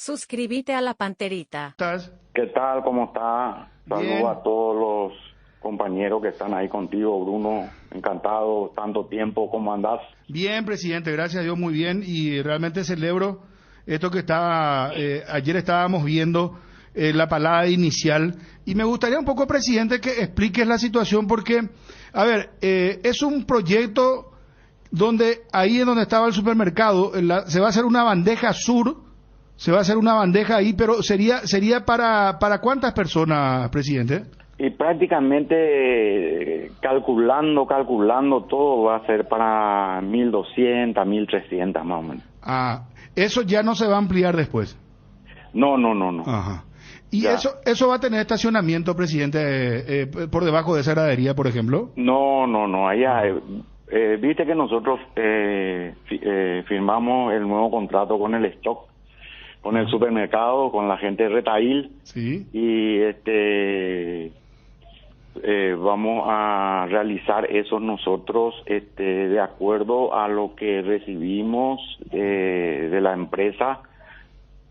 Suscríbete a la Panterita. ¿Estás? ¿Qué tal? ¿Cómo está? Bien. Saludos a todos los compañeros que están ahí contigo, Bruno. Encantado, tanto tiempo. ¿Cómo andás? Bien, presidente, gracias a Dios, muy bien. Y realmente celebro esto que ayer estábamos viendo, la palada inicial. Y me gustaría un poco, presidente, que expliques la situación porque, a ver, es un proyecto donde ahí en donde estaba el supermercado, se va a hacer una bandeja sur, se va a hacer una bandeja ahí, pero sería para ¿cuántas personas, presidente? Y prácticamente calculando todo va a ser para 1.200, 1.300 más o menos. Ah, eso ya no se va a ampliar después. No. Ajá. ¿Y Ya. eso va a tener estacionamiento, presidente, por debajo de esa gradería, por ejemplo? No. Allá, viste que nosotros firmamos el nuevo contrato con el stock, con el supermercado, con la gente de Retail. Sí. Y vamos a realizar eso nosotros de acuerdo a lo que recibimos de la empresa.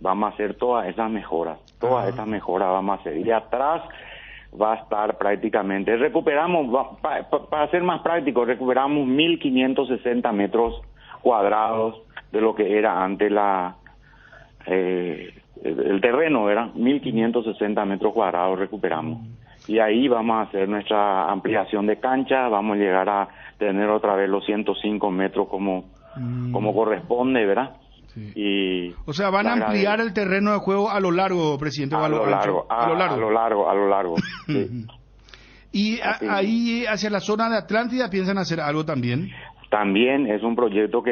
Vamos a hacer todas esas mejoras vamos a hacer. Y atrás va a estar prácticamente, para ser más práctico, recuperamos 1.560 metros cuadrados de lo que era antes el terreno, era 1.560 metros cuadrados recuperamos. Y ahí vamos a hacer nuestra ampliación de cancha, vamos a llegar a tener otra vez los 105 metros como corresponde, ¿verdad? Sí. O sea, van a ampliar el terreno de juego a lo largo, presidente. A lo largo. Sí. Y ahí hacia la zona de Atlántida piensan hacer algo también. También es un proyecto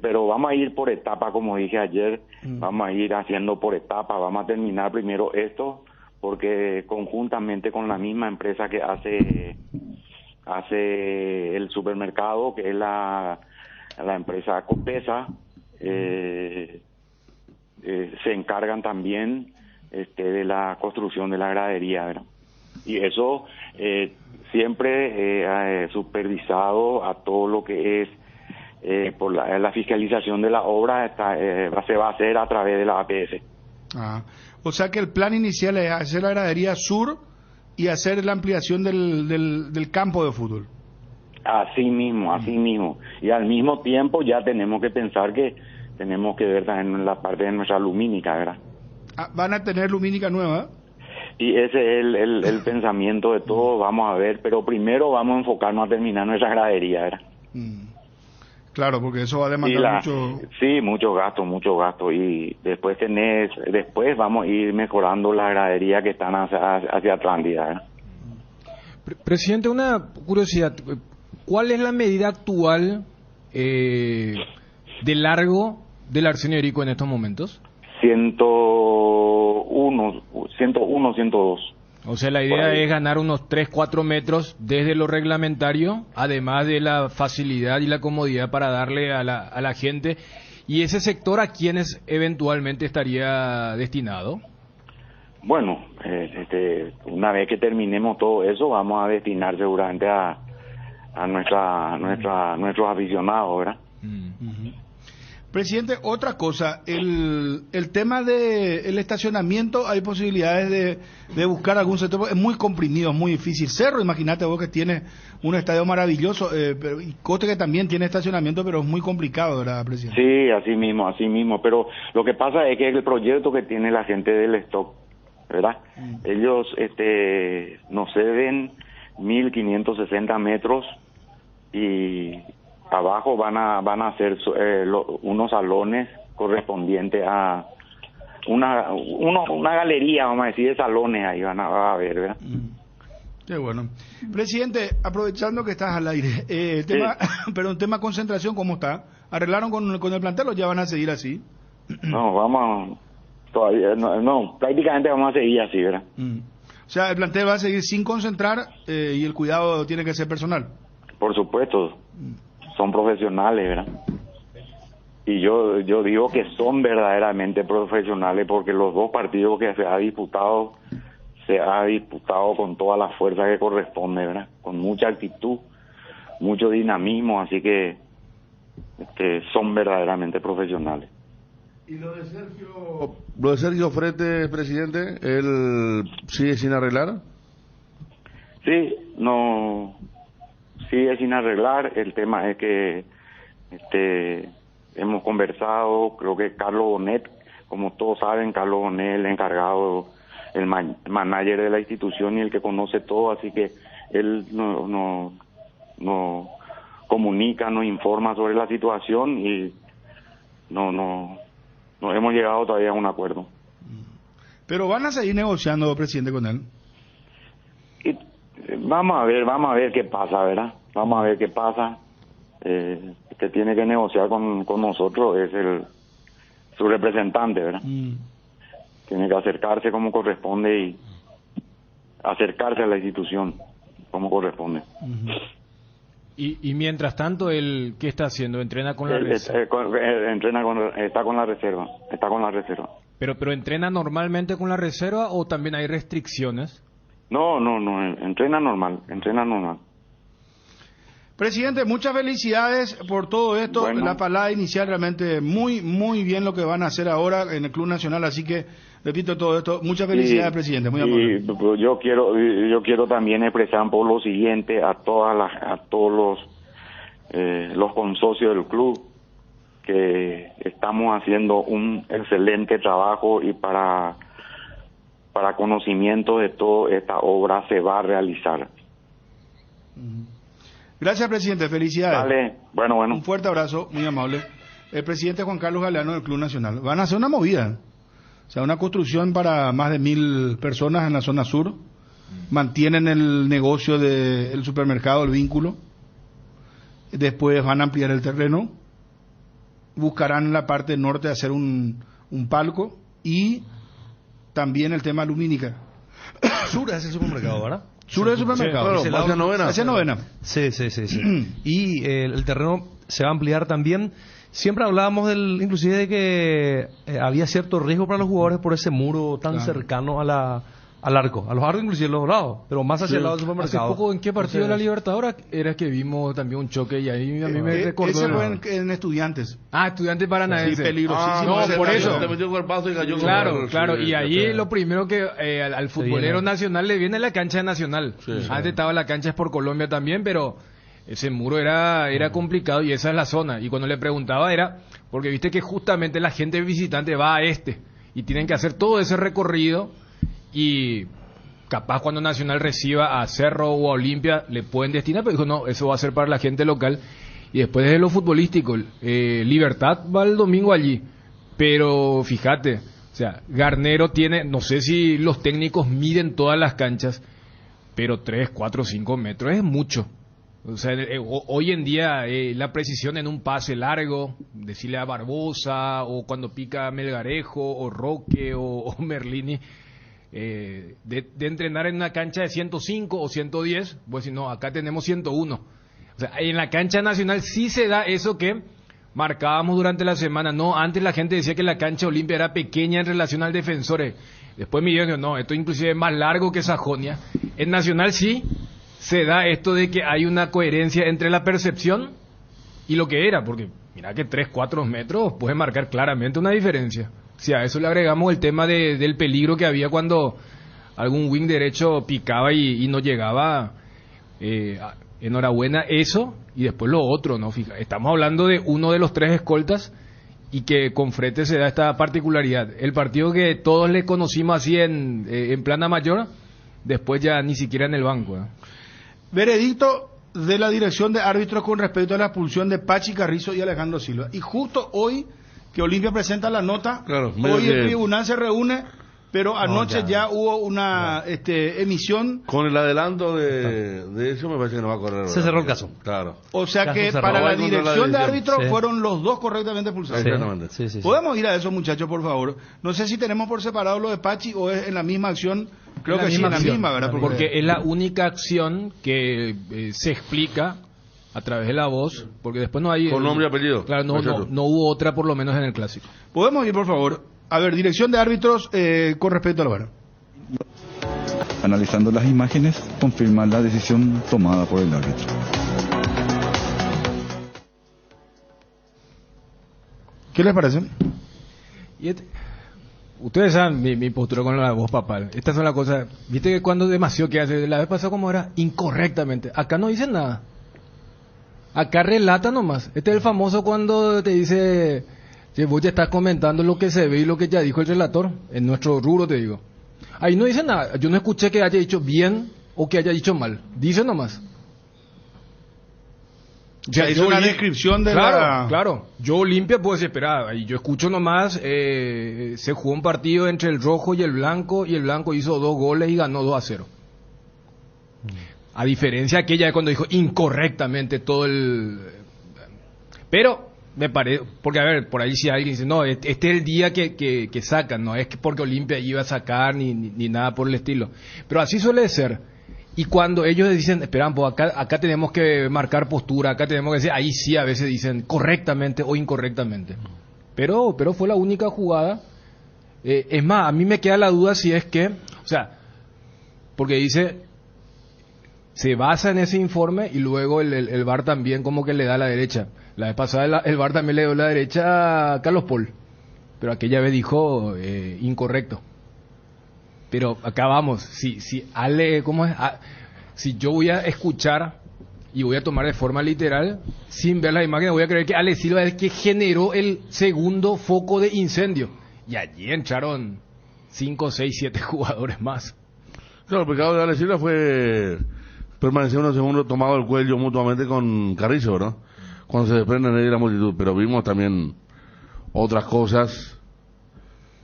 pero vamos a ir por etapa, como dije ayer, vamos a ir haciendo por etapa, vamos a terminar primero esto, porque conjuntamente con la misma empresa que hace el supermercado, que es la empresa Copesa, se encargan también de la construcción de la gradería, ¿verdad? Y eso siempre supervisado a todo lo que es por la fiscalización de la obra, se va a hacer a través de la APS. O sea que el plan inicial es hacer la gradería sur y hacer la ampliación del campo de fútbol. Así mismo. Y al mismo tiempo ya tenemos que pensar que tenemos que ver también en la parte de nuestra lumínica, ¿verdad? ¿Van a tener lumínica nueva? Y ese es el pensamiento de todo, vamos a ver, pero primero vamos a enfocarnos a terminar nuestra gradería, ¿verdad? Claro, porque eso va a demandar mucho... Sí, mucho gasto, y después vamos a ir mejorando la gradería que están hacia Atlántida, ¿verdad? Presidente, una curiosidad, ¿cuál es la medida actual de largo del Arsenio Irico en estos momentos? 101, 102. O sea, la idea es ganar unos 3-4 metros desde lo reglamentario, además de la facilidad y la comodidad para darle a la gente. ¿Y ese sector a quiénes eventualmente estaría destinado? Bueno, una vez que terminemos todo eso, vamos a destinar seguramente a nuestros aficionados, ¿verdad? Presidente, otra cosa, el tema del estacionamiento, hay posibilidades de buscar algún sector, es muy comprimido, es muy difícil. Cerro, imagínate vos que tiene un estadio maravilloso, y Coste que también tiene estacionamiento, pero es muy complicado, ¿verdad, presidente? Sí, así mismo, pero lo que pasa es que el proyecto que tiene la gente del stock, ¿verdad? Ellos nos ceden 1.560 metros y abajo van a hacer unos salones correspondientes a una galería, vamos a decir, de salones ahí va a ver, ¿verdad? Qué bueno. Presidente, aprovechando que estás al aire, tema concentración, ¿cómo está? ¿Arreglaron con el plantel o ya van a seguir así? No, todavía no, prácticamente vamos a seguir así, ¿verdad? O sea, el plantel va a seguir sin concentrar y el cuidado tiene que ser personal. Por supuesto. Son profesionales, ¿verdad? Y yo digo que son verdaderamente profesionales porque los dos partidos que se ha disputado con toda la fuerza que corresponde, ¿verdad? Con mucha actitud, mucho dinamismo, así que son verdaderamente profesionales. Y lo de Sergio Frete, presidente, ¿él sigue sin arreglar? Sí, no, sigue sin arreglar. El tema es que hemos conversado, creo que Carlos Bonet, como todos saben, Carlos Bonet, el encargado, el manager de la institución y el que conoce todo, así que él no comunica, nos informa sobre la situación y no hemos llegado todavía a un acuerdo. Pero van a seguir negociando, presidente, con él. Y vamos a ver qué pasa, ¿verdad? Vamos a ver qué pasa. Que tiene que negociar con nosotros es su representante, ¿verdad? Tiene que acercarse como corresponde y acercarse a la institución como corresponde. Y mientras tanto, ¿él qué está haciendo? ¿Entrena con la reserva? Está con la reserva. ¿Pero entrena normalmente con la reserva o también hay restricciones? No, entrena normal. Presidente, muchas felicidades por todo esto. Bueno. La palabra inicial realmente muy bien lo que van a hacer ahora en el Club Nacional, así que repito todo esto. Muchas felicidades, presidente. Muy amable. Y yo quiero también expresar un poco lo siguiente a todos los consocios del club, que estamos haciendo un excelente trabajo y para conocimiento de toda esta obra se va a realizar. Gracias, presidente. Felicidades. Vale, bueno. Un fuerte abrazo, muy amable. El presidente Juan Carlos Galeano del Club Nacional. Van a hacer una movida, o sea, una construcción para más de 1.000 personas en la zona sur. Mantienen el negocio del supermercado, el vínculo. Después van a ampliar el terreno. Buscarán en la parte norte hacer un palco y también el tema lumínica. Sur es el supermercado, ¿verdad? Sur del supermercado. Sí, claro, hacia novena. Sí. Y el terreno se va a ampliar también. Siempre hablábamos inclusive de que había cierto riesgo para los jugadores por ese muro tan cercano al arco. A los arcos inclusive los lados, pero más hacia el lado del supermercado. Hace poco, ¿en qué partido de la Libertadores era que vimos también un choque y ahí a mí me recordó? Ese fue en Estudiantes. Estudiantes Paranaense. Sí, peligrosísimo. No, por eso. Te metió cuerpazo y cayó. Claro. Y ahí lo primero que al futbolero nacional le viene la cancha de Nacional. Antes estaba la cancha es por Colombia también, pero ese muro era complicado y esa es la zona. Y cuando le preguntaba era, porque viste que justamente la gente visitante va a y tienen que hacer todo ese recorrido y capaz cuando Nacional reciba a Cerro o a Olimpia le pueden destinar, pero dijo no, eso va a ser para la gente local. Y después desde lo futbolístico, Libertad va el domingo allí, pero fíjate, o sea, Garnero tiene, no sé si los técnicos miden todas las canchas, pero 3, 4, 5 metros es mucho. O sea, hoy en día la precisión en un pase largo, decirle a Barbosa, o cuando pica Melgarejo, o Roque, o Merlini, de entrenar en una cancha de 105 o 110, pues si no, acá tenemos 101. O sea, en la cancha nacional sí se da eso que marcábamos durante la semana. No, antes la gente decía que la cancha Olimpia era pequeña en relación al Defensores. Después me dijeron que no, esto inclusive es más largo que Sajonia. En Nacional sí se da esto de que hay una coherencia entre la percepción y lo que era, porque mira que 3, 4 metros puede marcar claramente una diferencia. Si a eso le agregamos el tema del peligro que había cuando algún wing derecho picaba y no llegaba, enhorabuena eso, y después lo otro, ¿no? Fija, estamos hablando de uno de los 3 escoltas y que con Frete se da esta particularidad. El partido que todos le conocimos así en plana mayor, después ya ni siquiera en el banco, ¿eh? Veredicto de la dirección de árbitros con respecto a la expulsión de Pachi Carrizo y Alejandro Silva. Y justo hoy que Olimpia presenta la nota, hoy el tribunal se reúne, pero anoche ya hubo una emisión. Con el adelanto de eso me parece que no va a correr. Se cerró el caso. Claro. O sea que para la dirección de árbitros fueron los dos correctamente expulsados. Exactamente. Sí. Podemos ir a eso, muchachos, por favor. No sé si tenemos por separado lo de Pachi o es en la misma acción. Creo que sí, en la misma, ¿verdad? Porque es la única acción que se explica a través de la voz, porque después no hay... Con nombre y apellido. Claro, no hubo otra por lo menos en el clásico. Podemos ir, por favor. A ver, dirección de árbitros con respecto a la VAR. Analizando las imágenes, confirma la decisión tomada por el árbitro. ¿Qué les parece? Ustedes saben mi postura con la voz papal. Estas son las cosas. Viste que cuando demasiado que hace. La vez pasada, como era incorrectamente. Acá no dicen nada. Acá relata nomás. Este es el famoso cuando te dice que vos ya estás comentando lo que se ve y lo que ya dijo el relator. En nuestro rubro te digo. Ahí no dice nada. Yo no escuché que haya dicho bien o que haya dicho mal. Dice nomás. Ya hizo una descripción de Claro. Yo Olimpia puedo decir, espera, y yo escucho nomás, se jugó un partido entre el rojo y el blanco hizo 2 goles y ganó 2-0. A diferencia de aquella de cuando dijo incorrectamente todo el... Pero, me parece, porque a ver, por ahí si alguien dice, no, este es el día que sacan, no es que porque Olimpia iba a sacar ni nada por el estilo. Pero así suele ser. Y cuando ellos dicen, esperan, pues acá tenemos que marcar postura, acá tenemos que decir, ahí sí a veces dicen correctamente o incorrectamente. Pero fue la única jugada. Es más, a mí me queda la duda si es que, o sea, porque dice, se basa en ese informe y luego el VAR también como que le da a la derecha. La vez pasada el VAR también le dio la derecha a Carlos Paul, pero aquella vez dijo incorrecto. Pero acá vamos, si Ale, ¿cómo es? Si yo voy a escuchar y voy a tomar de forma literal, sin ver las imágenes, voy a creer que Ale Silva es el que generó el segundo foco de incendio. Y allí entraron 5, 6, 7 jugadores más. Claro, el pecado de Ale Silva fue permanecer unos segundos tomado el cuello mutuamente con Carrizo, ¿no? Cuando se desprenden de la multitud. Pero vimos también otras cosas.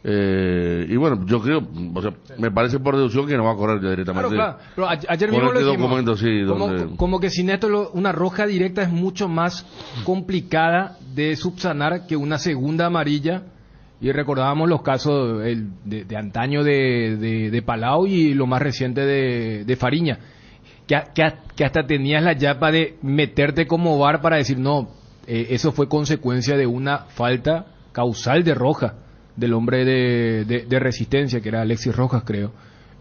Y bueno, yo creo, o sea, me parece por deducción que no va a correr ya directamente. Claro. Pero ayer mismo este lo dijimos, documento, sí, como que sin esto una roja directa es mucho más complicada de subsanar que una segunda amarilla. Y recordábamos los casos de antaño de Palau y lo más reciente de Fariña, que hasta tenías la yapa de meterte como VAR para decir no, eso fue consecuencia de una falta causal de roja del hombre de Resistencia, que era Alexis Rojas, creo.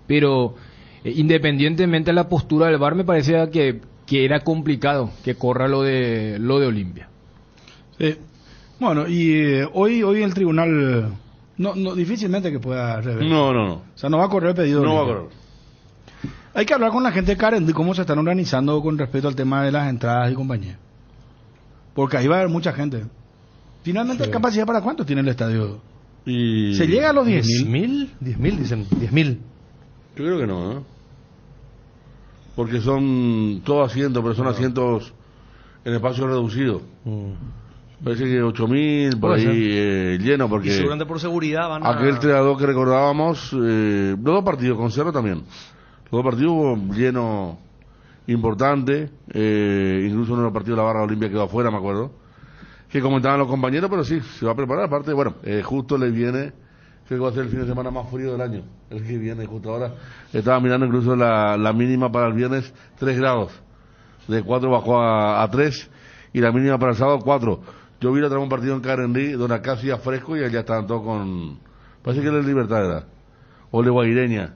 Pero independientemente de la postura del VAR, me parecía que era complicado que corra lo de Olimpia. Sí. Bueno, y hoy el tribunal no difícilmente que pueda rever. No. O sea, no va a correr el pedido. No va a correr. Hay que hablar con la gente de Karen de cómo se están organizando con respecto al tema de las entradas y compañía. Porque ahí va a haber mucha gente. Finalmente, sí. ¿Capacidad para cuánto tiene el estadio? Y... ¿Se llega a los 10.000? 10.000, dicen. 10.000. Yo creo que no, ¿eh? Porque son todos asientos, pero son asientos en espacio reducido. Parece que 8.000, por ahí lleno, porque... Y seguramente por seguridad van a... Aquel 3-2 que recordábamos, los 2 partidos, con Cerro también. Los 2 partidos hubo lleno importante, incluso uno de los partidos de la Barra Olimpia quedó afuera, me acuerdo. Que comentaban los compañeros, pero sí, se va a preparar. Aparte, bueno, justo le viene, creo que va a ser el fin de semana más frío del año. El que viene, justo ahora. Estaba mirando incluso la mínima para el viernes, 3 grados. De 4 bajó a 3, y la mínima para el sábado, 4. Yo vi otra un partido en Carendí, donde acá hacía fresco y allá estaban todos con... Parece que era Libertad, ¿verdad? O de Guaireña.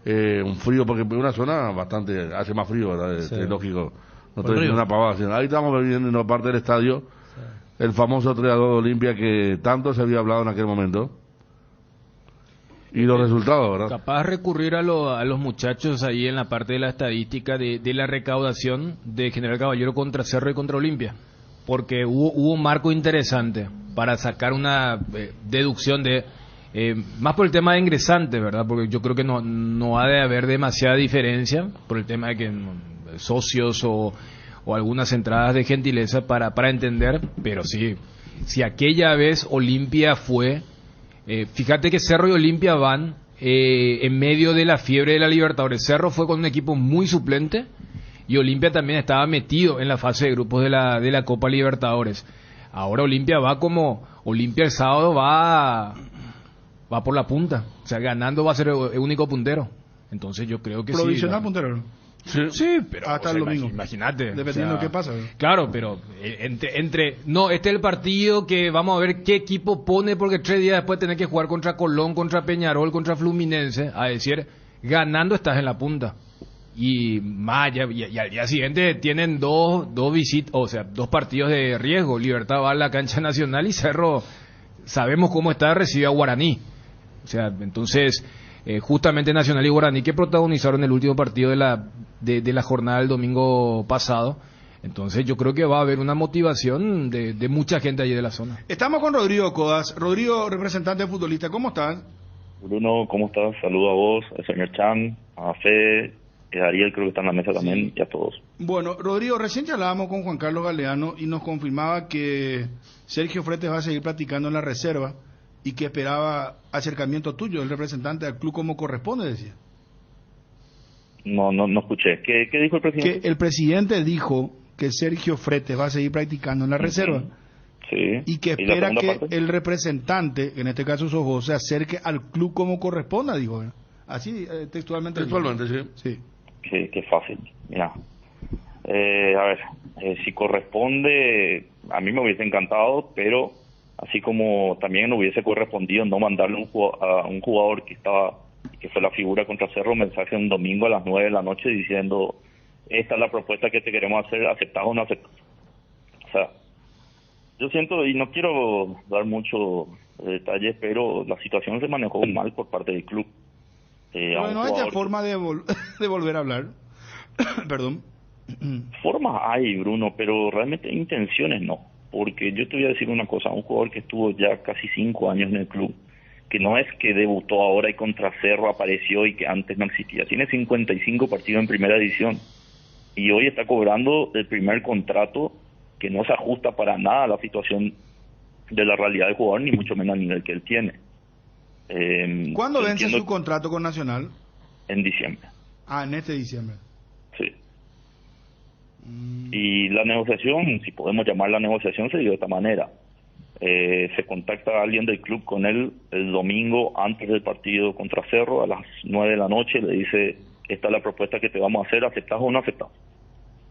Un frío, porque en una zona bastante... Hace más frío, ¿verdad? Sí. Es lógico. No estoy diciendo una pavada. Ahí estamos viendo en la parte del estadio el famoso 3-2 de Olimpia que tanto se había hablado en aquel momento. Y los resultados, ¿verdad? Capaz recurrir a los muchachos ahí en la parte de la estadística de la recaudación de General Caballero contra Cerro y contra Olimpia. Porque hubo un marco interesante para sacar una deducción de... más por el tema de ingresantes, ¿verdad? Porque yo creo que no ha de haber demasiada diferencia por el tema de que socios o algunas entradas de gentileza para entender, pero sí, si aquella vez Olimpia fue... fíjate que Cerro y Olimpia van en medio de la fiebre de la Libertadores. Cerro fue con un equipo muy suplente y Olimpia también estaba metido en la fase de grupos de la Copa Libertadores. Ahora Olimpia va como... Olimpia el sábado va por la punta. O sea, ganando va a ser el único puntero. Entonces yo creo que provisional puntero. Sí, pero hasta el domingo. Imagínate. Dependiendo de qué pasa. Claro, pero no, este es el partido que vamos a ver qué equipo pone, porque 3 días después tenés que jugar contra Colón, contra Peñarol, contra Fluminense. A decir, ganando estás en la punta. Y y al día siguiente tienen dos visitas, o sea, 2 partidos de riesgo. Libertad va a la cancha Nacional y Cerro sabemos cómo está, recibe a Guaraní. O sea, entonces, justamente Nacional y Guaraní, que protagonizaron el último partido de la jornada del domingo pasado. Entonces yo creo que va a haber una motivación de mucha gente allí de la zona. Estamos con Rodrigo Codas. Rodrigo, representante futbolista, ¿cómo estás? Bruno, ¿cómo estás? Saludo a vos, al señor Chan, a Fede, a Ariel, creo que está en la mesa también, y a todos. Bueno, Rodrigo, recién charlábamos con Juan Carlos Galeano y nos confirmaba que Sergio Fretes va a seguir practicando en la reserva y que esperaba acercamiento tuyo, el representante del club, como corresponde, decía. No escuché. ¿Qué dijo el presidente? Que el presidente dijo que Sergio Fretes va a seguir practicando en la reserva. Sí. Y que espera que el representante, en este caso sos vos, se acerque al club como corresponda, digo. Así, textualmente. Textualmente, sí. Qué fácil. Mira, a ver, si corresponde, a mí me hubiese encantado, pero así como también hubiese correspondido no mandarle a un jugador que fue la figura contra Cerro, un mensaje un domingo a las 9 de la noche diciendo: esta es la propuesta que te queremos hacer, ¿aceptás o no aceptás? O sea, yo siento, y no quiero dar muchos detalles, pero la situación se manejó mal por parte del club. No hay forma de volver a hablar. Perdón. Formas hay, Bruno, pero realmente intenciones no. Porque yo te voy a decir una cosa, un jugador que estuvo ya casi 5 años en el club, que no es que debutó ahora y contra Cerro apareció y que antes no existía, tiene 55 partidos en primera división y hoy está cobrando el primer contrato que no se ajusta para nada a la situación de la realidad del jugador, ni mucho menos al nivel que él tiene. ¿Cuándo vence su contrato con Nacional? En diciembre. En este diciembre. Sí. Y la negociación, si podemos llamar la negociación, se dio de esta manera. Se contacta a alguien del club con él el domingo antes del partido contra Cerro a las 9 de la noche, le dice: esta es la propuesta que te vamos a hacer, ¿aceptás o no aceptás?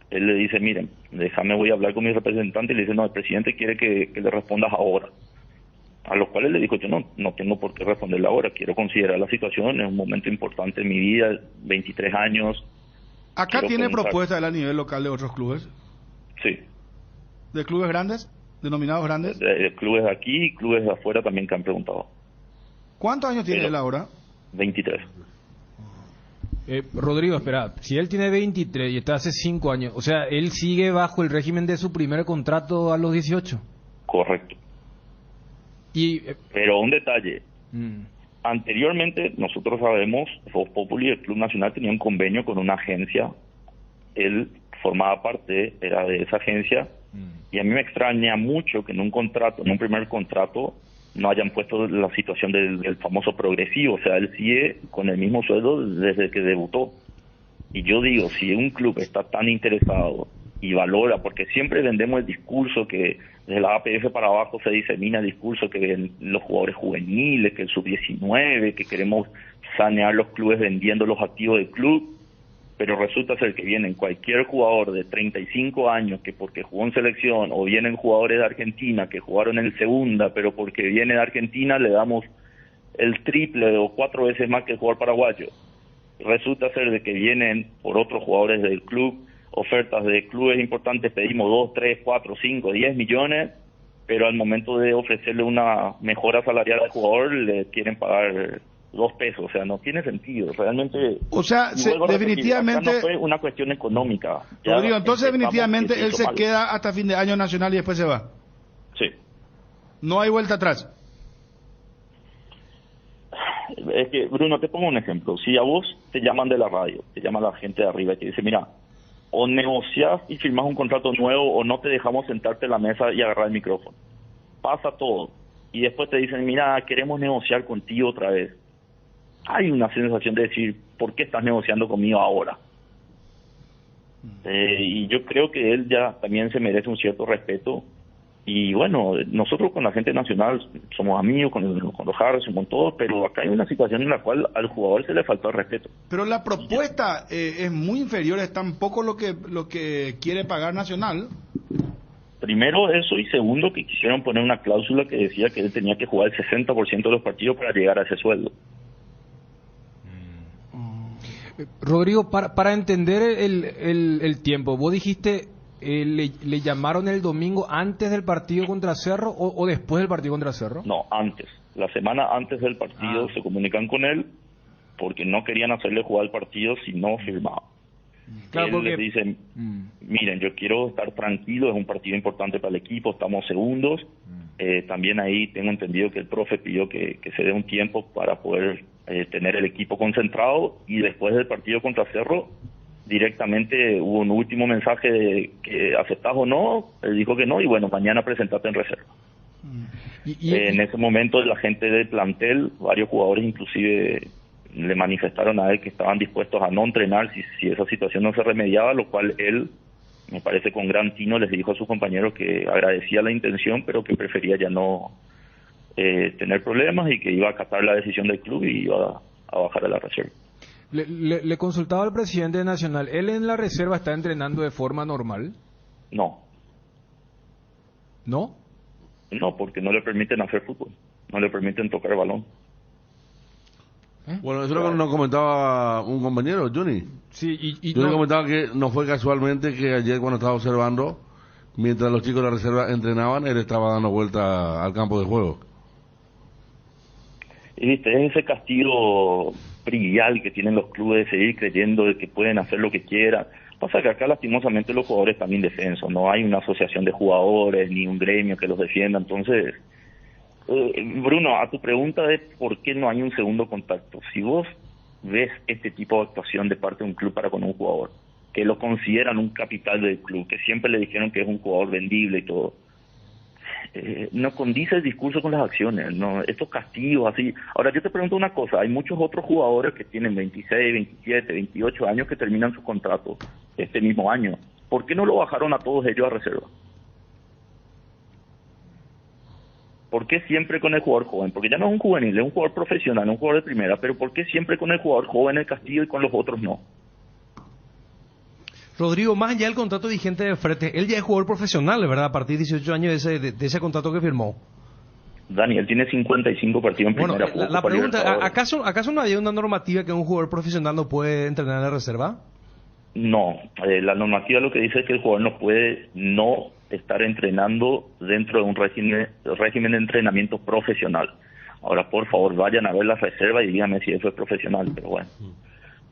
Él le dice: miren, voy a hablar con mi representante, y le dice: no, el presidente quiere que le respondas ahora. A lo cual él le dijo: yo no tengo por qué responderle ahora, quiero considerar la situación, es un momento importante en mi vida, 23 años. ¿Acá tiene propuesta a nivel local de otros clubes? Sí. ¿De clubes grandes? ¿Denominados grandes? De clubes de aquí y clubes de afuera también que han preguntado. ¿Cuántos años tiene él ahora? 23. Rodrigo, espera, si él tiene 23 y está hace 5 años, o sea, él sigue bajo el régimen de su primer contrato a los 18. Correcto. Pero un detalle. Anteriormente, nosotros sabemos, Voz Populi, el Club Nacional, tenía un convenio con una agencia. Él formaba parte, era de esa agencia. Y a mí me extraña mucho que en un primer contrato, no hayan puesto la situación del famoso progresivo. O sea, él sigue con el mismo sueldo desde que debutó. Y yo digo, si un club está tan interesado y valora, porque siempre vendemos el discurso que desde la APF para abajo se disemina el discurso que los jugadores juveniles, que el sub-19, que queremos sanear los clubes vendiendo los activos del club, pero resulta ser que vienen cualquier jugador de 35 años que porque jugó en selección, o vienen jugadores de Argentina que jugaron en segunda, pero porque viene de Argentina le damos el triple o 4 veces más que el jugador paraguayo. Resulta ser de que vienen por otros jugadores del club, ofertas de clubes importantes, pedimos 2, 3, 4, 5, 10 millones, pero al momento de ofrecerle una mejora salarial al jugador le quieren pagar 2 pesos, o sea, no tiene sentido, realmente. O sea, definitivamente no fue una cuestión económica. Rodrigo, entonces definitivamente él se queda hasta fin de año nacional y después se va. Sí. No hay vuelta atrás. Es que, Bruno, te pongo un ejemplo. Si a vos te llaman de la radio, te llama la gente de arriba y te dice: mira, o negociás y firmás un contrato nuevo, o no te dejamos sentarte en la mesa y agarrar el micrófono. Pasa todo. Y después te dicen: mira, queremos negociar contigo otra vez. Hay una sensación de decir: ¿por qué estás negociando conmigo ahora? Y yo creo que él ya también se merece un cierto respeto. Y bueno, nosotros con la gente nacional somos amigos, con los Harrison, con todos, pero acá hay una situación en la cual al jugador se le faltó el respeto. Pero la propuesta es muy inferior, es tan poco lo que quiere pagar Nacional. Primero eso, y segundo que quisieron poner una cláusula que decía que él tenía que jugar el 60% de los partidos para llegar a ese sueldo. Rodrigo, para entender el tiempo, vos dijiste ¿le llamaron el domingo antes del partido contra Cerro o después del partido contra Cerro? No, antes. La semana antes del partido se comunican con él porque no querían hacerle jugar el partido si no firmaba. Claro, él porque les dice, miren, yo quiero estar tranquilo, es un partido importante para el equipo, estamos segundos. También ahí tengo entendido que el profe pidió que se dé un tiempo para poder tener el equipo concentrado, y después del partido contra Cerro directamente hubo un último mensaje de que aceptás o no. Él dijo que no, y bueno, mañana presentate en reserva. En ese momento la gente del plantel, varios jugadores inclusive le manifestaron a él que estaban dispuestos a no entrenar si esa situación no se remediaba, lo cual él, me parece con gran tino, les dijo a sus compañeros que agradecía la intención, pero que prefería ya no tener problemas y que iba a acatar la decisión del club y iba a bajar a la reserva. Le consultaba al presidente nacional, ¿él en la reserva está entrenando de forma normal? No. ¿No? No, porque no le permiten hacer fútbol, no le permiten tocar el balón. Bueno, eso es lo que nos comentaba un compañero, Johnny. Sí, Yo le comentaba que no fue casualmente que ayer, cuando estaba observando, mientras los chicos de la reserva entrenaban, él estaba dando vuelta al campo de juego. Y viste, es ese castigo trivial que tienen los clubes de seguir creyendo de que pueden hacer lo que quieran. Pasa que acá lastimosamente los jugadores están indefensos, no hay una asociación de jugadores ni un gremio que los defienda. Entonces, Bruno, a tu pregunta de por qué no hay un segundo contacto, si vos ves este tipo de actuación de parte de un club para con un jugador, que lo consideran un capital del club, que siempre le dijeron que es un jugador vendible y todo, no condice el discurso con las acciones, no, estos castigos así. Ahora yo te pregunto una cosa, hay muchos otros jugadores que tienen 26, 27, 28 años que terminan su contrato este mismo año. ¿Por qué no lo bajaron a todos ellos a reserva? ¿Por qué siempre con el jugador joven? Porque ya no es un juvenil, es un jugador profesional, un jugador de primera, pero ¿por qué siempre con el jugador joven el castigo y con los otros no? Rodrigo, más allá del contrato vigente de Frete, él ya es jugador profesional, ¿verdad? A partir de 18 años de ese contrato que firmó. Daniel tiene 55 partidos en primera. Bueno, la pregunta, ¿acaso no había una normativa que un jugador profesional no puede entrenar en la reserva? No, la normativa lo que dice es que el jugador no puede no estar entrenando dentro de un régimen de entrenamiento profesional. Ahora, por favor, vayan a ver la reserva y díganme si eso es profesional, pero bueno.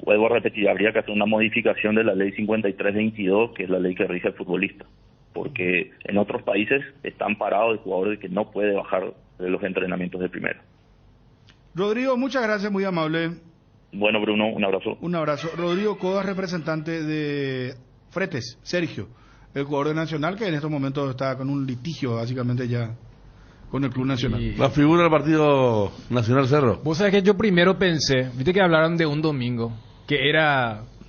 Vuelvo a repetir, habría que hacer una modificación de la ley 53-22, que es la ley que rige al futbolista, porque en otros países están parados el jugador de que no puede bajar de los entrenamientos de primera. Rodrigo, muchas gracias, muy amable. Bueno, Bruno, un abrazo. Un abrazo. Rodrigo Codas, representante de Fretes, Sergio, el jugador de Nacional, que en estos momentos está con un litigio básicamente ya con el Club Nacional. La figura del partido Nacional Cerro. Vos sabés que yo primero pensé, viste que hablaron de un domingo, que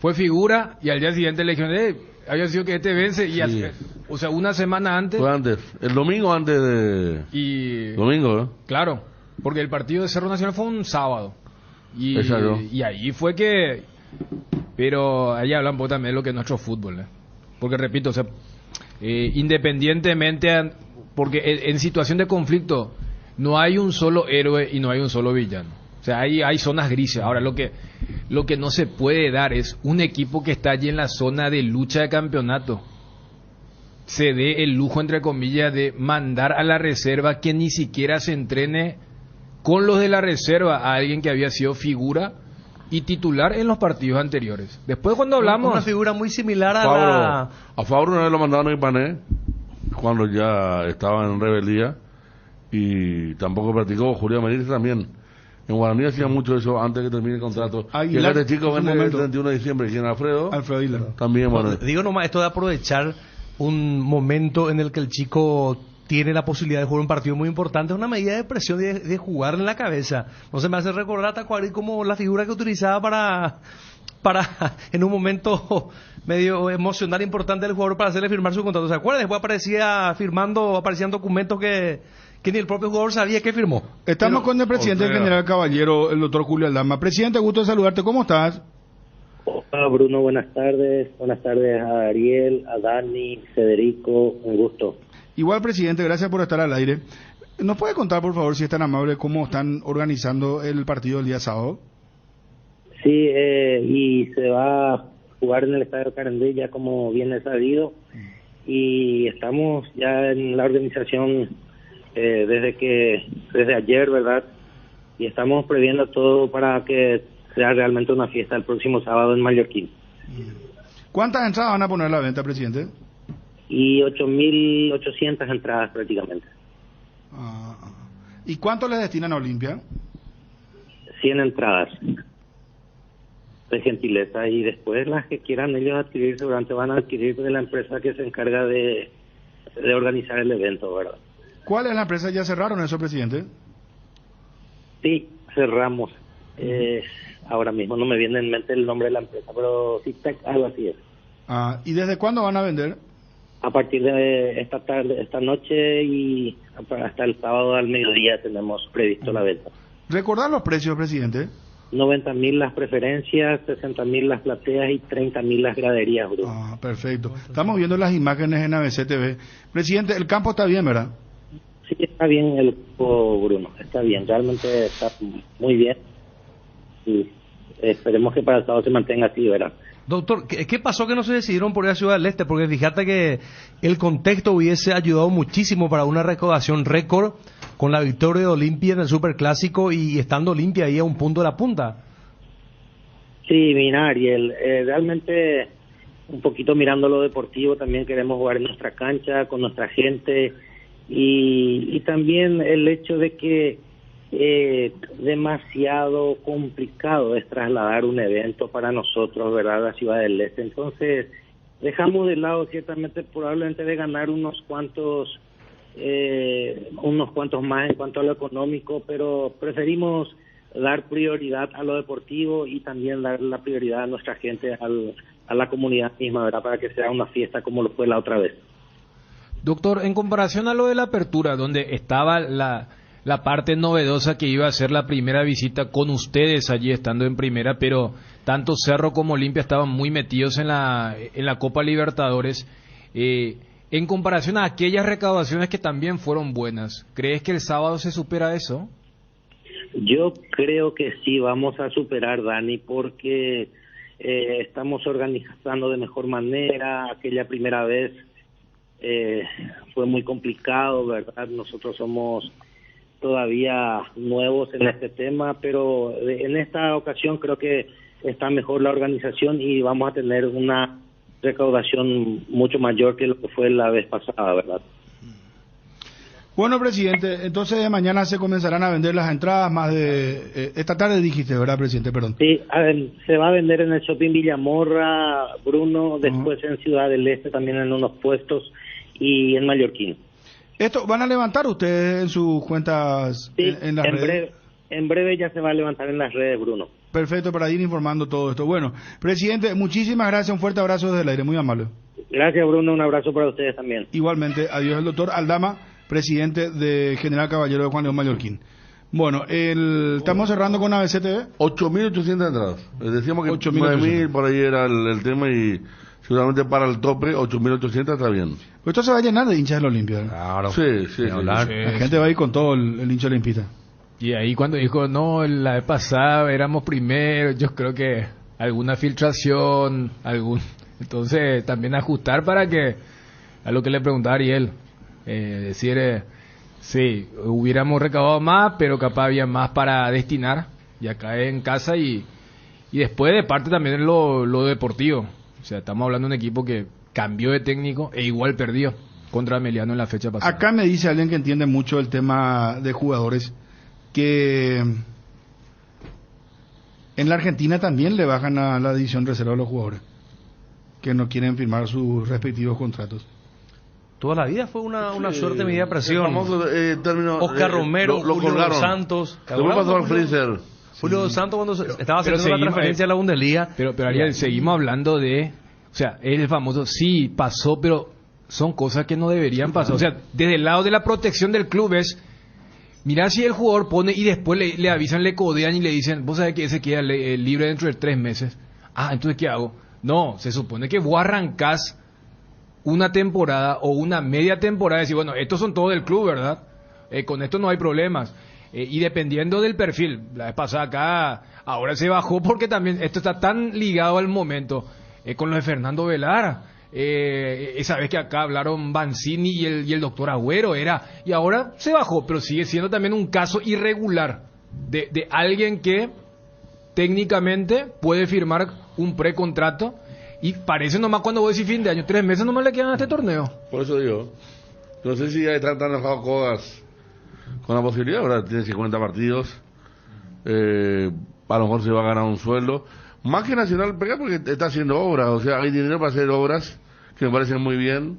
fue figura, y al día siguiente le dijeron, había sido que este vence, y Sí. o sea, una semana antes. Fue antes, el domingo antes de... Domingo, ¿eh? Claro, porque el partido de Cerro Nacional fue un sábado. Exacto. Y ahí fue que... Pero ahí hablan un poco también de lo que es nuestro fútbol, ¿eh? Porque repito, o sea, independientemente, porque en situación de conflicto no hay un solo héroe y no hay un solo villano. O sea, hay zonas grises. Ahora, lo que no se puede dar es un equipo que está allí en la zona de lucha de campeonato se dé el lujo, entre comillas, de mandar a la reserva que ni siquiera se entrene con los de la reserva a alguien que había sido figura y titular en los partidos anteriores. Después, cuando hablamos... Una figura muy similar A Fabro una vez lo mandaron a Ipané cuando ya estaba en rebeldía y tampoco practicó. Julián Benítez también. En Guaraní hacía mucho eso antes que termine el contrato. Aguilar, y este chico en viene un el momento. 31 de diciembre. ¿Quién? Alfredo Aguilar. También, bueno. Digo nomás, esto de aprovechar un momento en el que el chico tiene la posibilidad de jugar un partido muy importante, es una medida de presión de jugar en la cabeza. No se me hace recordar a Tacuarí como la figura que utilizaba para en un momento medio emocional importante del jugador para hacerle firmar su contrato. ¿Se acuerdan? Después aparecían documentos que ni el propio jugador sabía que firmó. Estamos con el presidente del General Caballero, el doctor Julio Aldama. Presidente, gusto de saludarte. ¿Cómo estás? Hola Bruno, buenas tardes. Buenas tardes a Ariel, a Dani, Federico, un gusto. Igual, presidente, gracias por estar al aire. ¿Nos puede contar, por favor, si es tan amable, cómo están organizando el partido el día sábado? Sí, y se va a jugar en el Estadio Carandí, ya como bien es sabido. y estamos ya en la organización desde ayer, ¿verdad? Y estamos previendo todo para que sea realmente una fiesta el próximo sábado en Mallorquín. ¿Cuántas entradas van a poner a la venta, presidente? Y 8.800 entradas prácticamente. ¿Y cuánto les destinan a Olimpia? 100 entradas de gentileza, y después las que quieran ellos adquirir seguramente van a adquirir de la empresa que se encarga de organizar el evento, ¿verdad? ¿Cuál es la empresa? ¿Ya cerraron eso, presidente? Sí, cerramos. Ahora mismo no me viene en mente el nombre de la empresa, pero sí, algo así es. ¿Y desde cuándo van a vender? A partir de esta tarde, esta noche, y hasta el sábado al mediodía tenemos previsto la venta. ¿Recordar los precios, presidente? 90.000 las preferencias, 60.000 las plateas y 30.000 las graderías, Bruno. Perfecto. Estamos viendo las imágenes en ABC TV. Presidente, el campo está bien, ¿verdad? Sí, está bien el campo, Bruno. Está bien, realmente está muy bien. Y esperemos que para el sábado se mantenga así, ¿verdad? Doctor, ¿qué pasó que no se decidieron por ir a Ciudad del Este? Porque fíjate que el contexto hubiese ayudado muchísimo para una recaudación récord con la victoria de Olimpia en el Superclásico y estando Olimpia ahí a un punto de la punta. Sí, mira, Ariel, realmente un poquito mirando lo deportivo, también queremos jugar en nuestra cancha, con nuestra gente, y también el hecho de que demasiado complicado es trasladar un evento para nosotros, ¿verdad?, a Ciudad del Este. Entonces dejamos de lado ciertamente probablemente de ganar unos cuantos más en cuanto a lo económico, pero preferimos dar prioridad a lo deportivo y también dar la prioridad a nuestra gente, a la comunidad misma, ¿verdad?, para que sea una fiesta como lo fue la otra vez. Doctor, en comparación a lo de la apertura, donde estaba la parte novedosa que iba a ser la primera visita con ustedes allí estando en primera, pero tanto Cerro como Olimpia estaban muy metidos en la Copa Libertadores, en comparación a aquellas recaudaciones que también fueron buenas, ¿crees que el sábado se supera eso? Yo creo que sí, vamos a superar, Dani, porque estamos organizando de mejor manera. Aquella primera vez fue muy complicado, ¿verdad? Nosotros somos todavía nuevos en este tema, pero en esta ocasión creo que está mejor la organización y vamos a tener una recaudación mucho mayor que lo que fue la vez pasada, ¿verdad? Bueno, presidente, entonces mañana se comenzarán a vender las entradas más de... esta tarde dijiste, ¿verdad, presidente? Perdón. Sí, se va a vender en el Shopping Villamorra, Bruno, después en Ciudad del Este también en unos puestos y en Mallorquín. ¿Esto van a levantar ustedes en sus cuentas en las redes? En breve ya se va a levantar en las redes, Bruno. Perfecto, para ir informando todo esto. Bueno, presidente, muchísimas gracias, un fuerte abrazo desde el aire, muy amable. Gracias, Bruno, un abrazo para ustedes también. Igualmente, adiós el doctor Aldama, presidente de General Caballero de Juan León Mallorquín. Bueno, estamos cerrando con ABC TV. 8.800 entradas. Decíamos que 9.000 por ahí era el tema y seguramente para el tope 8.800 está bien. Pues esto se va a llenar de hinchas de la Olimpia. Claro. Sí. La gente va a ir con todo el hincha olimpista. Y ahí cuando dijo, no, la vez pasada éramos primeros, yo creo que alguna filtración, entonces también ajustar para que, a lo que le preguntaba Ariel, decir, sí, hubiéramos recaudado más, pero capaz había más para destinar, y acá en casa, y después de parte también lo deportivo. O sea, estamos hablando de un equipo que cambió de técnico e igual perdió contra Meliano en la fecha pasada. Acá me dice alguien que entiende mucho el tema de jugadores, que en la Argentina también le bajan a la división reserva a los jugadores que no quieren firmar sus respectivos contratos. Toda la vida fue una suerte de medida de presión. El famoso término, Oscar Romero, lo Julio colgaron. Dos Santos. ¿Qué pasó al Freezer? Julio Dos Santos cuando estaba haciendo la transferencia a la Bundesliga. Pero Ariel, seguimos hablando de... O sea, el famoso, sí, pasó, pero son cosas que no deberían pasar. O sea, desde el lado de la protección del club es... Mirá si el jugador pone y después le avisan, le codean y le dicen, vos sabés que ese queda libre dentro de 3 meses. Ah, entonces ¿qué hago? No, se supone que vos arrancás una temporada o una media temporada y decís, bueno, estos son todos del club, ¿verdad? Con esto no hay problemas. Y dependiendo del perfil, la vez pasada acá, ahora se bajó porque también esto está tan ligado al momento con lo de Fernando Velar. esa vez que acá hablaron Banzini y el doctor Agüero y ahora se bajó, pero sigue siendo también un caso irregular de alguien que técnicamente puede firmar un precontrato y parece nomás cuando vos decís fin de año, 3 meses nomás le quedan a este torneo. Por eso digo, no sé si ya están tan enojados Codas con la posibilidad, ahora tiene 50 partidos, a lo mejor se va a ganar un sueldo, más que Nacional, porque está haciendo obras, o sea, hay dinero para hacer obras que me parecen muy bien,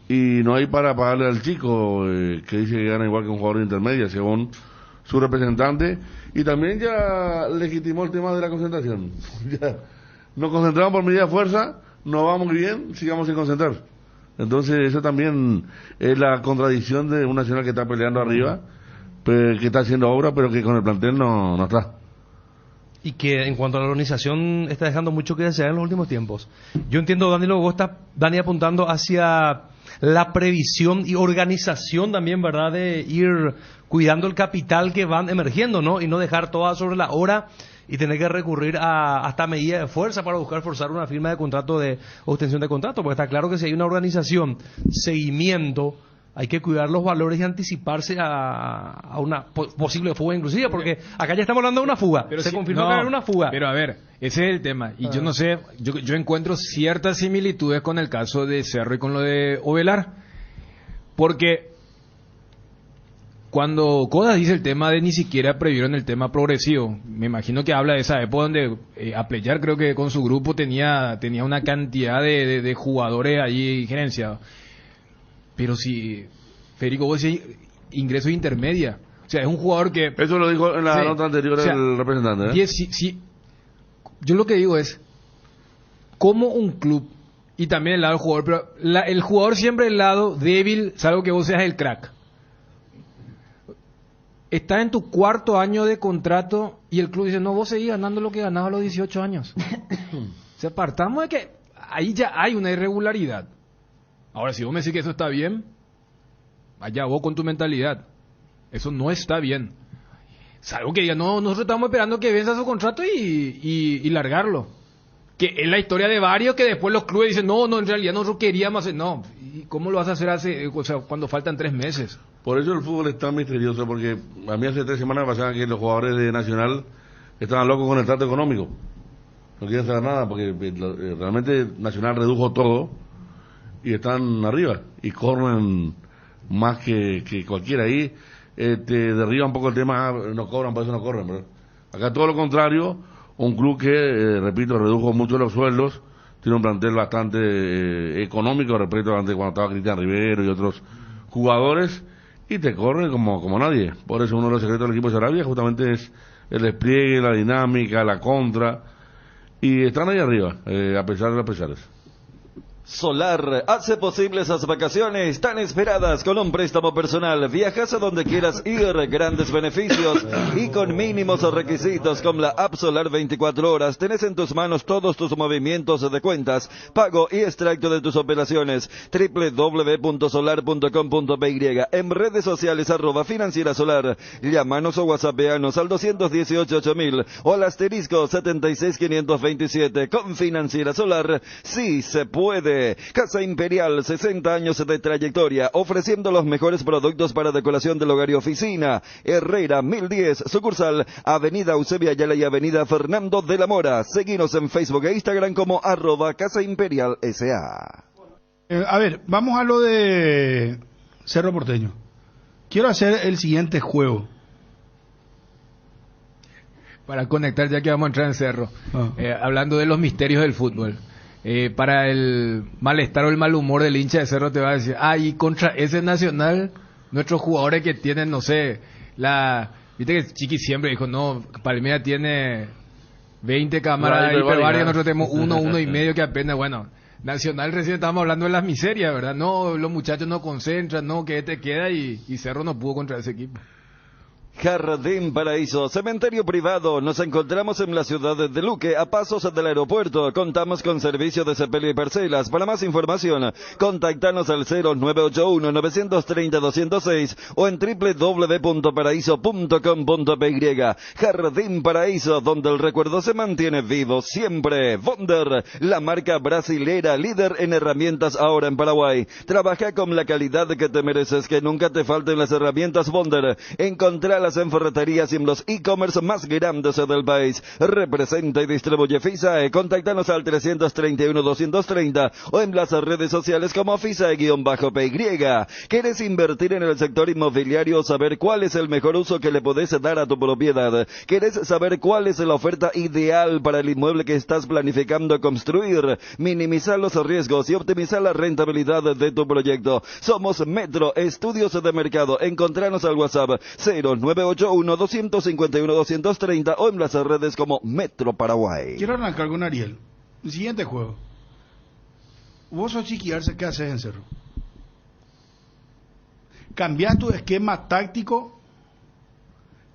y no hay para pagarle al chico, que dice que gana igual que un jugador de intermedia, según su representante, y también ya legitimó el tema de la concentración. Ya nos concentramos por medida de fuerza, nos va muy bien, sigamos sin concentrar. Entonces eso también es la contradicción de un Nacional que está peleando arriba, que está haciendo obra, pero que con el plantel no está. Y que en cuanto a la organización está dejando mucho que desear en los últimos tiempos. Yo entiendo, Dani apuntando hacia la previsión y organización también, ¿verdad? De ir cuidando el capital que van emergiendo, ¿no? Y no dejar todo sobre la hora y tener que recurrir a hasta medidas de fuerza para buscar forzar una firma de contrato o extensión de contrato, porque está claro que si hay una organización, seguimiento, hay que cuidar los valores y anticiparse a una posible fuga inclusive, porque acá ya estamos hablando de una fuga, pero se confirmó que era una fuga. Pero a ver, ese es el tema, y yo no sé, yo encuentro ciertas similitudes con el caso de Cerro y con lo de Ovelar, porque cuando Codas dice el tema de ni siquiera previeron el tema progresivo, me imagino que habla de esa época donde Apleyar creo que con su grupo tenía una cantidad de jugadores allí gerenciados. Pero si, Federico, vos decís ingreso intermedia, o sea, es un jugador que... Eso lo dijo en la nota anterior, o sea, el representante, ¿eh? Yo lo que digo es, como un club, y también el lado del jugador, pero el jugador siempre el lado débil, salvo que vos seas el crack. Estás en tu 4º año de contrato y el club dice, no, vos seguís ganando lo que ganabas a los 18 años. O sea, partamos de que ahí ya hay una irregularidad. Ahora, si vos me decís que eso está bien, vaya vos con tu mentalidad. Eso no está bien. Salvo que diga, no, nosotros estamos esperando que venza su contrato y largarlo. Que es la historia de varios que después los clubes dicen, no, en realidad nosotros queríamos hacer. No, ¿y cómo lo vas a hacer cuando faltan 3 meses? Por eso el fútbol es tan misterioso, porque a mí hace 3 semanas pasaba que los jugadores de Nacional estaban locos con el trato económico. No quieren saber nada, porque realmente Nacional redujo todo y están arriba y corren más que cualquiera. Ahí te derriba un poco el tema, no cobran, por eso no corren, ¿verdad? Acá todo lo contrario, un club que, repito, redujo mucho los sueldos, tiene un plantel bastante económico respecto a antes cuando estaba Cristian Rivero y otros jugadores, y te corre como nadie. Por eso uno de los secretos del equipo de Sarabia justamente es el despliegue, la dinámica, la contra, y están ahí arriba, a pesar de los pesares. Solar hace posible esas vacaciones tan esperadas con un préstamo personal. Viajas a donde quieras ir, grandes beneficios y con mínimos requisitos. Con la app Solar 24 horas tenés en tus manos todos tus movimientos de cuentas, pago y extracto de tus operaciones. www.solar.com.py. En redes sociales @Financiera Solar. Llámanos o whatsappeanos al 218-8000 o al asterisco 76527. Con Financiera Solar sí se puede. Casa Imperial, 60 años de trayectoria, ofreciendo los mejores productos para decoración del hogar y oficina. Herrera 1010, sucursal, Avenida Eusebio Ayala y Avenida Fernando de la Mora. Seguinos en Facebook e Instagram como @Casa Imperial SA. A ver, vamos a lo de Cerro Porteño. Quiero hacer el siguiente juego. Para conectar, ya que vamos a entrar en Cerro, hablando de los misterios del fútbol. Para el malestar o el mal humor del hincha de Cerro te va a decir, y contra ese Nacional, nuestros jugadores que tienen, no sé, viste que Chiqui siempre dijo, no, Palmeiras tiene 20 cámaras, nosotros tenemos 1.5 que apenas, bueno, Nacional recién estábamos hablando de las miserias, ¿verdad? No, los muchachos no concentran, no, que te queda y Cerro no pudo contra ese equipo. Jardín Paraíso, cementerio privado. Nos encontramos en la ciudad de Luque, a pasos del aeropuerto. Contamos con servicio de sepelio y parcelas. Para más información, contactanos al 0981-930-206 o en www.paraíso.com.py. Jardín Paraíso, donde el recuerdo se mantiene vivo siempre. Bonder, la marca brasilera líder en herramientas ahora en Paraguay. Trabaja con la calidad que te mereces, que nunca te falten las herramientas Bonder. Encontralas en ferreterías y en los e-commerce más grandes del país. Representa y distribuye FISAE. Contáctanos al 331-230 o en las redes sociales como FISAE-PY. ¿Quieres invertir en el sector inmobiliario o saber cuál es el mejor uso que le podés dar a tu propiedad? ¿Quieres saber cuál es la oferta ideal para el inmueble que estás planificando construir? Minimizar los riesgos y optimizar la rentabilidad de tu proyecto. Somos Metro Estudios de Mercado. Encontranos al WhatsApp 0981-251-230 o en las redes como Metro Paraguay. Quiero arrancar con Ariel. El siguiente juego. Vos sos Chiquiarse, ¿qué haces en Cerro? ¿Cambiás tu esquema táctico?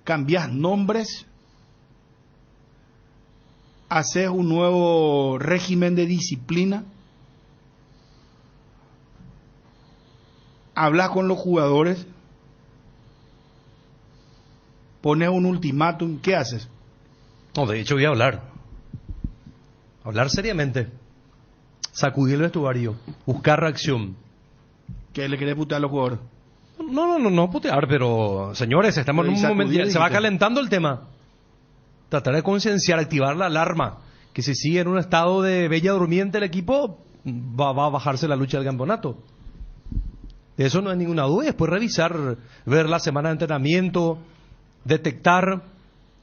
¿Cambiás nombres? ¿Haces un nuevo régimen de disciplina? ¿Hablas con los jugadores? ¿Pones un ultimátum? ¿Qué haces? No, de hecho voy a hablar. Hablar seriamente. Sacudir el vestuario. Buscar reacción. ¿Qué le querés putear a los jugadores? No putear, pero señores, estamos en un momento, se va calentando el tema. Tratar de concienciar, activar la alarma, que si sigue en un estado de bella durmiente el equipo, va a bajarse la lucha del campeonato. De eso no hay ninguna duda. Y después revisar, ver la semana de entrenamiento, detectar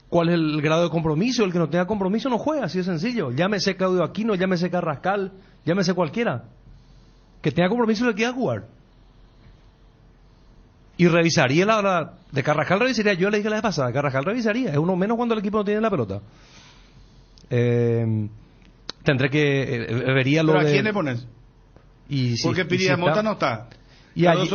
cuál es el grado de compromiso. El que no tenga compromiso no juega, así de sencillo. Llámese Claudio Aquino, llámese Carrascal, llámese cualquiera. Que tenga compromiso le quiera jugar. Y revisaría la de Carrascal, revisaría. Yo le dije la vez pasada, Carrascal revisaría. Es uno menos cuando el equipo no tiene la pelota. Tendré que vería lo de. ¿Pero a quién le pones? Porque Piriamota no está. Y ahí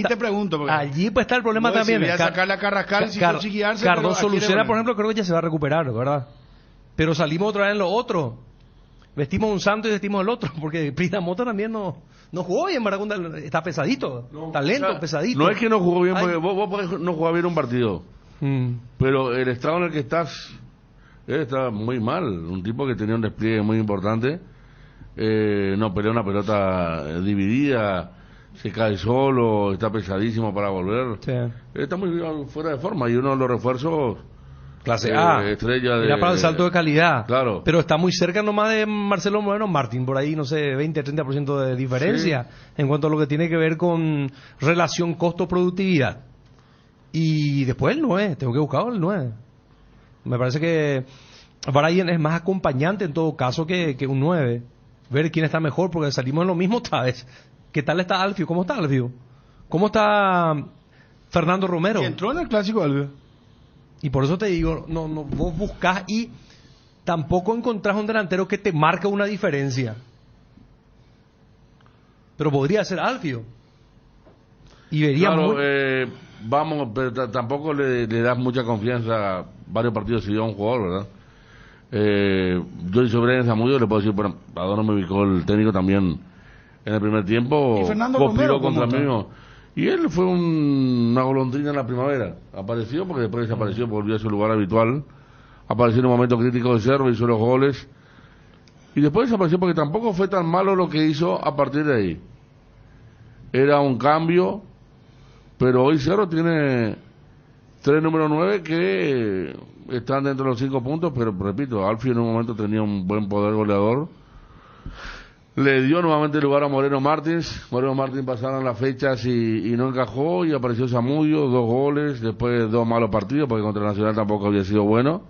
te pregunto. Allí pues está el problema también. Si voy a sacarle a Carrascal, si fue Chiquiarse. Cardoso Lucena, por ejemplo, creo que ya se va a recuperar, ¿verdad? Pero salimos otra vez en lo otro. Vestimos un santo y vestimos el otro, porque Piriamota también no jugó bien, ¿verdad? Está pesadito, está lento, pesadito. No es que no jugó bien, porque vos podés no jugar bien un partido. Pero el estado en el que estás está muy mal. Un tipo que tenía un despliegue muy importante, no pelea una pelota dividida, se cae solo, está pesadísimo para volver. Sí. Está muy fuera de forma y uno de los refuerzos clase A, estrella de... Era para el salto de calidad. Claro. Pero está muy cerca nomás de Marcelo Moreno Martín, por ahí, no sé, 20-30% de diferencia, sí, en cuanto a lo que tiene que ver con relación costo-productividad. Y después el 9, tengo que buscar el 9. Me parece que Brian es más acompañante en todo caso que un 9. Ver quién está mejor, porque salimos en lo mismo otra vez. ¿Qué tal está Alfio? ¿Cómo está Alfio? ¿Cómo está Fernando Romero? Entró en el clásico Alfio. Y por eso te digo, vos buscás y tampoco encontrás un delantero que te marque una diferencia. Pero podría ser Alfio. Y vería claro, vamos, pero tampoco le das mucha confianza a varios partidos si a un jugador, ¿verdad? Yo y sobre Zamudio le puedo decir, bueno, a dónde me ubicó el técnico también en el primer tiempo. ¿Y Fernando Romero contra mí mismo. Y él fue una golondrina en la primavera. Apareció porque después desapareció, volvió a su lugar habitual. Apareció en un momento crítico de Cerro, hizo los goles. Y después desapareció porque tampoco fue tan malo lo que hizo a partir de ahí. Era un cambio, pero hoy Cerro tiene 3 número 9 que están dentro de los 5 puntos, pero repito, Alfio en un momento tenía un buen poder goleador. Le dio nuevamente lugar a Moreno Martins. Moreno Martins pasaron las fechas y no encajó, y apareció Zamudio, 2 goles, después 2 malos partidos, porque contra Nacional tampoco había sido bueno.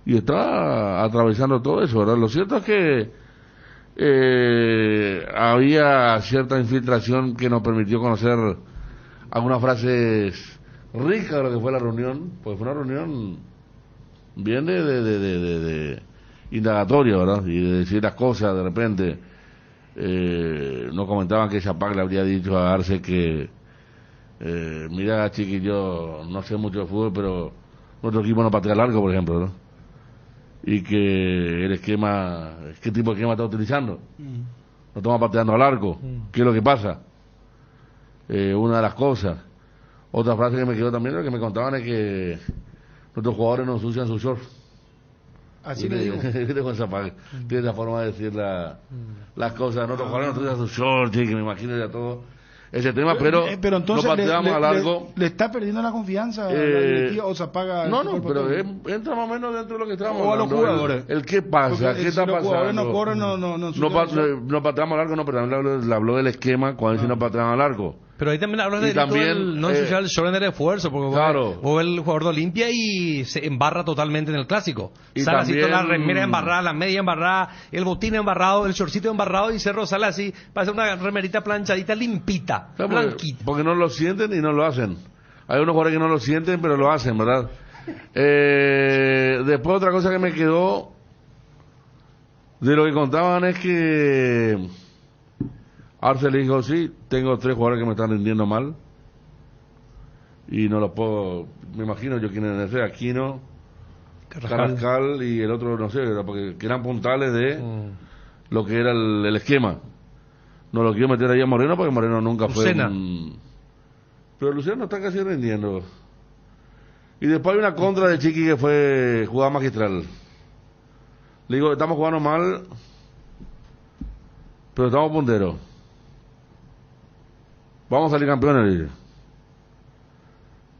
Y está atravesando todo eso, ¿verdad? Lo cierto es que había cierta infiltración que nos permitió conocer algunas frases ricas de lo que fue la reunión, porque fue una reunión bien de indagatoria, ¿verdad? Y de decir las cosas de repente. Nos comentaban que Chapac le habría dicho a Arce que Mira, Chiqui, yo no sé mucho de fútbol, pero nuestro equipo no patea largo, por ejemplo, ¿no? Y que el esquema, ¿qué tipo de esquema está utilizando? No estamos pateando al arco. ¿Qué es lo que pasa? Una de las cosas. Otra frase que me quedó también, lo que me contaban es que nuestros jugadores no ensucian sus shorts. Así le digo. Tiene esa forma de decir las cosas. Nuestros jugadores no ensucian sus shorts, que me imagino ya todo ese tema, pero entonces no pateamos a largo. Le está perdiendo la confianza la directiva o se apaga. No, pero entra más o menos dentro de lo que estamos hablando. O a los jugadores. El qué pasa, qué está pasando. Los jugadores no corren, no pateamos a largo, no, pero también le habló del esquema cuando dice no pateamos a largo. Pero ahí también hablas de no ensuciar el short en el esfuerzo, porque claro. o el jugador de Olimpia y se embarra totalmente en el clásico. Y sale también, así toda la remera embarrada, la media embarrada, el botín embarrado, el shortcito embarrado y Cerro sale así, parece una remerita planchadita limpita, blanquita. Porque no lo sienten y no lo hacen. Hay unos jugadores que no lo sienten, pero lo hacen, ¿verdad? Después otra cosa que me quedó de lo que contaban es que Arce le dijo, sí, tengo 3 jugadores que me están rindiendo mal y no los puedo, me imagino yo quiénes ser, Aquino, Carrascal y el otro no sé, porque eran puntales de lo que era el esquema. No lo quiero meter ahí a Moreno porque Moreno nunca Lucena. fue pero Luciano está casi rindiendo. Y después hay una contra de Chiqui que fue jugada magistral. Le digo, estamos jugando mal, pero estamos punteros. Vamos a salir campeones, le dice.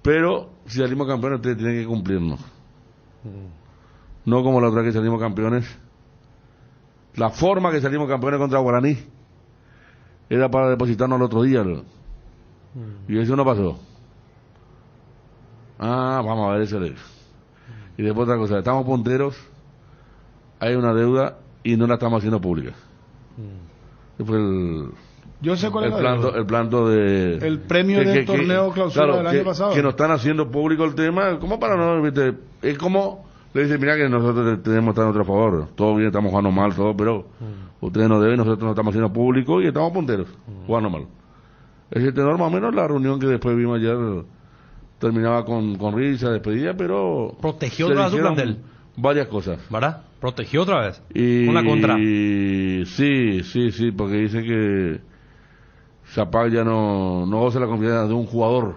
Pero si salimos campeones, ustedes tienen que cumplirnos. No como la otra que salimos campeones. La forma que salimos campeones contra Guaraní era para depositarnos el otro día. Y eso no pasó. Vamos a ver eso. Y después otra cosa, estamos punteros, hay una deuda y no la estamos haciendo pública. Fue yo sé cuál el planto de el premio del torneo clausura del año pasado, que nos están haciendo público el tema, como para no, ¿viste? Es como le dicen, mira que nosotros tenemos que estar a nuestro favor, todo bien, estamos jugando mal, todo, pero ustedes nos deben, nosotros nos estamos haciendo público y estamos punteros, jugando mal. Ese tenor más o menos la reunión que después vimos ayer terminaba con risa, despedida, pero protegió otra vez su plantel, varias cosas, ¿verdad? Protegió otra vez y una contra. Sí, porque dice que Zapag ya no goza la confianza de un jugador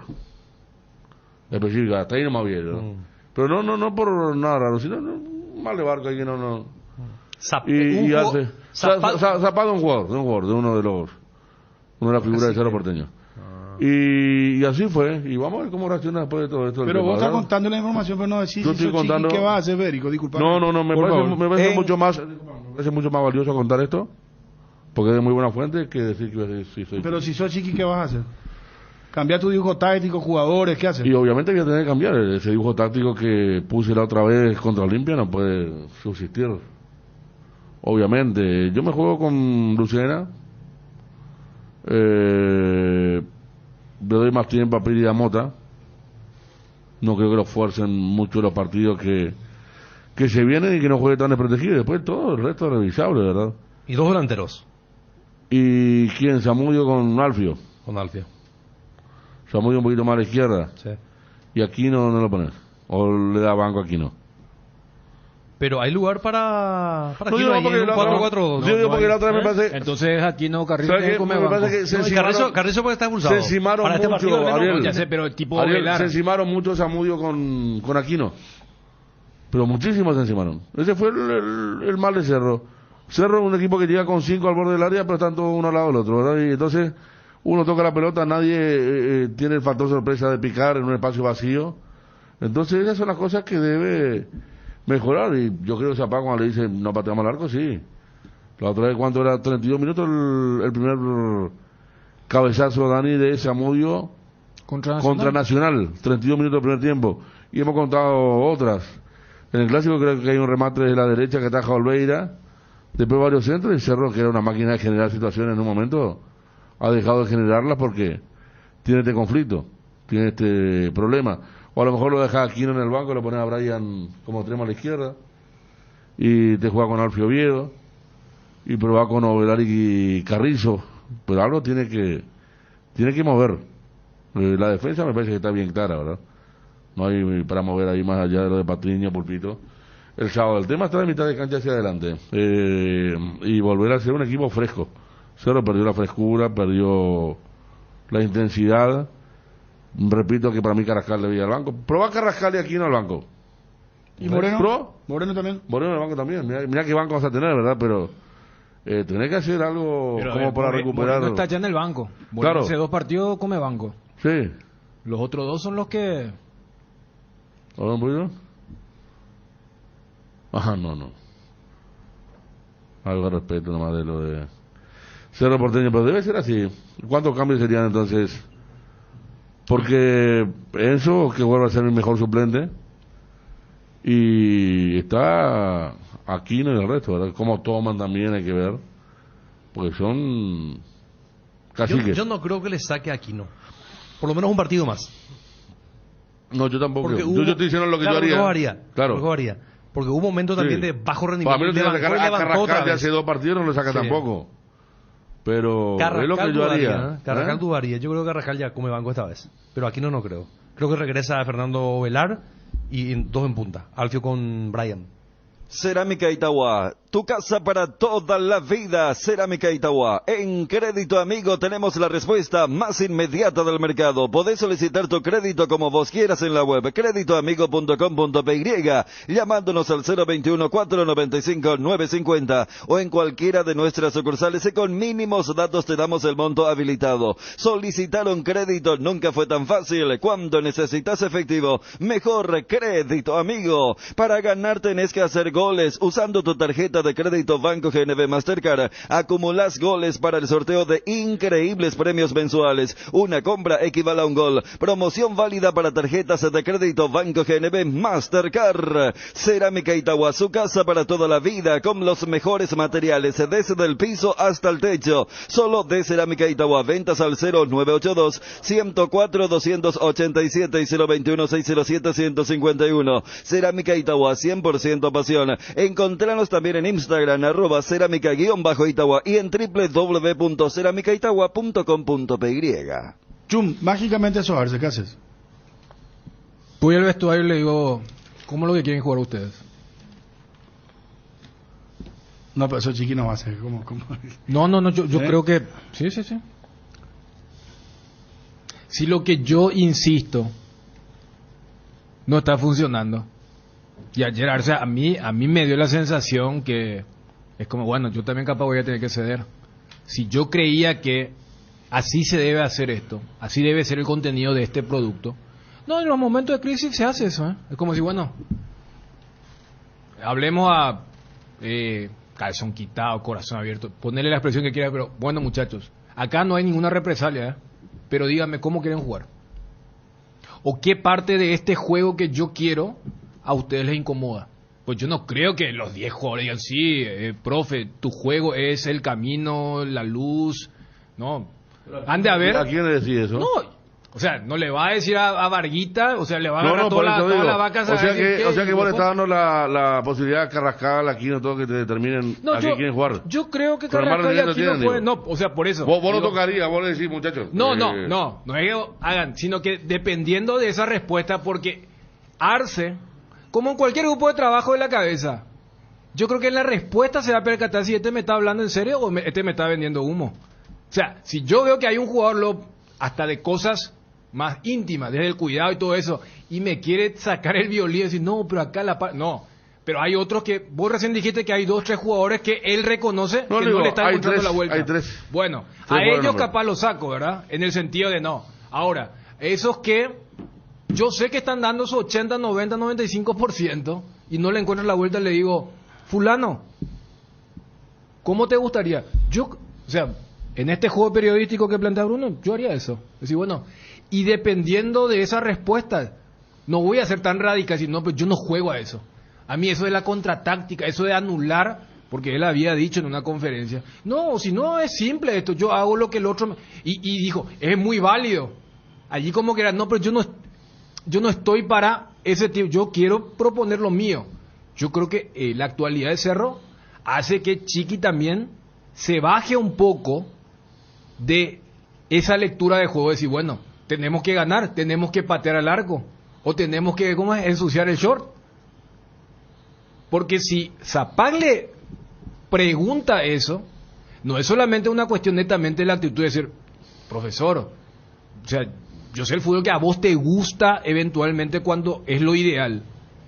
específico, hasta ahí no más bien, ¿no? Pero no por nada raro, sino un mal de barco ahí que no. Zapag es un jugador, de uno de las figuras de Cerro Porteño. Y así fue, y vamos a ver cómo reacciona después de todo esto. Pero vos estás contando la información, pero no decís qué vas a hacer, Bérico, disculpa. No, me parece mucho más valioso contar esto, porque es de muy buena fuente, que decir que sí soy. Pero si sos Chiqui, ¿qué vas a hacer? ¿Cambiar tu dibujo táctico, jugadores, qué haces? Y obviamente voy a tener que cambiar, ese dibujo táctico que puse la otra vez contra Olimpia no puede subsistir. Obviamente, yo me juego con Lucena, le doy más tiempo a Piri y a Mota. No creo que lo fuercen mucho los partidos que se vienen y que no juegue tan desprotegido. Después todo el resto es revisable, ¿verdad? Y 2 delanteros. ¿Y quién? Zamudio con Alfio. Zamudio un poquito más a la izquierda. Sí. Y Aquino no lo pones. O le da banco a Aquino. Pero hay lugar para no, digo, porque 4-4-2. Yo digo porque la otra vez me parece. Entonces Aquino Carrizo me parece que Carrizo puede estar expulsado. Se encimaron para mucho, este partido, Ariel, ya sé, pero tipo Ariel, se encimaron mucho Zamudio con Aquino. Pero muchísimos se encimaron. Ese fue el mal de Cerro. Cerro es un equipo que llega con 5 al borde del área, pero están todos uno al lado del otro, ¿verdad? Y entonces uno toca la pelota, nadie tiene el factor sorpresa de picar en un espacio vacío. Entonces esas son las cosas que debe mejorar. Y yo creo que Zapag cuando le dice no pateamos al arco, sí. La otra vez, ¿cuánto era? 32 minutos el primer cabezazo, Dani, de Zamudio contra Nacional. 32 minutos del primer tiempo. Y hemos contado otras. En el clásico creo que hay un remate de la derecha que ataja Olveira. Después varios centros y Cerro, que era una máquina de generar situaciones en un momento, ha dejado de generarlas porque tiene este conflicto, tiene este problema. O a lo mejor lo deja Aquino en el banco, lo pones a Brian como extremo a la izquierda y te juega con Alfio Oviedo y prueba con Ovelar y Carrizo, pero algo tiene que mover. La defensa me parece que está bien clara, ¿verdad? No hay para mover ahí más allá de lo de Patriño, Pulpito. El sábado, el tema está de mitad de cancha hacia adelante. Y volver a ser un equipo fresco. Cerro perdió la frescura, perdió la intensidad. Repito que para mí Carrascal debía al banco. Probá Carrascal y Aquino al banco. ¿Y Moreno? ¿Pro? Moreno también. Moreno al banco también. Mira qué banco vas a tener, ¿verdad? Pero tenés que hacer algo Pero, como para recuperar. Moreno está ya en el banco. Moreno Claro. hace 2 partidos come banco. Sí. Los otros 2 son los que... ¿Habla un poquito? Ajá, no. Algo de respeto nomás de lo de Cerro Porteño, pero debe ser así. ¿Cuántos cambios serían entonces? Porque Enzo, que vuelve a ser el mejor suplente, y está Aquino y el resto, ¿verdad? Como toman también hay que ver, porque son caciques. Yo no creo que le saque a Aquino. Por lo menos un partido más. No, yo tampoco. Porque Yo estoy diciendo lo que claro, yo haría. Claro. Porque hubo un momento también de bajo rendimiento. Para mí no tiene que Levantó sacar y a levantó otra Carrascal de vez. hace 2 partidos, no lo saca Sí. tampoco. Pero Carrascal es lo que yo haría. Carrascal dudaría. Yo creo que Carrascal ya come banco esta vez. Pero Aquino no creo. Creo que regresa a Fernando Velar y 2 en punta. Alfio con Brian. Cerámica Itagua, tu casa para toda la vida. Cerámica Itagua. En Crédito Amigo tenemos la respuesta más inmediata del mercado. Podés solicitar tu crédito como vos quieras en la web creditoamigo.com.py, llamándonos al 021-495-950 o en cualquiera de nuestras sucursales y con mínimos datos te damos el monto habilitado. Solicitar un crédito nunca fue tan fácil. Cuando necesitas efectivo, mejor Crédito Amigo. Para ganar tenés que hacer goles usando tu tarjeta de crédito Banco GNB Mastercard. Acumulás goles para el sorteo de increíbles premios mensuales. Una compra equivale a un gol. Promoción válida para tarjetas de crédito Banco GNB Mastercard. Cerámica Itagua, su casa para toda la vida con los mejores materiales desde el piso hasta el techo. Solo de Cerámica Itagua. Ventas al 0982 104 287 y 021 607 151. Cerámica Itagua, 100% pasión. Encontranos también en Instagram, @cerámica_Itagua y en www.ceramicaitagua.com.py. Chum, mágicamente eso, Arce, ¿qué haces? Voy al vestuario y le digo, ¿cómo es lo que quieren jugar ustedes? No, pero eso Chiqui no va a hacer. ¿Cómo? No, yo creo que... Sí. Si lo que yo insisto no está funcionando. Y ayer, o sea, a mí me dio la sensación que es como, bueno, yo también capaz voy a tener que ceder. Si yo creía que así se debe hacer esto, así debe ser el contenido de este producto, no, en los momentos de crisis se hace eso, ¿eh? Es como si, bueno, hablemos a calzón quitado, corazón abierto, ponerle la expresión que quiera, pero bueno, muchachos, acá no hay ninguna represalia, ¿eh? Pero díganme cómo quieren jugar. O qué parte de este juego que yo quiero a ustedes les incomoda. Pues yo no creo que los 10 jugadores digan, sí, profe, tu juego es el camino, la luz. No. Han de haber... ¿A quién le decís eso? No, o sea, no le va a decir a Varguita, o sea, le va a agarrar toda la vaca. O sea que vos le estás dando la posibilidad a Carrascal, Aquino, todo que te determinen a qué quieren jugar. Yo creo que Pero Carrascal y Aquino tienen, pueden... No, o sea, por eso. Vos lo tocarías, vos le decís, muchachos. No es que hagan, sino que dependiendo de esa respuesta, porque Arce, como en cualquier grupo de trabajo de la cabeza, yo creo que en la respuesta se va a percatar si este me está hablando en serio o este me está vendiendo humo. O sea, si yo veo que hay un jugador hasta de cosas más íntimas, desde el cuidado y todo eso, y me quiere sacar el violín y decir, no, pero acá no, pero hay otros que, vos recién dijiste que hay 2, 3 jugadores que él reconoce que no le está encontrando la vuelta. Hay 3. Bueno, a ellos capaz lo saco, ¿verdad? En el sentido de no. Ahora, esos que yo sé que están dando su 80, 90, 95% y no le encuentran la vuelta, le digo, fulano, ¿cómo te gustaría? O sea, en este juego periodístico que plantea Bruno, yo haría eso. Decir, bueno, y dependiendo de esa respuesta, no voy a ser tan radical, decir, no, pues yo no juego a eso. A mí eso de la contratáctica, eso de anular, porque él había dicho en una conferencia, no, si no es simple esto, yo hago lo que el otro... Y dijo, es muy válido. Allí como que era, no, pero yo no estoy para ese tipo, yo quiero proponer lo mío. Yo creo que la actualidad de Cerro hace que Chiqui también se baje un poco de esa lectura de juego, de decir, bueno, tenemos que ganar, tenemos que patear al arco, o tenemos que, ¿cómo es?, ensuciar el short. Porque si Zapag le pregunta eso, no es solamente una cuestión netamente de la actitud de decir, profesor, o sea, yo sé el fútbol que a vos te gusta eventualmente cuando es lo ideal,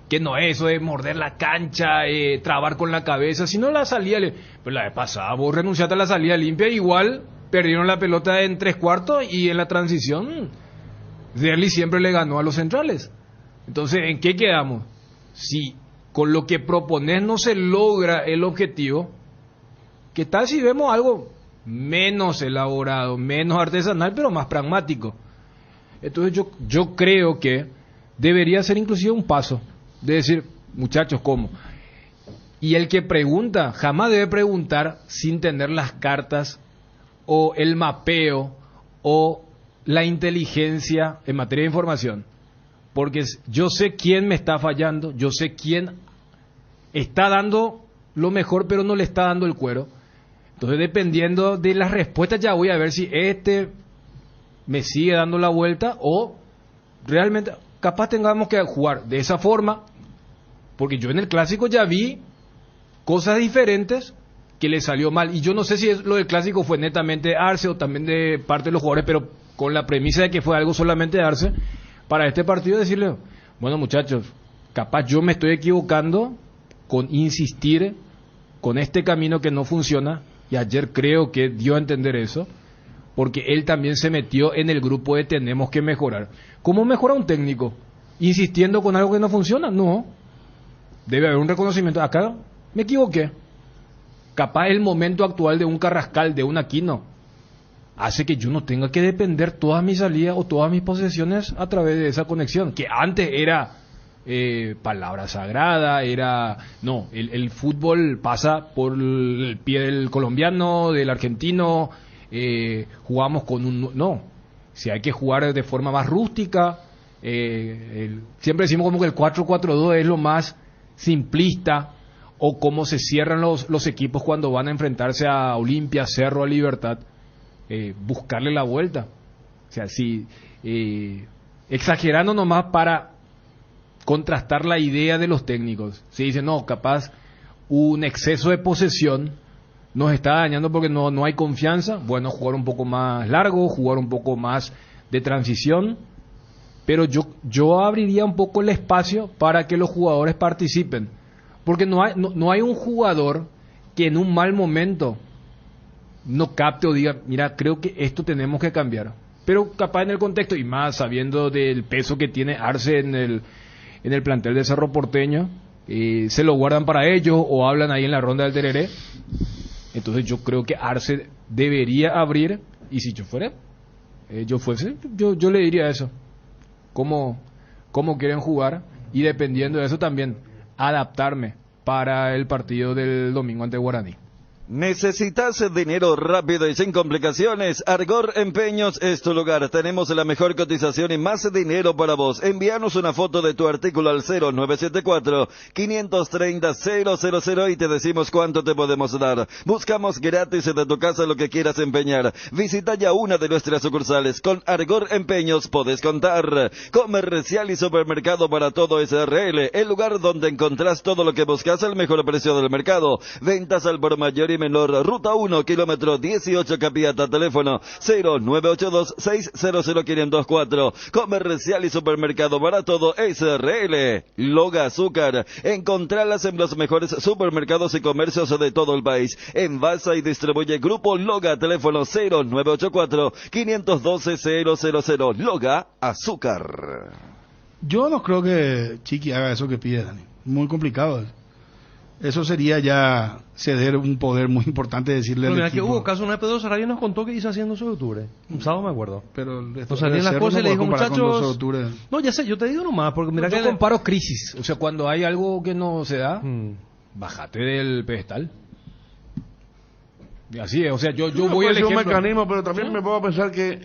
que no es eso de morder la cancha, trabar con la cabeza, sino la salida. Pero la vez pasada vos renunciaste a la salida limpia, igual perdieron la pelota en 3/4 y en la transición Derli siempre le ganó a los centrales. Entonces, ¿en qué quedamos? Si con lo que propones no se logra el objetivo, ¿qué tal si vemos algo menos elaborado, menos artesanal, pero más pragmático? Entonces yo creo que debería ser inclusive un paso de decir, muchachos, ¿cómo? Y el que pregunta jamás debe preguntar sin tener las cartas o el mapeo o la inteligencia en materia de información. Porque yo sé quién me está fallando, yo sé quién está dando lo mejor, pero no le está dando el cuero. Entonces, dependiendo de las respuestas, ya voy a ver si me sigue dando la vuelta o realmente capaz tengamos que jugar de esa forma, porque yo en el clásico ya vi cosas diferentes que le salió mal, y yo no sé si lo del clásico fue netamente Arce o también de parte de los jugadores, pero con la premisa de que fue algo solamente de Arce, para este partido decirle, bueno, muchachos, capaz yo me estoy equivocando con insistir con este camino que no funciona, y ayer creo que dio a entender eso, porque él también se metió en el grupo de tenemos que mejorar. ¿Cómo mejora un técnico? ¿Insistiendo con algo que no funciona? No. Debe haber un reconocimiento. Acá me equivoqué. Capaz el momento actual de un Carrascal, de un Aquino, hace que yo no tenga que depender todas mis salidas o todas mis posesiones a través de esa conexión, que antes era palabra sagrada, era... No, el fútbol pasa por el pie del colombiano, del argentino, jugamos con un... No, si hay que jugar de forma más rústica, siempre decimos como que el 4-4-2 es lo más simplista, o cómo se cierran los equipos cuando van a enfrentarse a Olimpia, Cerro, a Libertad, buscarle la vuelta. O sea, si exagerando nomás para contrastar la idea de los técnicos. Se dice, no, capaz un exceso de posesión nos está dañando porque no hay confianza. Bueno, jugar un poco más largo, jugar un poco más de transición, pero yo abriría un poco el espacio para que los jugadores participen, porque no hay un jugador que en un mal momento no capte o diga, mira, creo que esto tenemos que cambiar. Pero capaz en el contexto, y más sabiendo del peso que tiene Arce en el plantel de Cerro Porteño, se lo guardan para ellos o hablan ahí en la ronda del tereré. Entonces yo creo que Arce debería abrir, y si yo fuera, yo le diría eso, cómo quieren jugar, y dependiendo de eso también adaptarme para el partido del domingo ante Guaraní. ¿Necesitas dinero rápido y sin complicaciones? Argor Empeños es tu lugar. Tenemos la mejor cotización y más dinero para vos. Envíanos una foto de tu artículo al 0974-530-000 y te decimos cuánto te podemos dar. Buscamos gratis de tu casa lo que quieras empeñar. Visita ya una de nuestras sucursales. Con Argor Empeños podés contar. Comercial y supermercado para todo SRL. El lugar donde encontrás todo lo que buscas al mejor precio del mercado. Ventas al por mayor y menor, ruta 1, kilómetro 18 Capiata, teléfono 0982-600-524, comercial y supermercado para todo SRL, Loga Azúcar, encontralas en los mejores supermercados y comercios de todo el país, envasa y distribuye Grupo Loga, teléfono 0984-512-000, Loga Azúcar. Yo no creo que Chiqui haga eso que pide Dani, muy complicado. Eso sería ya ceder un poder muy importante, decirle al equipo. Que hubo caso, una vez Pedro Sarabia nos contó que hizo haciendo eso de octubre. Un sábado me acuerdo. Pero nos salían las cosas y le dijo, muchachos... No, ya sé, yo te digo nomás, porque mira que... Yo comparo crisis. O sea, cuando hay algo que no se da, bájate del pedestal. Y así es, o sea, yo voy al ejemplo. Un mecanismo, pero también me puedo pensar que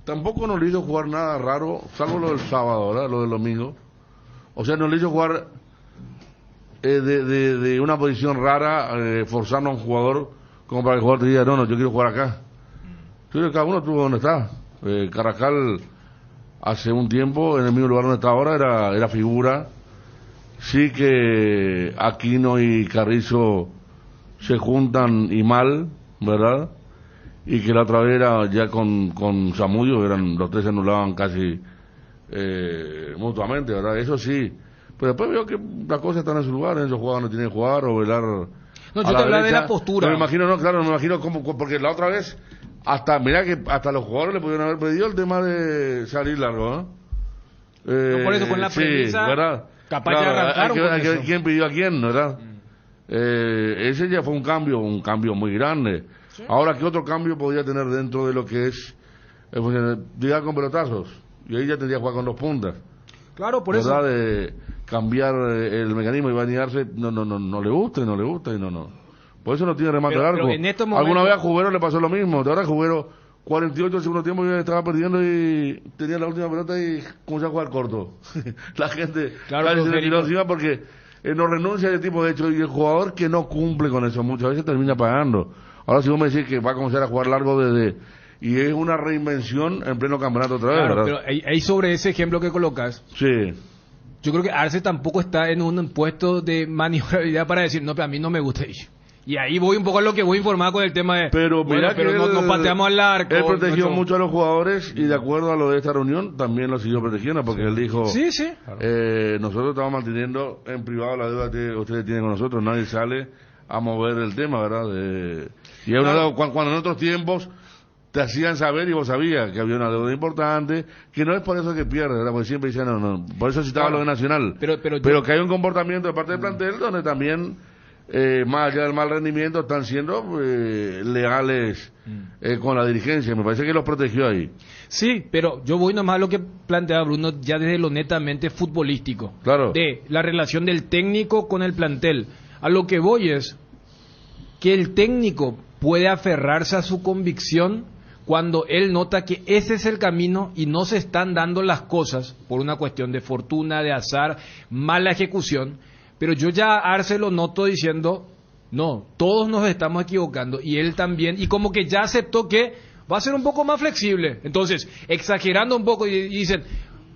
tampoco nos le hizo jugar nada raro, salvo lo del sábado, ¿verdad? Lo del domingo. O sea, nos le hizo jugar... de una posición rara, forzando a un jugador como para que el jugador te diga, no, yo quiero jugar acá. Yo creo que cada uno estuvo donde está. Carrascal hace un tiempo, en el mismo lugar donde está ahora, era figura. Sí que Aquino y Carrizo se juntan y mal, ¿verdad? Y que la otra vez era ya con Zamudio, los tres se anulaban casi mutuamente, ¿verdad? Eso sí. Pero después veo que las cosas están en su lugar, en esos jugadores no tienen que jugar o velar. No, yo te hablaba de la postura. No me imagino, no, claro, no me imagino cómo, porque la otra vez, mira que hasta los jugadores le pudieron haber pedido el tema de salir largo, ¿no? No, por eso con la premisa, sí, ¿verdad? Capaz de arrancar quién pidió a quién, ¿verdad? Ese ya fue un cambio muy grande. ¿Sí? Ahora, ¿qué otro cambio podría tener dentro de lo que es llegar con pelotazos? Y ahí ya tendría que jugar con 2 puntas. Claro, por ¿verdad? eso. De cambiar el mecanismo y bañarse, no le gusta y no. Por eso no tiene remate largo. Pero en estos momentos... Alguna vez a Jubero le pasó lo mismo. Ahora Jubero, 48 del segundo tiempo, yo estaba perdiendo y tenía la última pelota y comenzó a jugar corto. La gente casi se le tiró encima porque no renuncia a ese tipo de hecho, y el jugador que no cumple con eso muchas veces termina pagando. Ahora si vos me decís que va a comenzar a jugar largo y es una reinvención en pleno campeonato otra vez, ¿verdad? Pero ahí sobre ese ejemplo que colocas, sí, yo creo que Arce tampoco está en un puesto de maniobrabilidad para decir, no, pero a mí no me gusta ir. Y ahí voy un poco a lo que voy informado con el tema de... Pero mira pero no pateamos al arco. Él protegió mucho a los jugadores y de acuerdo a lo de esta reunión también lo siguió protegiendo porque él dijo... Sí. Nosotros estamos manteniendo en privado la deuda que ustedes tienen con nosotros. Nadie sale a mover el tema, ¿verdad? Y es una deuda, cuando en otros tiempos te hacían saber y vos sabías que había una deuda importante, que no es por eso que pierde, ¿verdad? Porque siempre decían, no. Por eso citaba lo de Nacional. Pero que hay un comportamiento de parte del plantel donde también... más allá del mal rendimiento están siendo leales con la dirigencia. Me parece que los protegió ahí. Sí, pero yo voy nomás a lo que planteaba Bruno ya desde lo netamente futbolístico, claro, de la relación del técnico con el plantel. A lo que voy es que el técnico puede aferrarse a su convicción cuando él nota que ese es el camino y no se están dando las cosas por una cuestión de fortuna, de azar, mala ejecución. Pero yo ya a Arce lo noto diciendo, no, todos nos estamos equivocando, y él también, y como que ya aceptó que va a ser un poco más flexible. Entonces, exagerando un poco, y dicen,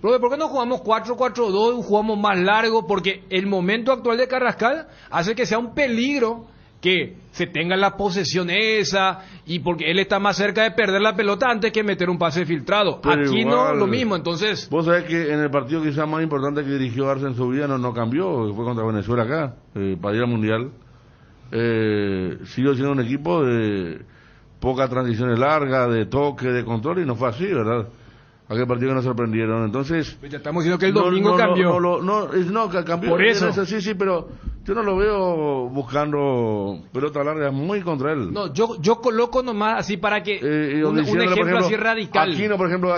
profe, ¿por qué no jugamos 4-4-2 y jugamos más largo? Porque el momento actual de Carrascal hace que sea un peligro que se tenga la posesión esa, y porque él está más cerca de perder la pelota antes que meter un pase filtrado. Pero aquí igual, no, lo mismo, entonces... Vos sabés que en el partido quizás más importante que dirigió Arce en su vida no cambió, que fue contra Venezuela acá, para ir al Mundial. Siguió siendo un equipo de pocas transiciones largas, de toque, de control, y no fue así, ¿verdad? Aquel partido que nos sorprendieron. Entonces, ya estamos diciendo que el domingo cambió. No, cambió. Por eso. Sí, pero yo no lo veo buscando pelota larga, muy contra él. No, yo coloco nomás así para que un ejemplo, ejemplo así radical. Aquino, por ejemplo,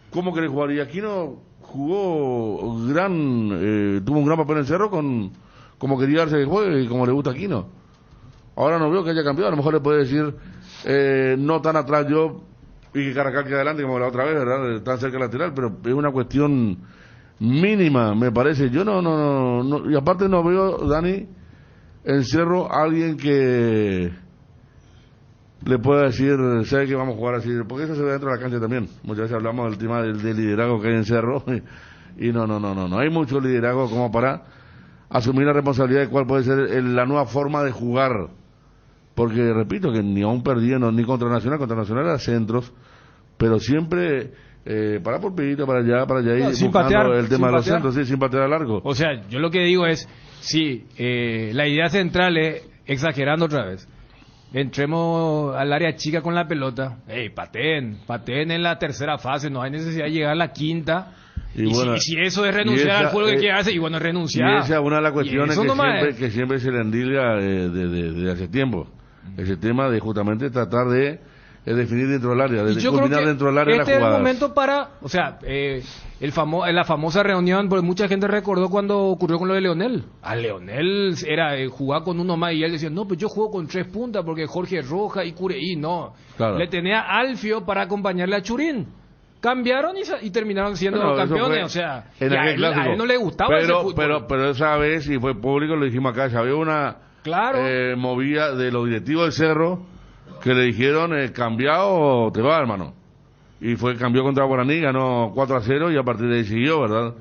¿cómo querés jugar? Y Aquino jugó tuvo un gran papel en Cerro como quería darse de juego y como le gusta a Aquino. Ahora no veo que haya cambiado, a lo mejor le puede decir no tan atrás yo y que Carrascal quede adelante como la otra vez, ¿verdad? Tan cerca del lateral, pero es una cuestión mínima, me parece. Yo no, y aparte no veo, Dani, en Cerro alguien que le pueda decir, ¿sabe que vamos a jugar así? Porque eso se ve dentro de la cancha también. Muchas veces hablamos del tema del liderazgo que hay en Cerro, y no hay mucho liderazgo como para asumir la responsabilidad de cuál puede ser la nueva forma de jugar. Porque, repito, que ni aún perdiendo, ni contra Nacional era centros, pero siempre para por pedito, para allá, y buscando patear, el tema de los centros, sí, sin patear a largo. O sea, yo lo que digo es, sí, la idea central es, exagerando otra vez, entremos al área chica con la pelota, pateen en la tercera fase, no hay necesidad de llegar a la quinta. Y si eso es renunciar al juego que quiere hacer, y bueno, renunciar. Y esa es una de las cuestiones que siempre se le endilga de hace tiempo. Ese tema de justamente tratar de definir dentro del área, de culminar dentro del área las jugadas. Este es el momento para, o sea, la famosa reunión, porque mucha gente recordó cuando ocurrió con lo de Leonel. A Leonel jugaba con uno más y él decía, no, pues yo juego con 3 puntas porque Jorge Roja y Cureí, no. Claro. Le tenía a Alfio para acompañarle a Churín. Cambiaron y terminaron siendo campeones, o sea, a él no le gustaba ese fútbol. Pero esa vez, y fue público, lo dijimos acá, ya había una movida de los directivos del Cerro que le dijeron, cambiado o te va, hermano. Y cambió contra Guaraní, ganó 4-0 y a partir de ahí siguió, ¿verdad?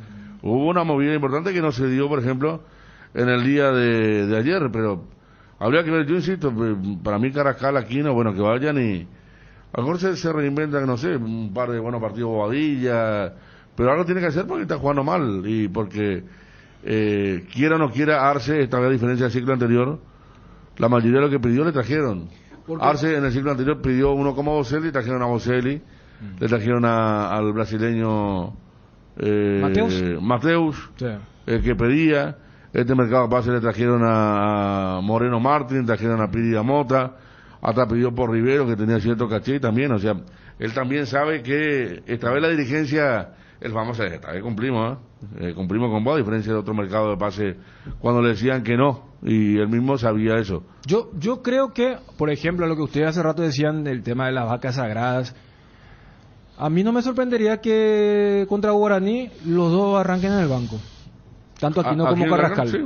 Hubo una movida importante que no se dio, por ejemplo, en el día de ayer, pero habría que ver, yo insisto, para mí Carrascal, Aquino, bueno, que vayan y a lo mejor se reinventan, no sé, un par de buenos partidos Bobadilla, pero algo tiene que hacer porque está jugando mal y porque quiera o no quiera Arce, esta vez a diferencia del ciclo anterior, la mayoría de lo que pidió le trajeron. Arce en el ciclo anterior pidió uno como Bocelli, trajeron a Bocelli, le trajeron al brasileño Mateus, sí, el que pedía. Este mercado de pase le trajeron a Moreno Martín, trajeron a Piri Mota, hasta pidió por Rivero, que tenía cierto caché también. O sea, él también sabe que esta vez la dirigencia, vamos a esta vez cumplimos, cumplimos con vos, a diferencia de otro mercado de pase cuando le decían que no, y él mismo sabía eso. Yo creo que, por ejemplo, lo que ustedes hace rato decían del tema de las vacas sagradas, a mí no me sorprendería que contra Guaraní los dos arranquen en el banco. Tanto Aquino como Carrascal. Sí.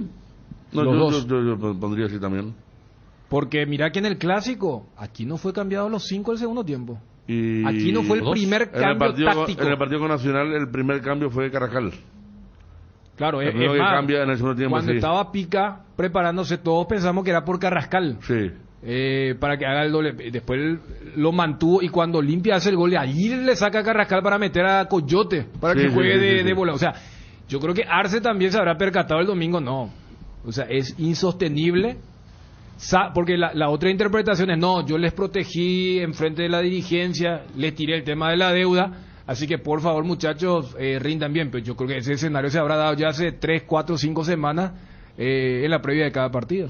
No, los dos. Yo pondría así también. Porque mira que en el clásico, Aquino fue cambiado a los 5 del segundo tiempo. Y Aquino fue el primer cambio táctico. En el partido con Nacional, el primer cambio fue Carrascal. Claro, el primero que cambia en el segundo tiempo. Cuando estaba Pica preparándose, todos pensamos que era por Carrascal. Sí. Para que haga el doble. Después lo mantuvo y cuando Olimpia hace el gol, allí le saca a Carrascal para meter a Coyote, para que juegue de bola. O sea, yo creo que Arce también se habrá percatado el domingo, no. O sea, es insostenible. Porque la otra interpretación es, no, yo les protegí en frente de la dirigencia, les tiré el tema de la deuda, así que por favor muchachos, rindan bien. Pero yo creo que ese escenario se habrá dado ya hace 3, 4, 5 semanas en la previa de cada partido.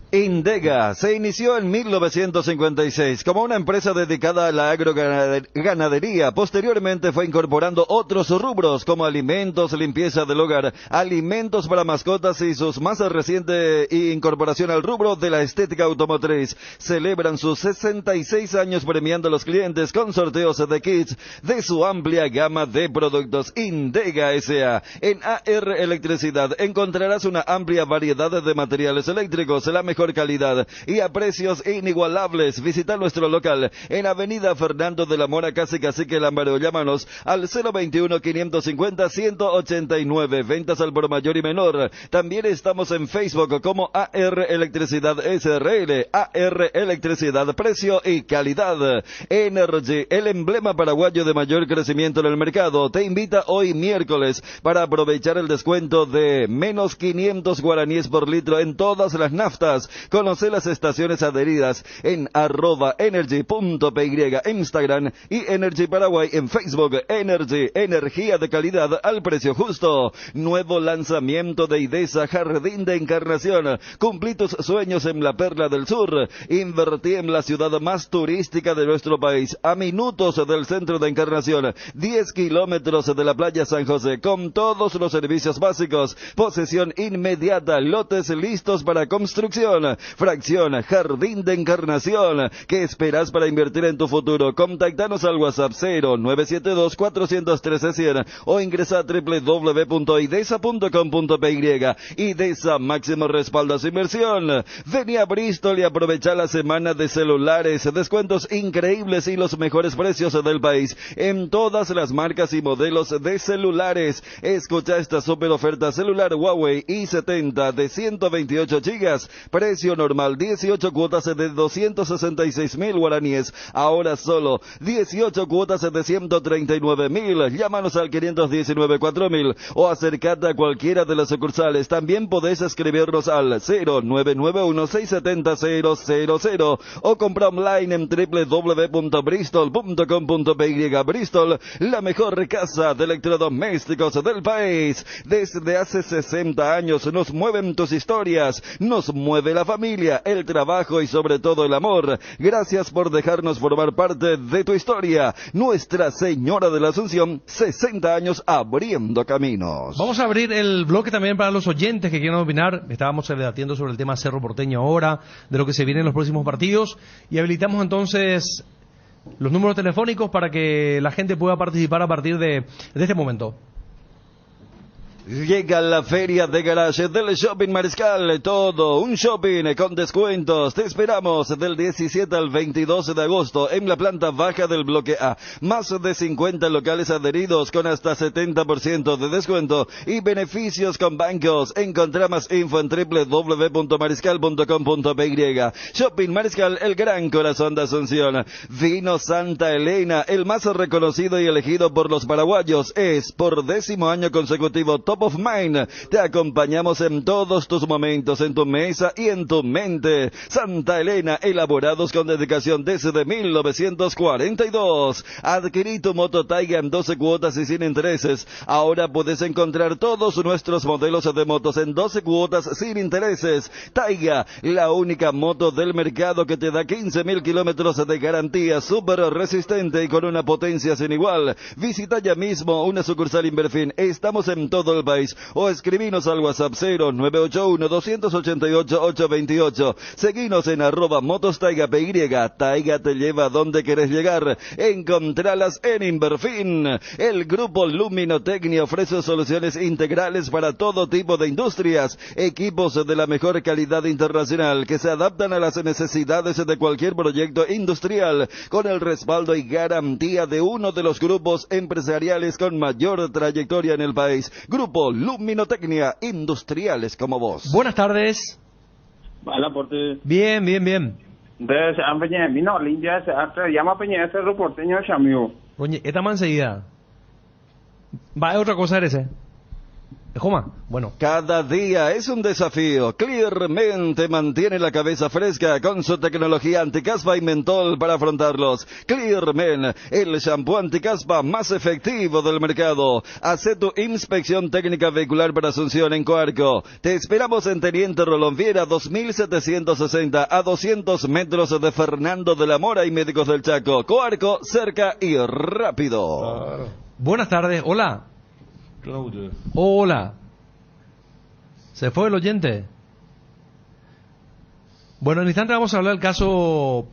Indega se inició en 1956 como una empresa dedicada a la agroganadería. Posteriormente fue incorporando otros rubros como alimentos, limpieza del hogar, alimentos para mascotas y sus más reciente incorporación al rubro de la estética automotriz. Celebran sus 66 años premiando a los clientes con sorteos de kits de su amplia gama de productos. Indega S.A. En AR Electricidad encontrarás una amplia variedad de materiales eléctricos, la mejor calidad y a precios inigualables. Visita nuestro local en Avenida Fernando de la Mora, casi Cacique Lámbaro. Llámanos al 021-550-189. Ventas al por mayor y menor. También estamos en Facebook como AR Electricidad SRL. AR Electricidad, precio y calidad. Energy, el emblema paraguayo de mayor crecimiento en el mercado, te invita hoy miércoles para aprovechar el descuento de menos 500 guaraníes por litro en todas las naftas. Conoce las estaciones adheridas en @energy.py, Instagram, y Energy Paraguay en Facebook. Energy, energía de calidad al precio justo. Nuevo lanzamiento de IDESA Jardín de Encarnación. Cumplí tus sueños en la Perla del Sur. Invertí en la ciudad más turística de nuestro país, a minutos del centro de Encarnación, 10 kilómetros de la playa San José, con todos los servicios básicos, posesión inmediata, lotes listos para construcción. Fracción Jardín de Encarnación. ¿Qué esperas para invertir en tu futuro? Contactanos al WhatsApp 0972-413-100 o ingresa a www.idesa.com.py. IDESA, máximo respaldo a su inversión. Vení a Bristol y aprovecha la semana de celulares, descuentos increíbles y los mejores precios del país en todas las marcas y modelos de celulares. Escucha esta super oferta: celular Huawei i70 de 128 gigas, precio normal 18 cuotas de 266.000 guaraníes, ahora solo 18 cuotas de 139.000. Llámanos al 519-4000 o acercate a cualquiera de las sucursales. También podés escribirnos al 0991-670-000 o compra online en www.bristol.com.py. Bristol, la mejor casa de electrodomésticos del país. Desde hace 60 años nos mueven tus historias, nos mueve la familia, el trabajo y sobre todo el amor. Gracias por dejarnos formar parte de tu historia. Nuestra Señora de la Asunción, 60 años abriendo caminos. Vamos a abrir el bloque también para los oyentes que quieran opinar. Estábamos debatiendo sobre el tema Cerro Porteño ahora, de lo que se viene en los próximos partidos, y habilitamos entonces los números telefónicos para que la gente pueda participar a partir de este momento. Llega la feria de garaje del Shopping Mariscal, todo un shopping con descuentos. Te esperamos del 17 al 22 de agosto en la planta baja del bloque A. Más de 50 locales adheridos con hasta 70% de descuento y beneficios con bancos. Encontrá más info en www.mariscal.com.py. Shopping Mariscal, el gran corazón de Asunción. Vino Santa Elena, el más reconocido y elegido por los paraguayos, es por 10º año consecutivo Top of Mind. Te acompañamos en todos tus momentos, en tu mesa y en tu mente. Santa Elena, elaborados con dedicación desde 1942. Adquirí tu moto Taiga en 12 cuotas y sin intereses. Ahora puedes encontrar todos nuestros modelos de motos en 12 cuotas sin intereses. Taiga, la única moto del mercado que te da 15.000 kilómetros de garantía, súper resistente y con una potencia sin igual. Visita ya mismo una sucursal Inverfin. Estamos en todo el país, o escribinos al WhatsApp 0981-288-828. Seguinos en @motostaiga.py. Taiga te lleva donde querés llegar. Encontralas en Inverfin. El grupo Luminotecnia ofrece soluciones integrales para todo tipo de industrias, equipos de la mejor calidad internacional que se adaptan a las necesidades de cualquier proyecto industrial, con el respaldo y garantía de uno de los grupos empresariales con mayor trayectoria en el país. Grupo Luminotecnia, industriales como vos. Buenas tardes. Hola, Porte. Bien, bien, bien. Entonces, vino Lindia, llama Peña, ese reporteño Chamió. Oye, esta enseguida. Va, es otra cosa eres, Joma, bueno. Cada día es un desafío. Clearment te mantiene la cabeza fresca con su tecnología anticaspa y mentol para afrontarlos. Clearment, el shampoo anticaspa más efectivo del mercado. Haz tu inspección técnica vehicular para Asunción en Coarco. Te esperamos en Teniente Rolón Viera 2760 a 200 metros de Fernando de la Mora y Médicos del Chaco. Coarco, cerca y rápido. Claro. Buenas tardes, hola. Hola. ¿Se fue el oyente? Bueno, en instante vamos a hablar del caso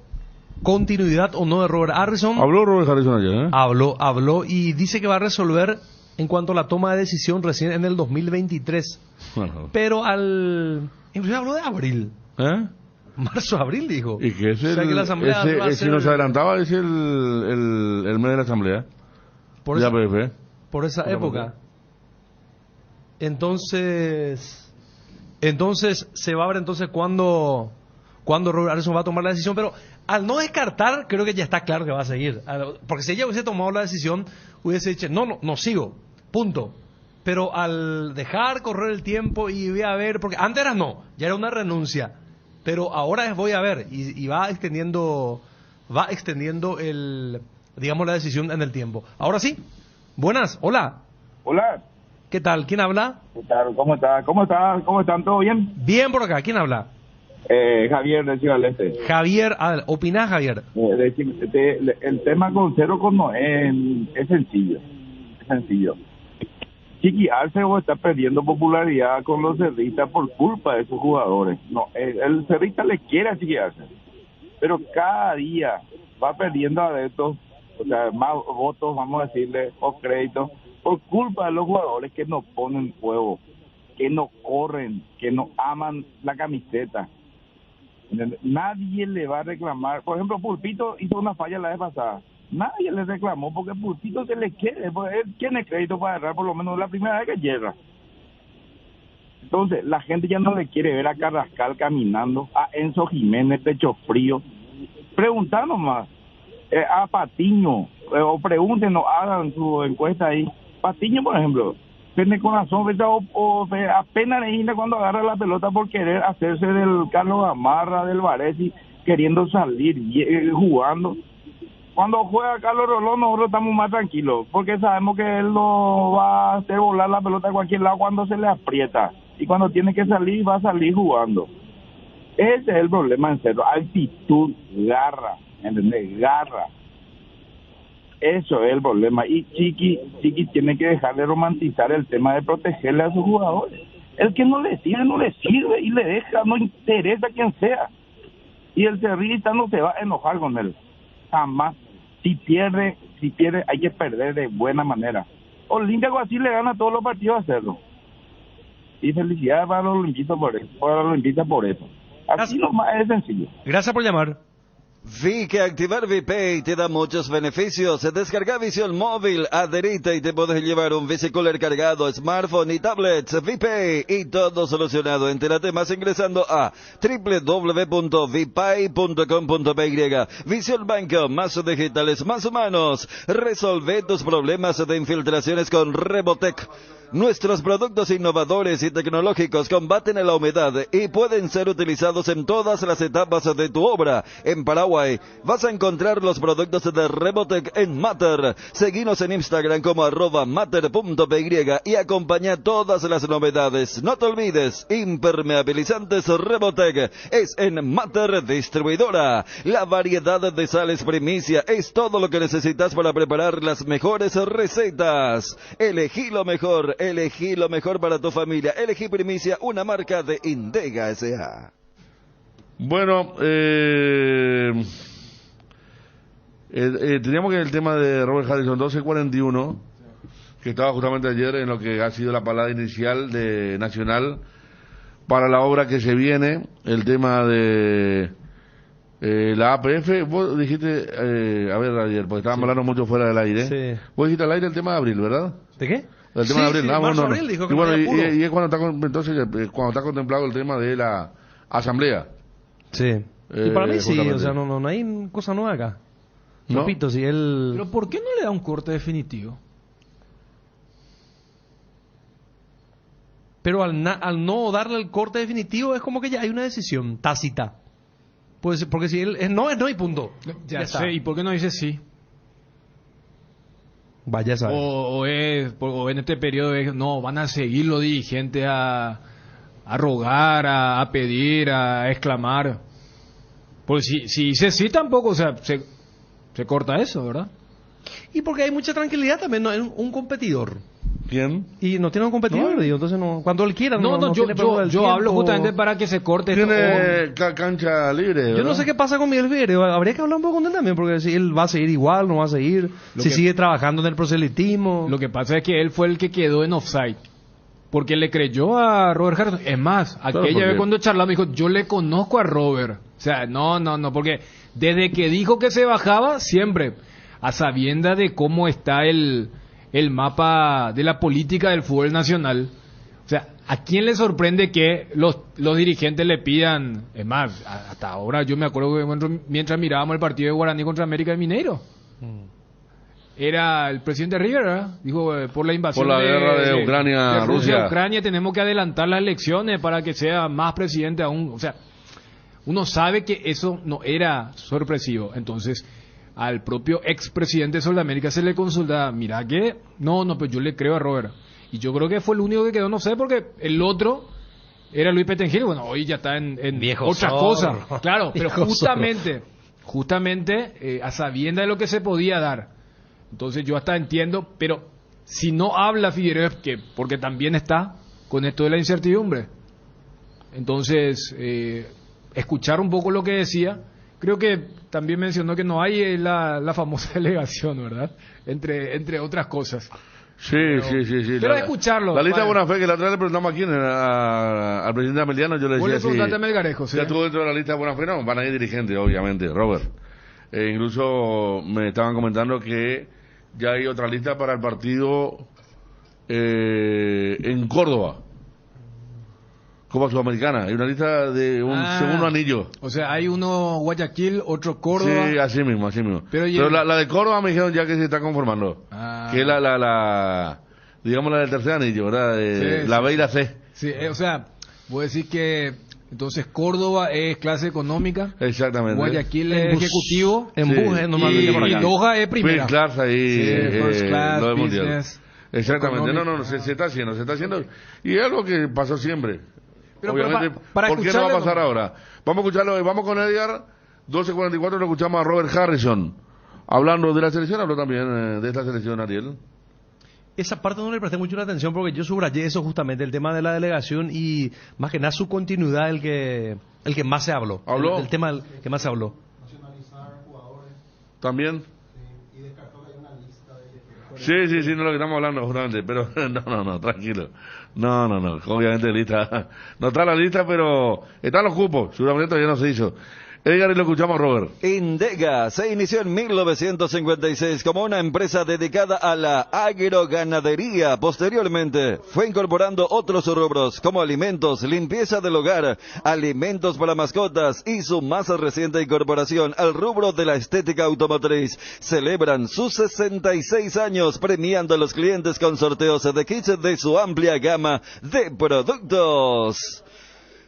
continuidad o no de Robert Harrison. Habló Robert Harrison ayer, Habló y dice que va a resolver en cuanto a la toma de decisión recién en el 2023. Bueno. Pero inclusive habló de abril. Marzo, abril dijo. Y que es o sea, que la asamblea si nos adelantaba es el mes de la asamblea. Por esa época. Entonces se va a ver entonces cuándo Robert Harrison va a tomar la decisión, pero al no descartar, creo que ya está claro que va a seguir. Porque si ella hubiese tomado la decisión, hubiese dicho, no sigo, punto. Pero al dejar correr el tiempo y voy a ver, porque antes era ya era una renuncia, pero ahora es voy a ver, y va extendiendo digamos la decisión en el tiempo. Ahora sí, buenas, hola. Hola. ¿Qué tal? ¿Quién habla? ¿Qué tal? ¿Cómo están? ¿Todo bien? Bien por acá. ¿Quién habla? Javier de Ciudad del Este. Javier, ¿opinás, Javier? El tema con Cero con Noé es sencillo. Chiqui Arce está perdiendo popularidad con los cerristas por culpa de sus jugadores. No, el cerrista le quiere a Chiqui Arce, pero cada día va perdiendo adeptos, o sea, más votos, vamos a decirle, o créditos, por culpa de los jugadores que no ponen juego, que no corren, que no aman la camiseta. Nadie le va a reclamar. Por ejemplo, Pulpito hizo una falla la vez pasada. Nadie le reclamó porque Pulpito se le quiere. Él tiene crédito para errar por lo menos la primera vez que llega. Entonces, la gente ya no le quiere ver a Carrascal caminando, a Enzo Jiménez, pecho frío. Preguntar nomás a Patiño, o pregúntenos, hagan su encuesta ahí. Patiño, por ejemplo, tiene corazón, apenas le cuando agarra la pelota por querer hacerse del Carlos Gamarra, del Varesi, queriendo salir, jugando. Cuando juega Carlos Rolón, nosotros estamos más tranquilos, porque sabemos que él no va a hacer volar la pelota a cualquier lado cuando se le aprieta. Y cuando tiene que salir, va a salir jugando. Ese es el problema en Cerro. Actitud, garra, ¿entendés? Garra. Eso es el problema. Y Chiqui tiene que dejar de romantizar el tema de protegerle a sus jugadores. El que no le sirve y le deja, no interesa quién sea. Y el cerrista no se va a enojar con él. Jamás. Si pierde, hay que perder de buena manera. Olimpia así le gana todos los partidos a Cerro. Y felicidades para los olimpistas por eso. Así nomás es sencillo. Gracias por llamar. Vi que activar VPay te da muchos beneficios. Descarga Visión Móvil, adherite y te puedes llevar un Visicolor cargado, smartphone y tablets. VPay y todo solucionado. Entérate más ingresando a www.vipay.com.py. Visión Banco, más digitales, más humanos. Resolve tus problemas de infiltraciones con Rebotec. Nuestros productos innovadores y tecnológicos combaten la humedad y pueden ser utilizados en todas las etapas de tu obra. En Paraguay vas a encontrar los productos de Rebotec en Matter. Seguinos en Instagram como @matter.py y acompaña todas las novedades. No te olvides, impermeabilizantes Rebotec es en Matter Distribuidora. La variedad de sales primicia es todo lo que necesitas para preparar las mejores recetas. Elegí lo mejor para tu familia. Elegí Primicia, una marca de Indega S.A. Bueno, teníamos que el tema de Robert Harrison, 12:41, que estaba justamente ayer en lo que ha sido la palabra inicial de Nacional para la obra que se viene, el tema de la APF. Vos dijiste, a ver, ayer, porque estábamos hablando mucho fuera del aire. Sí. Vos dijiste al aire el tema de abril, ¿verdad? ¿De qué? El tema de abril. Abril dijo que y bueno, no había apuro. y es cuando está, entonces, cuando está contemplado el tema de la asamblea. Sí. Y para mí sí, justamente. o sea, no hay cosa nueva acá. ¿No? Repito, si él... Pero ¿por qué no le da un corte definitivo? Pero al no darle el corte definitivo es como que ya hay una decisión tácita. Pues, porque si él es no y punto. Ya está. sé, ¿y por qué no dice sí? Vaya a saber. O en este periodo no, van a seguir los dirigentes a rogar, a pedir, a exclamar. Pues si dice sí tampoco, o sea, se corta eso, ¿verdad? Y porque hay mucha tranquilidad también, no es un competidor. ¿Quién? Y no tiene un competidor, digo, entonces no, cuando él quiera. Yo hablo justamente para que se corte. Tiene cancha libre, ¿verdad? Yo no sé qué pasa con Miguel Figueiredo, habría que hablar un poco con él también, porque si él va a seguir igual, no va a seguir, sigue trabajando en el proselitismo. Lo que pasa es que él fue el que quedó en offside, porque le creyó a Robert Harrison. Es más, aquella vez cuando charlamos me dijo, yo le conozco a Robert. O sea, no, porque desde que dijo que se bajaba, siempre, a sabienda de cómo está el mapa de la política del fútbol nacional. O sea, ¿a quién le sorprende que los dirigentes le pidan? Es más, hasta ahora yo me acuerdo que mientras mirábamos el partido de Guaraní contra América de Mineiro, era el presidente River, ¿verdad? Dijo, por la invasión, por la guerra de Ucrania, de Rusia, Ucrania, tenemos que adelantar las elecciones para que sea más presidente aún. O sea, uno sabe que eso no era sorpresivo. Entonces, al propio expresidente de Sudamérica se le consulta, mira que, no, pues yo le creo a Robert. Y yo creo que fue el único que quedó, no sé, porque el otro era Luis Petengil. Bueno, hoy ya está en otra cosa. Claro, pero justamente a sabienda de lo que se podía dar. Entonces yo hasta entiendo, pero si no habla Figueiredo, porque también está con esto de la incertidumbre. Entonces, escuchar un poco lo que decía. Creo que también mencionó que no hay la famosa delegación, ¿verdad? Entre otras cosas. Sí. Pero escucharlo. La lista de buena fe, que la otra vez le preguntamos a quién, al presidente Ameliano, yo le decía si a Melgarejo, ¿sí? Ya estuvo dentro de la lista de buena fe, no, van a ir dirigentes, obviamente, Robert. Incluso me estaban comentando que ya hay otra lista para el partido en Córdoba. Copa Sudamericana, hay una lista de un segundo anillo. O sea, hay uno Guayaquil, otro Córdoba. Sí, así mismo. Pero la de Córdoba me dijeron ya que se está conformando. Que es digamos la del tercer anillo, ¿verdad? La B y la C. Sí, o sea, voy a decir que entonces Córdoba es clase económica. Exactamente. Guayaquil es ejecutivo. Normalmente por acá. Y Doha es primera. First class ahí. First class, lo business. Mundial. Exactamente. No, se está haciendo. Y es algo que pasó siempre. Obviamente, para ¿por qué no va a pasar ahora? Vamos a escucharlo, vamos con Edgar, 12:44, lo escuchamos a Robert Harrison. Hablando de la selección, habló también de esta selección, Ariel. Esa parte no le presté mucho la atención porque yo subrayé eso justamente, el tema de la delegación y más que nada su continuidad, el que más se habló. El tema que más se habló. Nacionalizar jugadores. También. Y descartó que hay una lista de Sí, no lo que estamos hablando, justamente, pero no, tranquilo. No, obviamente lista, no está la lista, pero están los cupos, seguramente todavía no se hizo. Edgar, y lo escuchamos, Robert. Indega se inició en 1956 como una empresa dedicada a la agroganadería. Posteriormente fue incorporando otros rubros como alimentos, limpieza del hogar, alimentos para mascotas y su más reciente incorporación al rubro de la estética automotriz. Celebran sus 66 años premiando a los clientes con sorteos de kits de su amplia gama de productos.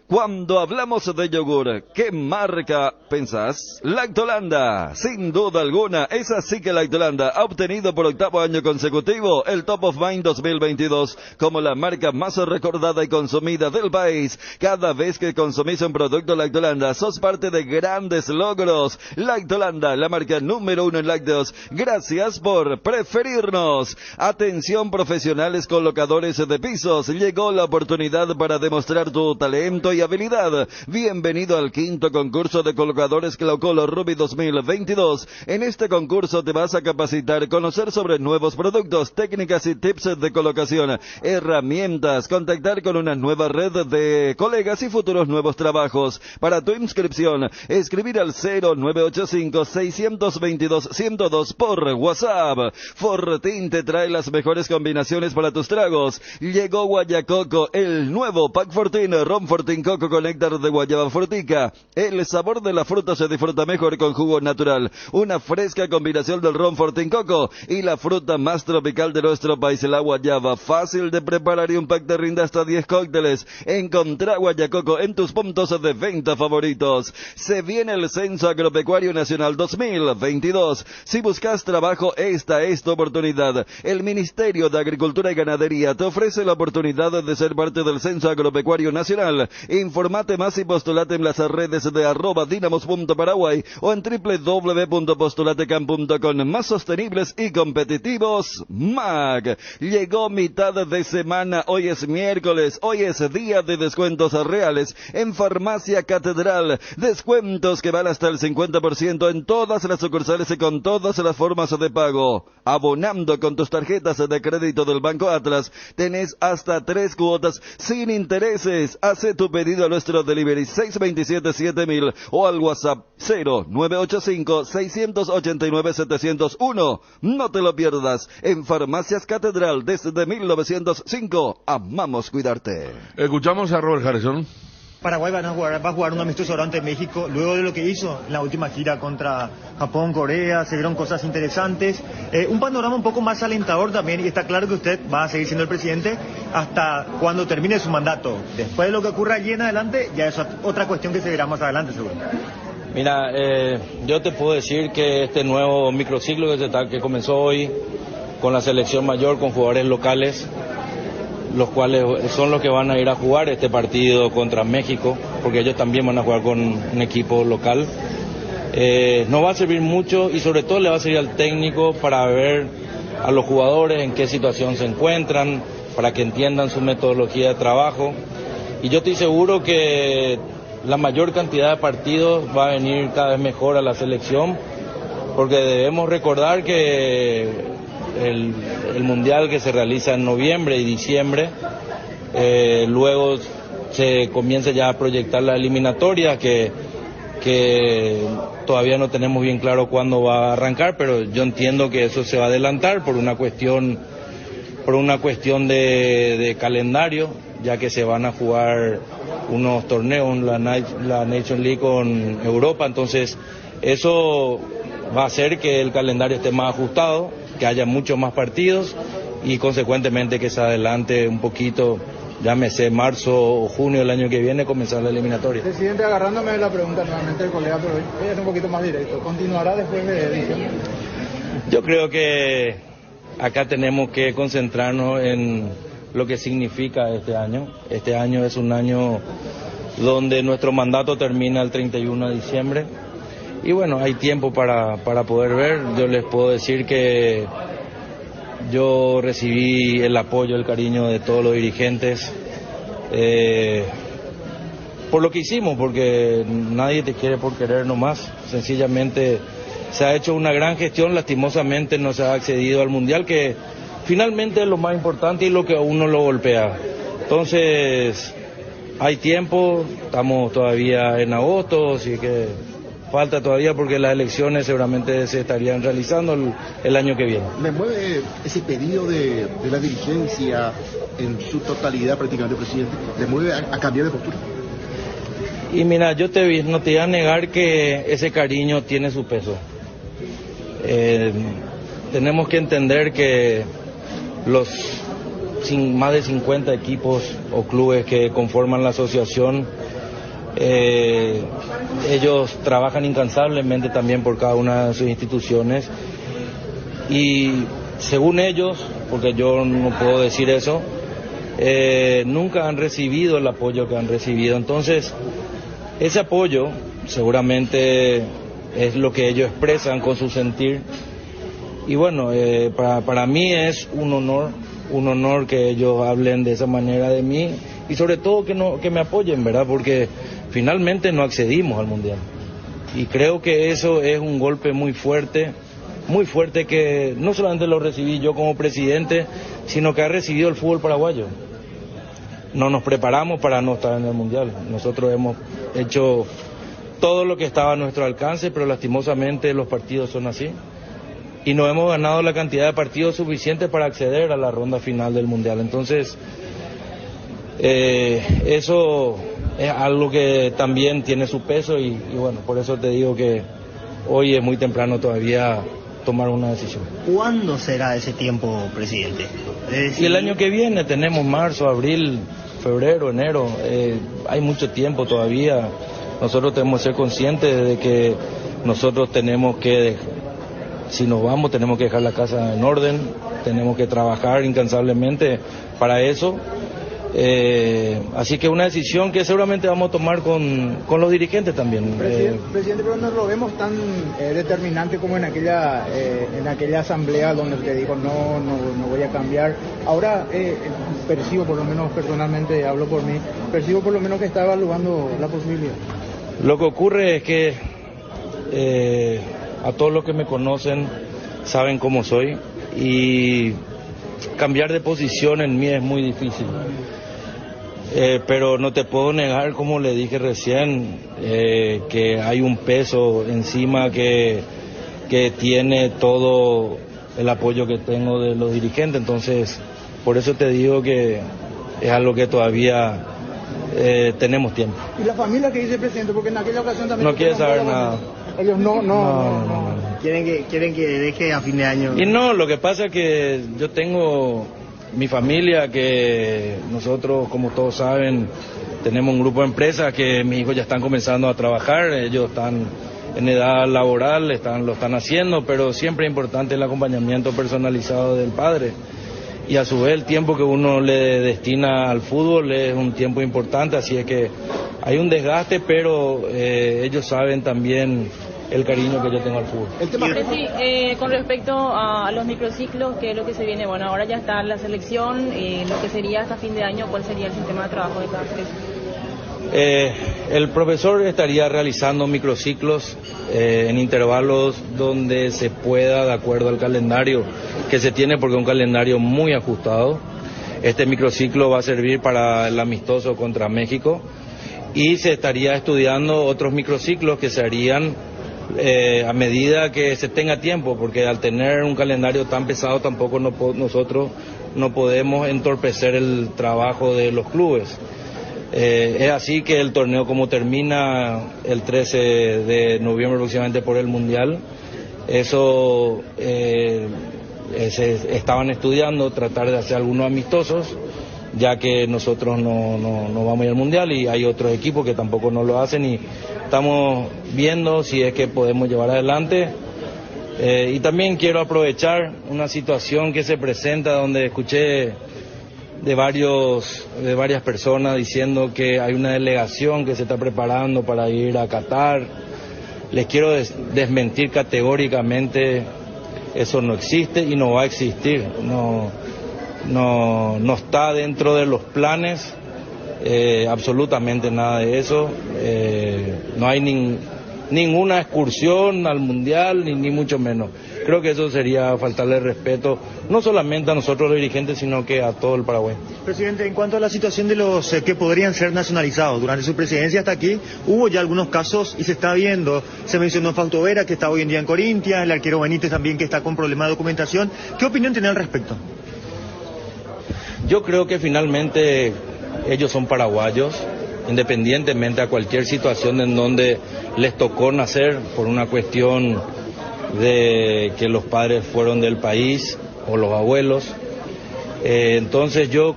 Cuando hablamos de yogur, ¿qué marca pensás? Lactolanda, sin duda alguna, es así que Lactolanda ha obtenido por 8º año consecutivo el Top of Mind 2022 como la marca más recordada y consumida del país. Cada vez que consumís un producto Lactolanda, sos parte de grandes logros. Lactolanda, la marca número 1 en lácteos. Gracias por preferirnos. Atención profesionales colocadores de pisos, llegó la oportunidad para demostrar tu talento y habilidad. Bienvenido al 5º concurso de colocadores Claucolo Ruby 2022. En este concurso te vas a capacitar, conocer sobre nuevos productos, técnicas y tips de colocación, herramientas, contactar con una nueva red de colegas y futuros nuevos trabajos. Para tu inscripción, escribir al 0985-622-102 por WhatsApp. Fortín te trae las mejores combinaciones para tus tragos. Llegó Guayacoco, el nuevo Pack Fortín, Ron Fortín Coco con néctar de guayaba frutica. El sabor de la fruta se disfruta mejor con jugo natural. Una fresca combinación del ron Fortín Coco y la fruta más tropical de nuestro país, la guayaba. Fácil de preparar y un pack te rinde hasta 10 cócteles. Encontrá Guayacoco en tus puntos de venta favoritos. Se viene el Censo Agropecuario Nacional 2022. Si buscas trabajo, esta es tu oportunidad. El Ministerio de Agricultura y Ganadería te ofrece la oportunidad de ser parte del Censo Agropecuario Nacional. Informate más y postulate en las redes de @dinamos.paraguay o en www.postulatecam.com. Más sostenibles y competitivos, MAG. Llegó mitad de semana, hoy es miércoles, hoy es día de descuentos reales en Farmacia Catedral. Descuentos que van hasta el 50% en todas las sucursales y con todas las formas de pago. Abonando con tus tarjetas de crédito del Banco Atlas, tenés hasta 3 cuotas sin intereses. Hace tu pedido a nuestro delivery 627-7000 o al WhatsApp 0985-689-701. No te lo pierdas. En Farmacias Catedral desde 1905. Amamos cuidarte. Escuchamos a Robert Harrison. Paraguay va a jugar un amistoso ahora ante México, luego de lo que hizo en la última gira contra Japón, Corea, se vieron cosas interesantes, un panorama un poco más alentador también, y está claro que usted va a seguir siendo el presidente hasta cuando termine su mandato. Después de lo que ocurra allí en adelante, ya es otra cuestión que se verá más adelante, seguro. Mira, yo te puedo decir que este nuevo microciclo que comenzó hoy con la selección mayor, con jugadores locales, los cuales son los que van a ir a jugar este partido contra México, porque ellos también van a jugar con un equipo local. Nos va a servir mucho y sobre todo le va a servir al técnico para ver a los jugadores en qué situación se encuentran, para que entiendan su metodología de trabajo. Y yo estoy seguro que la mayor cantidad de partidos va a venir cada vez mejor a la selección, porque debemos recordar que el mundial que se realiza en noviembre y diciembre, luego se comienza ya a proyectar la eliminatoria que todavía no tenemos bien claro cuándo va a arrancar, pero yo entiendo que eso se va a adelantar por una cuestión de calendario, ya que se van a jugar unos torneos, la Nation League con Europa, entonces eso va a hacer que el calendario esté más ajustado, que haya muchos más partidos y consecuentemente que se adelante un poquito, llámese marzo o junio del año que viene, comenzar la eliminatoria. Presidente, agarrándome de la pregunta nuevamente del colega, pero hoy es un poquito más directo. ¿Continuará después de diciembre? Yo creo que acá tenemos que concentrarnos en lo que significa este año. Este año es un año donde nuestro mandato termina el 31 de diciembre. Y bueno, hay tiempo para poder ver. Yo les puedo decir que yo recibí el apoyo, el cariño de todos los dirigentes por lo que hicimos, porque nadie te quiere por querer nomás. Sencillamente se ha hecho una gran gestión, lastimosamente no se ha accedido al Mundial, que finalmente es lo más importante y lo que a uno lo golpea. Entonces, hay tiempo, estamos todavía en agosto, así que falta todavía porque las elecciones seguramente se estarían realizando el año que viene. ¿Le mueve ese pedido de la dirigencia en su totalidad prácticamente, presidente? ¿Le mueve a cambiar de postura? Y mira, no te voy a negar que ese cariño tiene su peso. Tenemos que entender que los más de 50 equipos o clubes que conforman la asociación, ellos trabajan incansablemente también por cada una de sus instituciones y según ellos, porque yo no puedo decir eso, nunca han recibido el apoyo que han recibido. Entonces, ese apoyo seguramente es lo que ellos expresan con su sentir y bueno, para mí es un honor que ellos hablen de esa manera de mí y sobre todo que me apoyen, ¿verdad? Porque finalmente no accedimos al Mundial y creo que eso es un golpe muy fuerte que no solamente lo recibí yo como presidente, sino que ha recibido el fútbol paraguayo. No nos preparamos para no estar en el Mundial. Nosotros hemos hecho todo lo que estaba a nuestro alcance, pero lastimosamente los partidos son así. Y no hemos ganado la cantidad de partidos suficiente para acceder a la ronda final del Mundial. Entonces, eso es algo que también tiene su peso y bueno, por eso te digo que hoy es muy temprano todavía tomar una decisión. ¿Cuándo será ese tiempo, presidente? Y el año que viene tenemos marzo, abril, febrero, enero, hay mucho tiempo todavía. Nosotros tenemos que ser conscientes de que nosotros tenemos que, si nos vamos, tenemos que dejar la casa en orden, tenemos que trabajar incansablemente para eso. Así que una decisión que seguramente vamos a tomar con los dirigentes también. Presidente, pero no lo vemos tan determinante como en aquella asamblea donde usted dijo no voy a cambiar. Ahora percibo, por lo menos personalmente hablo por mí, percibo por lo menos que está evaluando la posibilidad. Lo que ocurre es que a todos los que me conocen saben cómo soy y cambiar de posición en mí es muy difícil. Pero no te puedo negar, como le dije recién, que hay un peso encima que tiene todo el apoyo que tengo de los dirigentes. Entonces, por eso te digo que es algo que todavía tenemos tiempo. ¿Y la familia que dice el presidente? Porque en aquella ocasión también... No quiere saber nada. Ellos no. Quieren que deje a fin de año. Y no, lo que pasa es que yo tengo mi familia, que nosotros, como todos saben, tenemos un grupo de empresas que mis hijos ya están comenzando a trabajar, ellos están en edad laboral, lo están haciendo, pero siempre es importante el acompañamiento personalizado del padre. Y a su vez el tiempo que uno le destina al fútbol es un tiempo importante, así es que hay un desgaste, pero ellos saben también el cariño que yo tengo al fútbol. Con respecto a los microciclos, ¿qué es lo que se viene? Bueno, ahora ya está la selección, lo que sería hasta fin de año, ¿cuál sería el sistema de trabajo de cada selección? El profesor estaría realizando microciclos en intervalos donde se pueda, de acuerdo al calendario que se tiene, porque es un calendario muy ajustado. Este microciclo va a servir para el amistoso contra México y se estaría estudiando otros microciclos que se harían a medida que se tenga tiempo, porque al tener un calendario tan pesado tampoco nosotros no podemos entorpecer el trabajo de los clubes. Es así que el torneo, como termina el 13 de noviembre aproximadamente por el Mundial, eso estaban estudiando tratar de hacer algunos amistosos, ya que nosotros no vamos a ir al Mundial y hay otros equipos que tampoco no lo hacen y estamos viendo si es que podemos llevar adelante. Y también quiero aprovechar una situación que se presenta donde escuché de varias personas diciendo que hay una delegación que se está preparando para ir a Qatar. Les quiero desmentir categóricamente, eso no existe y no va a existir, no está dentro de los planes, absolutamente nada de eso, no hay ninguna excursión al Mundial, ni mucho menos. Creo que eso sería faltarle respeto, no solamente a nosotros los dirigentes, sino que a todo el Paraguay. Presidente, en cuanto a la situación de los que podrían ser nacionalizados, durante su presidencia hasta aquí, hubo ya algunos casos y se está viendo, se mencionó Fausto Vera, que está hoy en día en Corintia, el arquero Benítez también, que está con problemas de documentación. ¿Qué opinión tiene al respecto? Yo creo que finalmente ellos son paraguayos, independientemente a cualquier situación en donde les tocó nacer por una cuestión de que los padres fueron del país o los abuelos. Entonces yo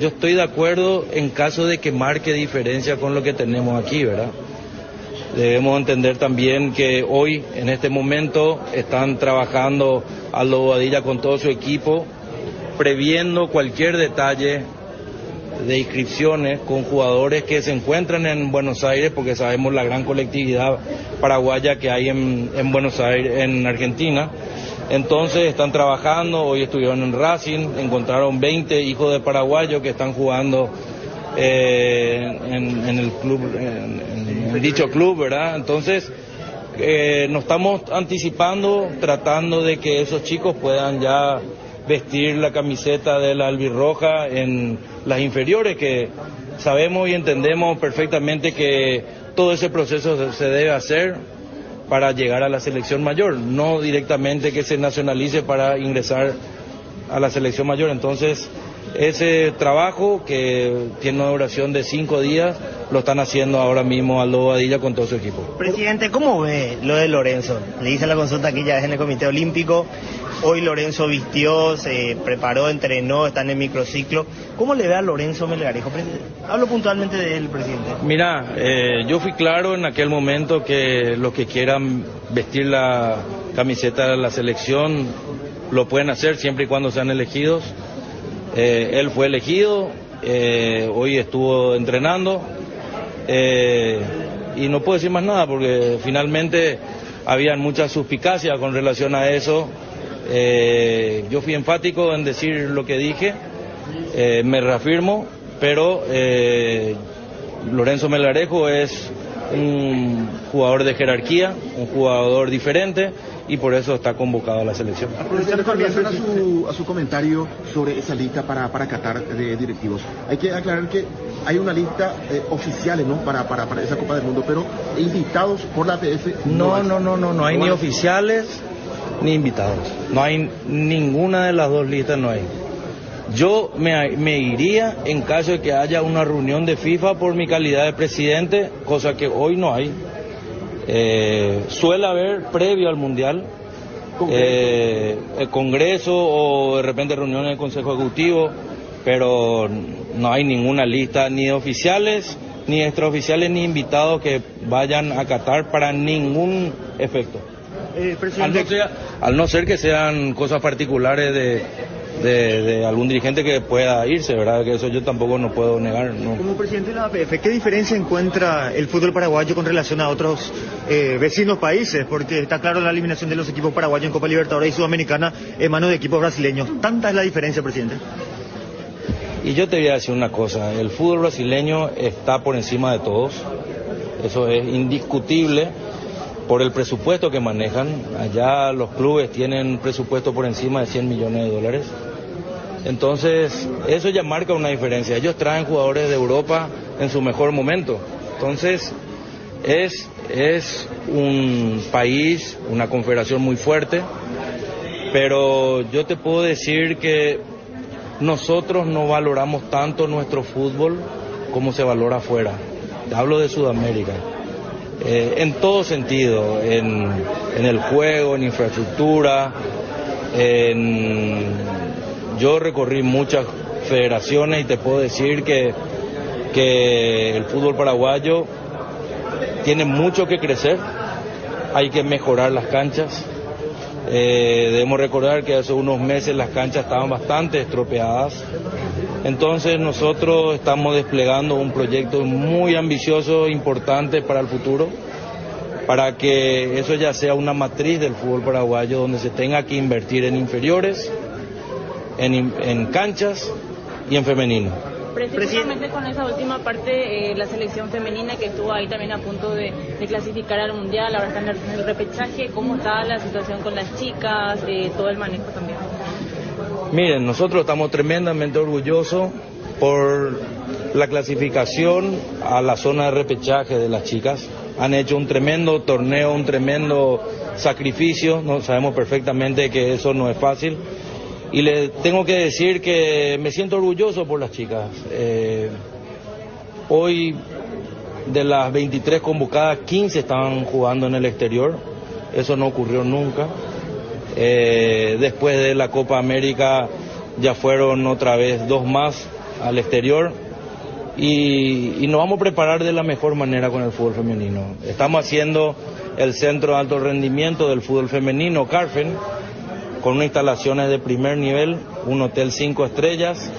estoy de acuerdo en caso de que marque diferencia con lo que tenemos aquí, ¿verdad? Debemos entender también que hoy, en este momento, están trabajando Aldo Bobadilla con todo su equipo, previendo cualquier detalle de inscripciones con jugadores que se encuentran en Buenos Aires, porque sabemos la gran colectividad paraguaya que hay en Buenos Aires, en Argentina. Entonces están trabajando, hoy estuvieron en Racing, encontraron 20 hijos de paraguayos que están jugando en el club, en dicho club, ¿verdad? Entonces nos estamos anticipando, tratando de que esos chicos puedan ya vestir la camiseta de la albirroja en las inferiores, que sabemos y entendemos perfectamente que todo ese proceso se debe hacer para llegar a la selección mayor, no directamente que se nacionalice para ingresar a la selección mayor. Entonces, ese trabajo, que tiene una duración de 5 días, lo están haciendo ahora mismo Aldo Bobadilla con todo su equipo. Presidente, ¿cómo ve lo de Lorenzo? Le hice la consulta aquí ya en el Comité Olímpico. Hoy Lorenzo vistió, se preparó, entrenó, está en el microciclo. ¿Cómo le ve a Lorenzo Melgarejo? Hablo puntualmente de él, presidente. Mira, yo fui claro en aquel momento que los que quieran vestir la camiseta de la selección lo pueden hacer siempre y cuando sean elegidos. Él fue elegido, hoy estuvo entrenando y no puedo decir más nada porque finalmente habían muchas suspicacias con relación a eso. Yo fui enfático en decir lo que dije, me reafirmo, pero Lorenzo Melgarejo es un jugador de jerarquía, un jugador diferente, y por eso está convocado a la selección. Presidente, con relación a su comentario sobre esa lista para Qatar de directivos, hay que aclarar que hay una lista oficiales, ¿no? para esa Copa del Mundo, pero invitados por la APF. No hay ni oficiales ni invitados. No hay ninguna de las dos listas, no hay. Yo me iría en caso de que haya una reunión de FIFA por mi calidad de presidente, cosa que hoy no hay. Suele haber previo al Mundial el Congreso o de repente reuniones del Consejo Ejecutivo, pero no hay ninguna lista ni de oficiales, ni extraoficiales, ni invitados que vayan a Qatar para ningún efecto. Al no ser que sean cosas particulares de algún dirigente que pueda irse, ¿verdad? Que eso yo tampoco no puedo negar. No. Como presidente de la APF, ¿qué diferencia encuentra el fútbol paraguayo con relación a otros vecinos países? Porque está claro la eliminación de los equipos paraguayos en Copa Libertadores y Sudamericana en manos de equipos brasileños. ¿Tanta es la diferencia, presidente? Y yo te voy a decir una cosa, el fútbol brasileño está por encima de todos, eso es indiscutible. Por el presupuesto que manejan, allá los clubes tienen presupuesto por encima de 100 millones de dólares. Entonces, eso ya marca una diferencia. Ellos traen jugadores de Europa en su mejor momento. Entonces, es un país, una confederación muy fuerte, pero yo te puedo decir que nosotros no valoramos tanto nuestro fútbol como se valora afuera. Hablo de Sudamérica. En todo sentido, en el juego, en infraestructura, yo recorrí muchas federaciones y te puedo decir que el fútbol paraguayo tiene mucho que crecer, hay que mejorar las canchas. Debemos recordar que hace unos meses las canchas estaban bastante estropeadas. Entonces nosotros estamos desplegando un proyecto muy ambicioso, importante para el futuro, para que eso ya sea una matriz del fútbol paraguayo donde se tenga que invertir en inferiores, en canchas y en femenino. Precisamente con esa última parte, la selección femenina que estuvo ahí también a punto de clasificar al Mundial, ahora está en el repechaje, ¿cómo está la situación con las chicas, todo el manejo también? Miren, nosotros estamos tremendamente orgullosos por la clasificación a la zona de repechaje de las chicas. Han hecho un tremendo torneo, un tremendo sacrificio, no sabemos perfectamente que eso no es fácil. Y les tengo que decir que me siento orgulloso por las chicas. Hoy, de las 23 convocadas, 15 estaban jugando en el exterior. Eso no ocurrió nunca. Después de la Copa América ya fueron otra vez 2 más al exterior. Y nos vamos a preparar de la mejor manera con el fútbol femenino. Estamos haciendo el centro de alto rendimiento del fútbol femenino, Carfen, con unas instalaciones de primer nivel, un hotel 5 estrellas,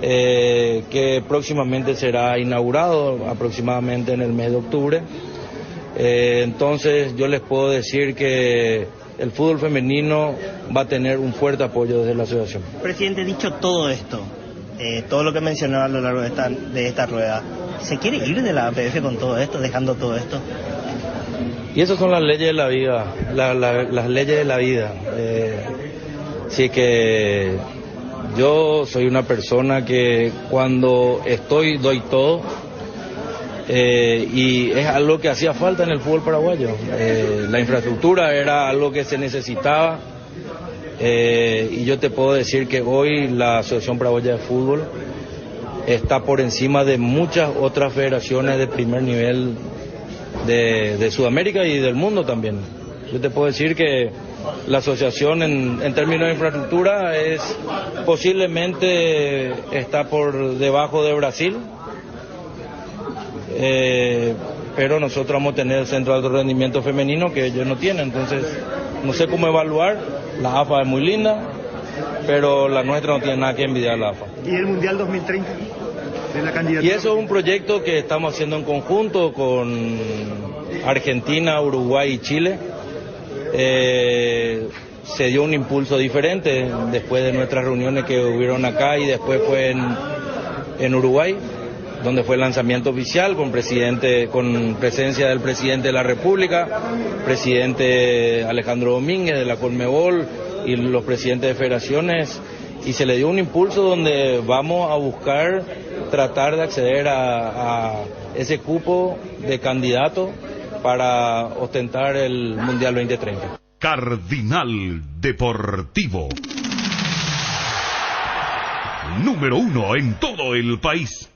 que próximamente será inaugurado, aproximadamente en el mes de octubre. Entonces yo les puedo decir que el fútbol femenino va a tener un fuerte apoyo desde la asociación. Presidente, dicho todo esto, todo lo que mencionaba a lo largo de esta rueda, ¿se quiere ir de la APF con todo esto, dejando todo esto? Y esas son las leyes de la vida, las leyes de la vida. Así que yo soy una persona que cuando estoy doy todo, y es algo que hacía falta en el fútbol paraguayo. La infraestructura era algo que se necesitaba, y yo te puedo decir que hoy la Asociación Paraguaya de Fútbol está por encima de muchas otras federaciones de primer nivel de Sudamérica y del mundo también. Yo te puedo decir que la asociación en términos de infraestructura posiblemente está por debajo de Brasil, pero nosotros vamos a tener el centro de alto rendimiento femenino que ellos no tienen, entonces no sé cómo evaluar. La AFA es muy linda, pero la nuestra no tiene nada que envidiar a la AFA. ¿Y el Mundial 2030? De la candidatura. Y eso es un proyecto que estamos haciendo en conjunto con Argentina, Uruguay y Chile. Se dio un impulso diferente después de nuestras reuniones que hubieron acá y después fue en Uruguay, donde fue el lanzamiento oficial con presencia del presidente de la República, presidente Alejandro Domínguez de la Conmebol y los presidentes de federaciones, y se le dio un impulso donde vamos a buscar tratar de acceder a ese cupo de candidato para ostentar el Mundial 2030. Cardinal Deportivo. Número 1 en todo el país.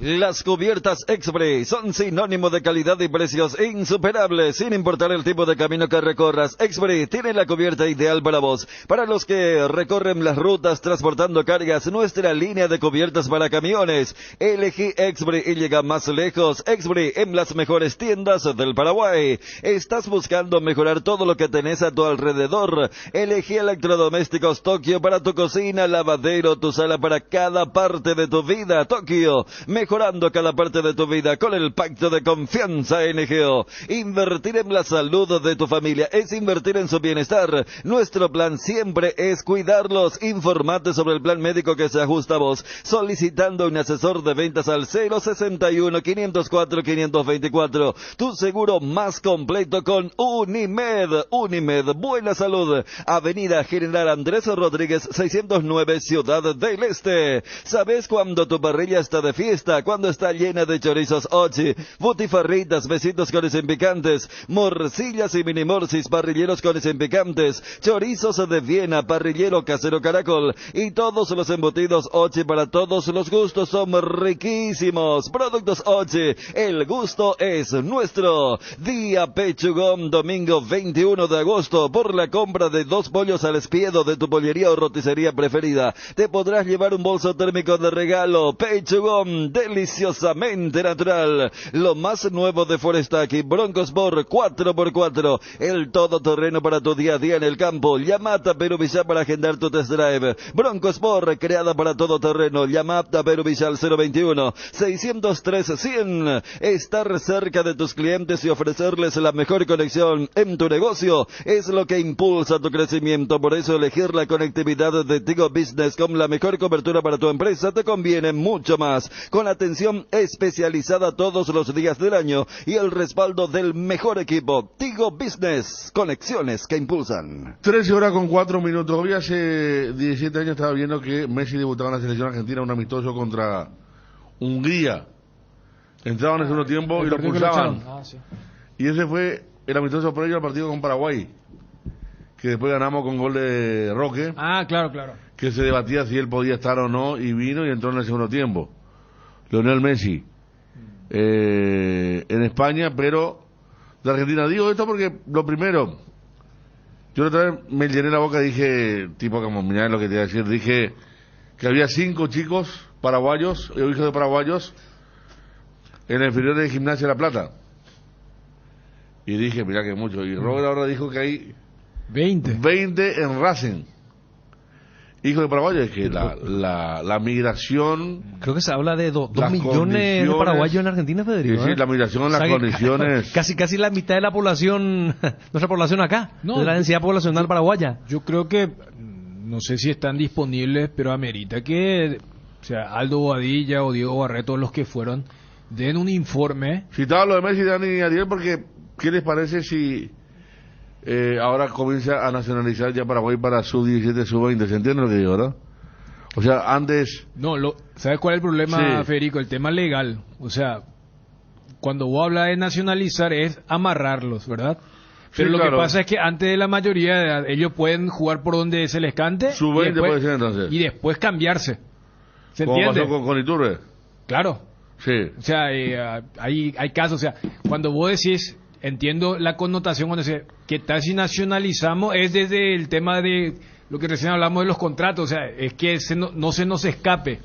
Las cubiertas Expre son sinónimo de calidad y precios insuperables, sin importar el tipo de camino que recorras. Expre tiene la cubierta ideal para vos. Para los que recorren las rutas transportando cargas, nuestra línea de cubiertas para camiones. Elegí Expre y llega más lejos. Expre en las mejores tiendas del Paraguay. ¿Estás buscando mejorar todo lo que tenés a tu alrededor? Elegí Electrodomésticos Tokio para tu cocina, lavadero, tu sala, para cada parte de tu vida. Tokio, mejorando cada parte de tu vida con el pacto de confianza NGO. Invertir en la salud de tu familia es invertir en su bienestar. Nuestro plan siempre es cuidarlos. Informate sobre el plan médico que se ajusta a vos, solicitando un asesor de ventas al 061-504-524. Tu seguro más completo con Unimed. Unimed, buena salud. Avenida General Andrés Rodríguez 609, Ciudad del Este. ¿Sabes cuándo tu parrilla está de fiesta? Cuando está llena de chorizos Ochi, butifarritas, besitos con y sin picantes, morcillas y mini morcis, parrilleros con y sin picantes, chorizos de Viena, parrillero casero Caracol y todos los embutidos Ochi para todos los gustos son riquísimos. Productos Ochi, el gusto es nuestro. Día Pechugón, domingo 21 de agosto, por la compra de 2 pollos al espiedo de tu pollería o roticería preferida, te podrás llevar un bolso térmico de regalo. Pechugón de deliciosamente natural. Lo más nuevo de Forestaki, Bronco Sport 4x4, el todoterreno para tu día a día en el campo. Llama a Tapero Villal para agendar tu test drive. Bronco Sport, creada para todoterreno. Llama a Tapero Villal 021-603-100. Estar cerca de tus clientes y ofrecerles la mejor conexión en tu negocio es lo que impulsa tu crecimiento. Por eso elegir la conectividad de Tigo Business con la mejor cobertura para tu empresa te conviene mucho más. Con atención especializada todos los días del año y el respaldo del mejor equipo. Tigo Business, conexiones que impulsan. 13:04. Hoy hace 17 años estaba viendo que Messi debutaba en la selección argentina, un amistoso contra Hungría. Entraban en el segundo tiempo y lo pulsaban. Sí. Y ese fue el amistoso previo al partido con Paraguay, que después ganamos con gol de Roque. Claro. Que se debatía si él podía estar o no, y vino y entró en el segundo tiempo. Lionel Messi. En España, pero de Argentina. Digo esto porque, lo primero, yo otra vez me llené la boca y dije, tipo como, mirá lo que te iba a decir, dije que había 5 chicos paraguayos, hijos de paraguayos, en la inferior de Gimnasia de La Plata. Y dije, mirá que mucho. Y Robert ahora dijo que hay 20 en Racing. Hijos de paraguayos. Es que la migración... Creo que se habla de 2 millones de paraguayos en Argentina, Federico. Sí, la migración, las condiciones... Casi la mitad de la población, nuestra población acá, de la densidad poblacional paraguaya. Yo creo que, no sé si están disponibles, pero amerita que, o sea, Aldo Bobadilla o Diego Barreto, los que fueron, den un informe. Citaba lo de Messi, Dani y Ariel, porque ¿qué les parece si ahora comienza a nacionalizar ya Paraguay para sub-17, sub-20? ¿Se entiende lo que digo, verdad? O sea, antes... No, ¿sabes cuál es el problema, Sí. Federico? El tema legal. O sea, cuando vos hablas de nacionalizar es amarrarlos, ¿verdad? Pero Sí, lo claro. que pasa es que antes de la mayoría de edad, ellos pueden jugar por donde se les cante Sub-20 puede ser, entonces. y después cambiarse. ¿Se Como entiende? pasó con Iturbe. Claro. Sí. O sea, hay casos, o sea, cuando vos decís, entiendo la connotación cuando dice, ¿qué tal si nacionalizamos? Es desde el tema de lo que recién hablamos de los contratos, o sea, es que no se nos escape.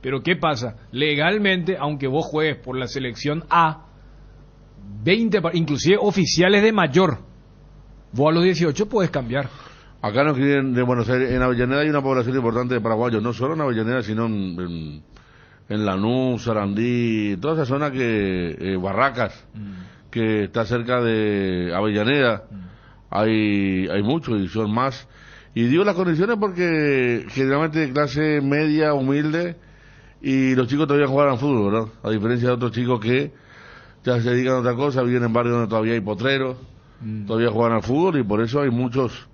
Pero ¿qué pasa? Legalmente, aunque vos juegues por la selección A, 20, inclusive oficiales de mayor, vos a los 18 puedes cambiar. Acá nos escriben de Buenos Aires, en Avellaneda hay una población importante de paraguayos, no solo en Avellaneda, sino en Lanús, Sarandí, toda esa zona que Barracas, que está cerca de Avellaneda, hay muchos y son más. Y digo las condiciones porque generalmente de clase media, humilde, y los chicos todavía juegan al fútbol, ¿verdad? A diferencia de otros chicos que ya se dedican a otra cosa, viven en barrios donde todavía hay potreros, todavía juegan al fútbol, y por eso hay muchos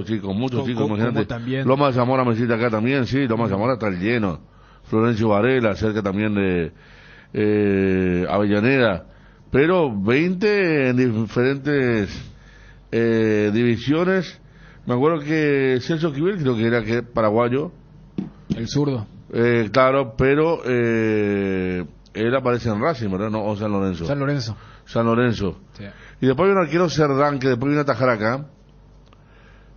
chicos, imagínate. También. Loma de Zamora me cita acá también, sí, Loma de Zamora está lleno. Florencio Varela, cerca también de Avellaneda, pero 20 en diferentes divisiones. Me acuerdo que Celso Quivel, creo que era paraguayo, el zurdo, claro, pero él aparece en Racing, ¿verdad? No, o San Lorenzo. San Lorenzo. Sí. Y después hay un arquero Cerdán, que después vino a atajar acá,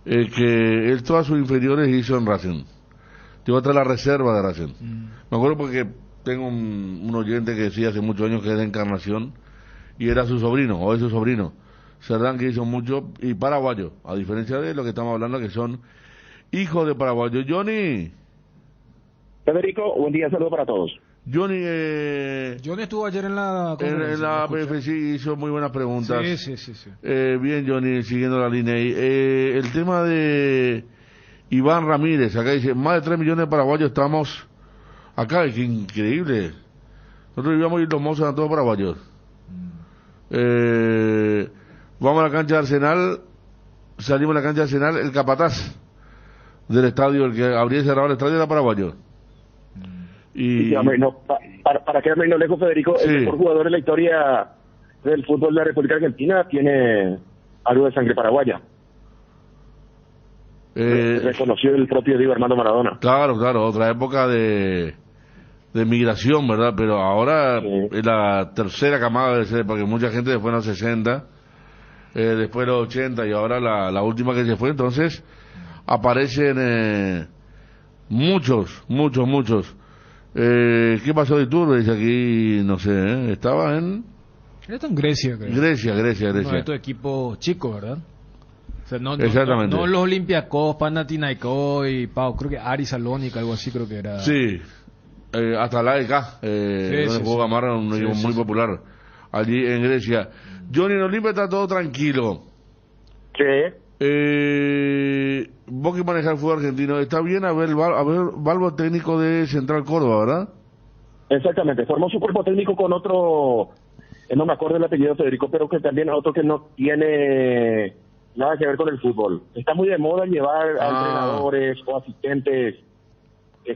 que él todas sus inferiores hizo en Racing. Llegó hasta la reserva de Racing. Me acuerdo porque tengo un oyente que decía hace muchos años que es de Encarnación, y era su sobrino, o es su sobrino, Cerdán, que hizo mucho, y paraguayo, a diferencia de lo que estamos hablando, que son hijos de paraguayos. Johnny. Federico, buen día, saludo para todos. Johnny estuvo ayer en la en la PFC, hizo muy buenas preguntas. Sí. Bien, Johnny, siguiendo la línea ahí. El tema de Iván Ramírez, acá dice, más de 3 millones de paraguayos estamos acá, es que increíble. Nosotros vivíamos y los mozos eran todos paraguayos. Vamos a la cancha de Arsenal, salimos a la cancha de Arsenal, el capataz del estadio, el que abría y cerraba el estadio, era paraguayo. Y para quedarme no lejos, Federico, Sí. el mejor jugador de la historia del fútbol de la República Argentina tiene algo de sangre paraguaya. Reconoció el propio Diego Armando Maradona. Claro, otra época de migración, ¿verdad? Pero ahora es la tercera camada de ser, porque mucha gente después de los 60, después de los 80 y ahora la última que se fue, entonces aparecen muchos ¿Qué pasó de Iturbe? Dice aquí, no sé, estaba en... Está en Grecia, creo. Grecia. Uno de estos equipos chicos, ¿verdad? O sea, Exactamente. No los Olympiacos, Panathinaikos y Pau, creo que Aris Salónica, algo así creo que era. Sí, hasta la EK, donde jugó Gamarra, un equipo muy popular allí en Grecia. Johnny, en Olimpia está todo tranquilo. Sí. Vos que manejas el fútbol argentino, está bien a ver Balbo técnico de Central Córdoba, ¿verdad? Exactamente, formó su cuerpo técnico con otro, no me acuerdo el apellido Federico, pero que también otro que no tiene nada que ver con el fútbol. Está muy de moda llevar a entrenadores o asistentes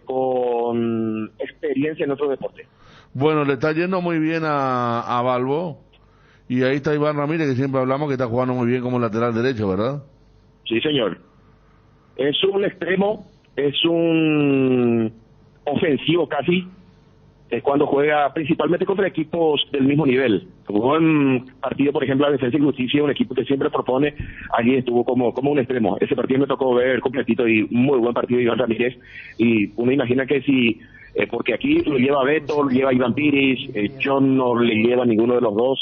con experiencia en otro deporte. Bueno, le está yendo muy bien a Balbo. Y ahí está Iván Ramírez, que siempre hablamos que está jugando muy bien como lateral derecho, ¿verdad? Sí, señor. Es un extremo, es un ofensivo casi, es cuando juega principalmente contra equipos del mismo nivel. Jugó en partido, por ejemplo, a Defensa y Justicia, un equipo que siempre propone, allí estuvo como un extremo. Ese partido me tocó ver completito y un muy buen partido de Iván Ramírez. Y uno imagina que si... porque aquí lo lleva Beto, lo lleva Iván Piris, yo no le llevo a ninguno de los dos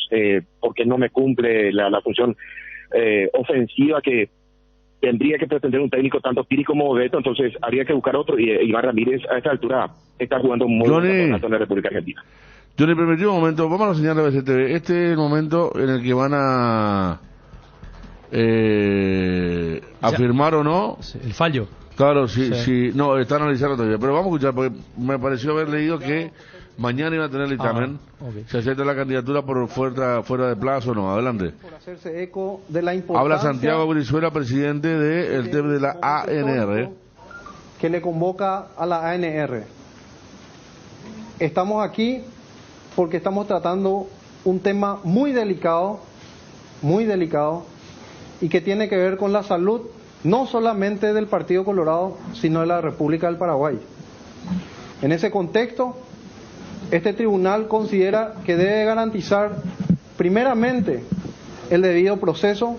porque no me cumple la función ofensiva que tendría que pretender un técnico tanto Piris como Beto, entonces habría que buscar otro y Iván Ramírez a esta altura está jugando muy bien en la República Argentina. Yo le permití un momento, vamos a la señal de BCTV, este es el momento en el que van a afirmar o no el fallo. Claro, sí. No, está analizando todavía. Pero vamos a escuchar, porque me pareció haber leído que mañana iba a tener el dictamen. Se acepta la candidatura por fuera de plazo o no. Adelante. Por hacerse eco de la importancia... Habla Santiago Brizuela, presidente del TEP de la ANR. Que le convoca a la ANR. Estamos aquí porque estamos tratando un tema muy delicado, y que tiene que ver con la salud no solamente del Partido Colorado, sino de la República del Paraguay. En ese contexto, este tribunal considera que debe garantizar primeramente el debido proceso,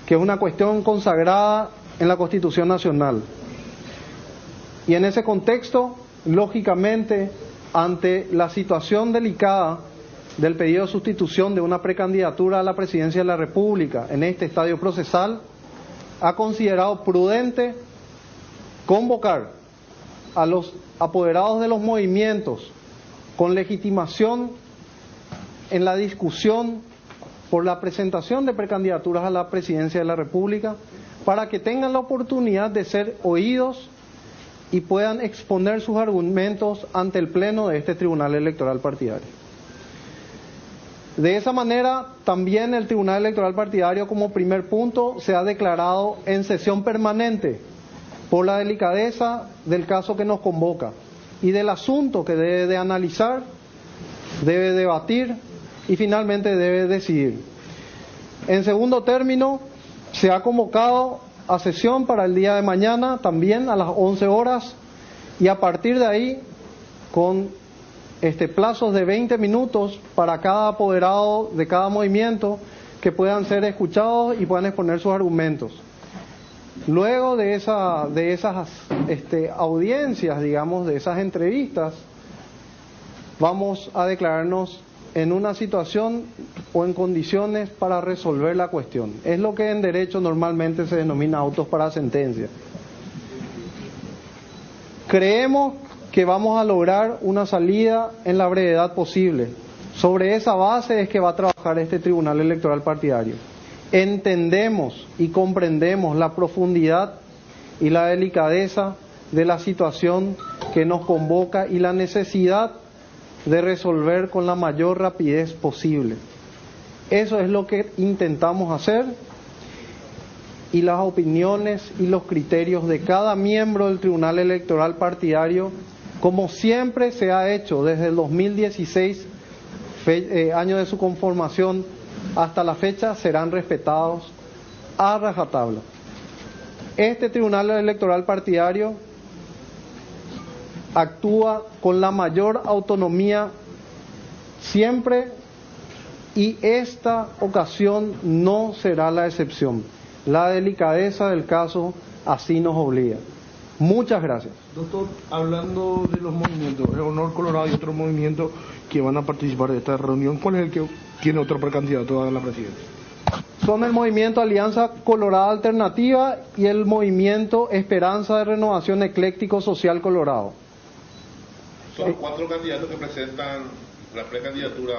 que es una cuestión consagrada en la Constitución Nacional. Y en ese contexto, lógicamente, ante la situación delicada del pedido de sustitución de una precandidatura a la presidencia de la República en este estadio procesal, ha considerado prudente convocar a los apoderados de los movimientos con legitimación en la discusión por la presentación de precandidaturas a la presidencia de la República para que tengan la oportunidad de ser oídos y puedan exponer sus argumentos ante el Pleno de este Tribunal Electoral Partidario. De esa manera, también el Tribunal Electoral Partidario, como primer punto, se ha declarado en sesión permanente por la delicadeza del caso que nos convoca y del asunto que debe de analizar, debe debatir y finalmente debe decidir. En segundo término, se ha convocado a sesión para el día de mañana, también a las 11 horas, y a partir de ahí, con plazos de 20 minutos para cada apoderado de cada movimiento, que puedan ser escuchados y puedan exponer sus argumentos. Luego de esas audiencias, digamos, de esas entrevistas, vamos a declararnos en una situación o en condiciones para resolver la cuestión. Es lo que en derecho normalmente se denomina autos para sentencia. Creemos que vamos a lograr una salida en la brevedad posible. Sobre esa base es que va a trabajar este Tribunal Electoral Partidario. Entendemos y comprendemos la profundidad y la delicadeza de la situación que nos convoca y la necesidad de resolver con la mayor rapidez posible. Eso es lo que intentamos hacer, y las opiniones y los criterios de cada miembro del Tribunal Electoral Partidario, como siempre se ha hecho desde el 2016, año de su conformación, hasta la fecha, serán respetados a rajatabla. Este Tribunal Electoral Partidario actúa con la mayor autonomía siempre, y esta ocasión no será la excepción. La delicadeza del caso así nos obliga. Muchas gracias. Doctor, hablando de los movimientos, el Honor Colorado y otros movimientos que van a participar de esta reunión, ¿cuál es el que tiene otro precandidato a la presidencia? Son el movimiento Alianza Colorada Alternativa y el movimiento Esperanza de Renovación Ecléctico Social Colorado. Son 4 candidatos que presentan la precandidatura.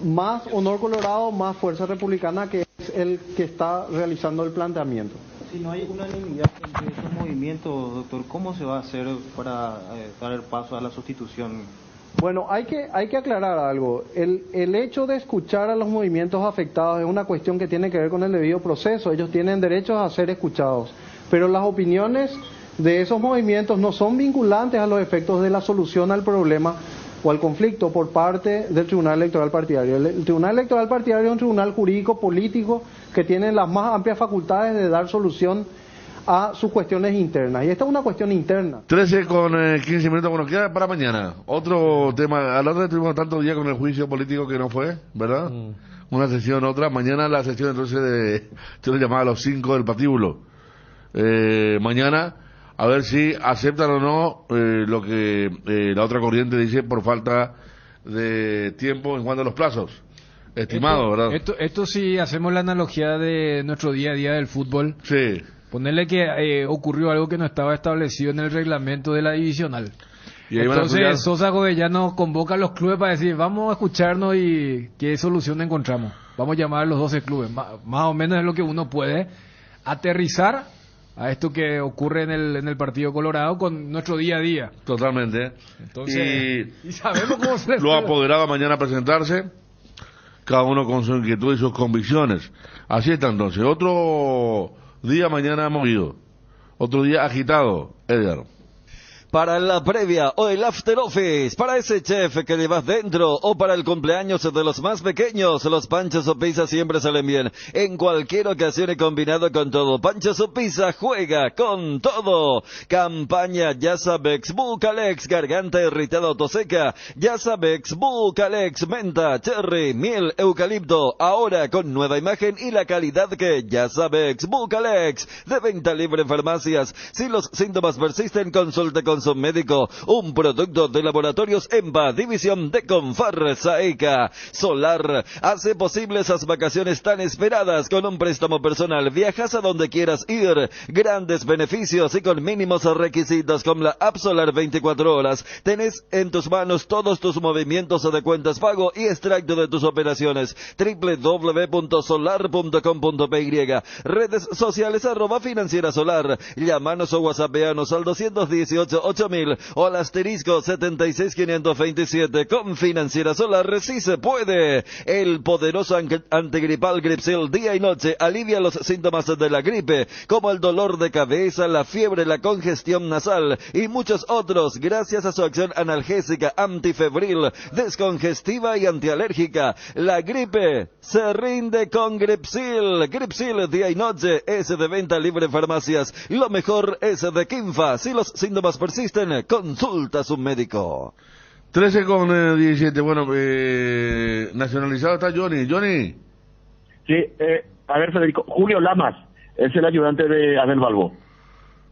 Más Honor Colorado, más Fuerza Republicana, que es el que está realizando el planteamiento. Si no hay unanimidad entre estos movimientos, doctor, ¿cómo se va a hacer para dar el paso a la sustitución? Bueno, hay que aclarar algo. El hecho de escuchar a los movimientos afectados es una cuestión que tiene que ver con el debido proceso. Ellos tienen derechos a ser escuchados, pero las opiniones de esos movimientos no son vinculantes a los efectos de la solución al problema o al conflicto por parte del Tribunal Electoral Partidario. El Tribunal Electoral Partidario es un tribunal jurídico político que tiene las más amplias facultades de dar solución a sus cuestiones internas. Y esta es una cuestión interna. 13 con 15 minutos, bueno, queda para mañana. Otro tema, hablando de tribunal tanto día con el juicio político que no fue, ¿verdad? Una sesión, otra. Mañana la sesión entonces de, yo le llamaba a los 5 del patíbulo. Mañana, a ver si aceptan o no lo que la otra corriente dice por falta de tiempo en cuanto a los plazos. Estimado, ¿verdad? Esto sí hacemos la analogía de nuestro día a día del fútbol. Sí. Ponerle que ocurrió algo que no estaba establecido en el reglamento de la divisional. Y entonces Sosa Godellano convoca a los clubes para decir, vamos a escucharnos y qué solución encontramos. Vamos a llamar a los 12 clubes. Más o menos es lo que uno puede aterrizar a esto que ocurre en el Partido Colorado con nuestro día a día. Totalmente. Entonces, y sabemos cómo se lo apoderado mañana a presentarse, cada uno con su inquietud y sus convicciones. Así está entonces. Otro día mañana movido, otro día agitado, Edgar. Para la previa o el after office, para ese chef que llevas dentro o para el cumpleaños de los más pequeños, los panchos o pizzas siempre salen bien. En cualquier ocasión y combinado con todo. Panchos o pizza juega con todo. Campaña Yasabex Bucalex, garganta irritada o toseca. Yasabex Bucalex, menta, cherry, miel, eucalipto. Ahora con nueva imagen y la calidad que Yasabex Bucalex. De venta libre en farmacias. Si los síntomas persisten, consulte con su médico. Un producto de Laboratorios EMPA, división de Confar Saeca. Solar hace posible esas vacaciones tan esperadas con un préstamo personal. Viajas a donde quieras ir. Grandes beneficios y con mínimos requisitos con la App Solar 24 horas. Tenés en tus manos todos tus movimientos de cuentas pago y extracto de tus operaciones. www.solar.com.py. Redes sociales @Financiera Solar. Llámanos o whatsappeanos al 218-8000 o al asterisco 76527. Con Financiera Solar sí se puede. El poderoso antigripal Gripsil día y noche alivia los síntomas de la gripe, como el dolor de cabeza, la fiebre, la congestión nasal y muchos otros, gracias a su acción analgésica, antifebril, descongestiva y antialérgica. La gripe se rinde con Gripsil. Gripsil día y noche es de venta libre en farmacias. Lo mejor es de Kinfa. Si los síntomas persisten, consulta a su médico. 13 con 17. Bueno, nacionalizado está Johnny. Johnny. Sí, a ver, Federico. Julio Lamas es el ayudante de Abel Balbo.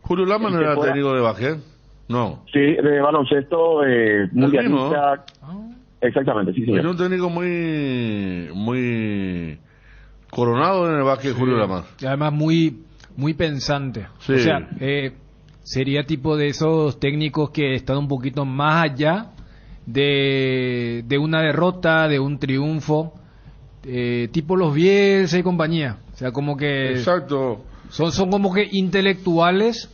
Julio Lamas no era técnico de básquet. No. Sí, de baloncesto, mundialista. Exactamente, sí, señor. Es un técnico muy coronado en el básquet, sí. Julio Lamas. Y además muy pensante. Sí. O sea, sería tipo de esos técnicos que están un poquito más allá de una derrota, de un triunfo, tipo los Bielsa y compañía. O sea, como que... Exacto. Son como que intelectuales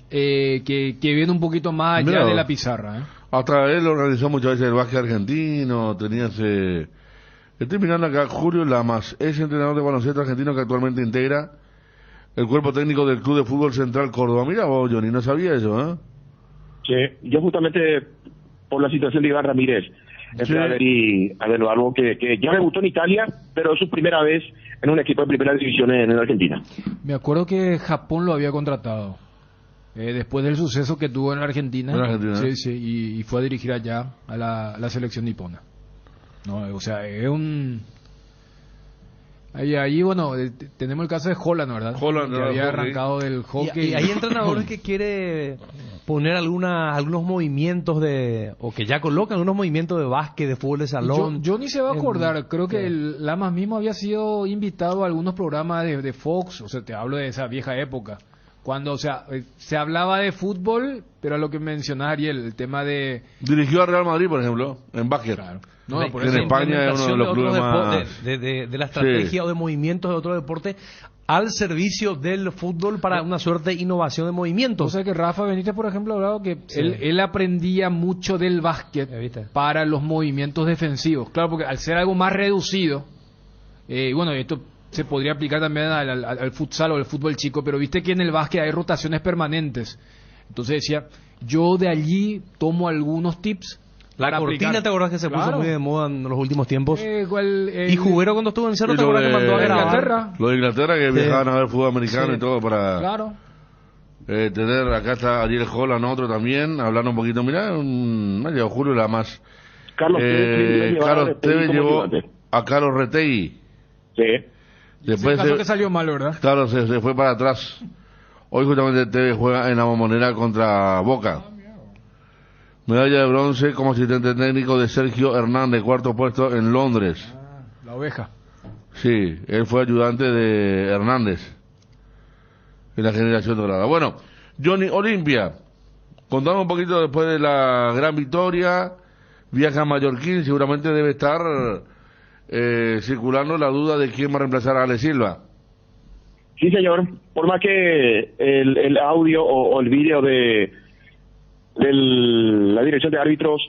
que vienen un poquito más allá. Mira, de la pizarra. Hasta él organizó muchas veces el básquet argentino, tenía ese... Estoy mirando acá, Julio Lamas, es entrenador de baloncesto argentino que actualmente integra el cuerpo técnico del Club de Fútbol Central Córdoba. Mira vos, Johnny, no sabía eso, ¿eh? Sí, yo justamente por la situación de Iván Ramírez, sí. Abel Balbo, que ya debutó en Italia, pero es su primera vez en un equipo de primera división en Argentina. Me acuerdo que Japón lo había contratado, después del suceso que tuvo en la Argentina. Sí, sí, y fue a dirigir allá a la selección nipona. No, o sea, es un Ahí bueno, tenemos el caso de Holland, ¿verdad? Holland, que había hockey. arrancado del hockey. Y hay entrenadores que quiere poner algunos movimientos o que ya colocan algunos movimientos de básquet, de fútbol de salón. Yo ni se va a acordar, creo que el Lamas mismo había sido invitado a algunos programas de Fox, o sea, te hablo de esa vieja época, cuando, o sea, se hablaba de fútbol, pero a lo que mencionaba Ariel, el tema de... Dirigió a Real Madrid, por ejemplo, en básquet. Claro. No, por en eso, España es uno de los clubes más... de la estrategia o de movimientos de otro deporte al servicio del fútbol para una suerte de innovación de movimientos. O sea que Rafa Benítez, por ejemplo, ha hablado que él aprendía mucho del básquet para los movimientos defensivos. Claro, porque al ser algo más reducido, bueno, esto se podría aplicar también al futsal o al fútbol chico, pero viste que en el básquet hay rotaciones permanentes. Entonces decía, yo de allí tomo algunos tips. La cortina, ¿te acordás que se puso muy de moda en los últimos tiempos? Y Juguero cuando estuvo en Cerro, ¿te acordás que mandó a grabar? Lo de Inglaterra, que viajaban a ver fútbol americano y todo para... Claro. Tener, acá está Ariel Holland, otro también, hablando un poquito, mirá, Mario Julio la más. Carlos Tevez llevó a Carlos Retegui. Sí. Después caso que salió mal, ¿verdad? Claro, se fue para atrás. Hoy justamente Tevez juega en la Bombonera contra Boca. Medalla de bronce como asistente técnico de Sergio Hernández, cuarto puesto en Londres. La oveja. Sí, él fue ayudante de Hernández en la generación dorada. Bueno, Johnny Olimpia, contame un poquito después de la gran victoria, viaja a Mallorquín, seguramente debe estar circulando la duda de quién va a reemplazar a Ale Silva. Sí, señor, por más que el audio o el vídeo de la dirección de árbitros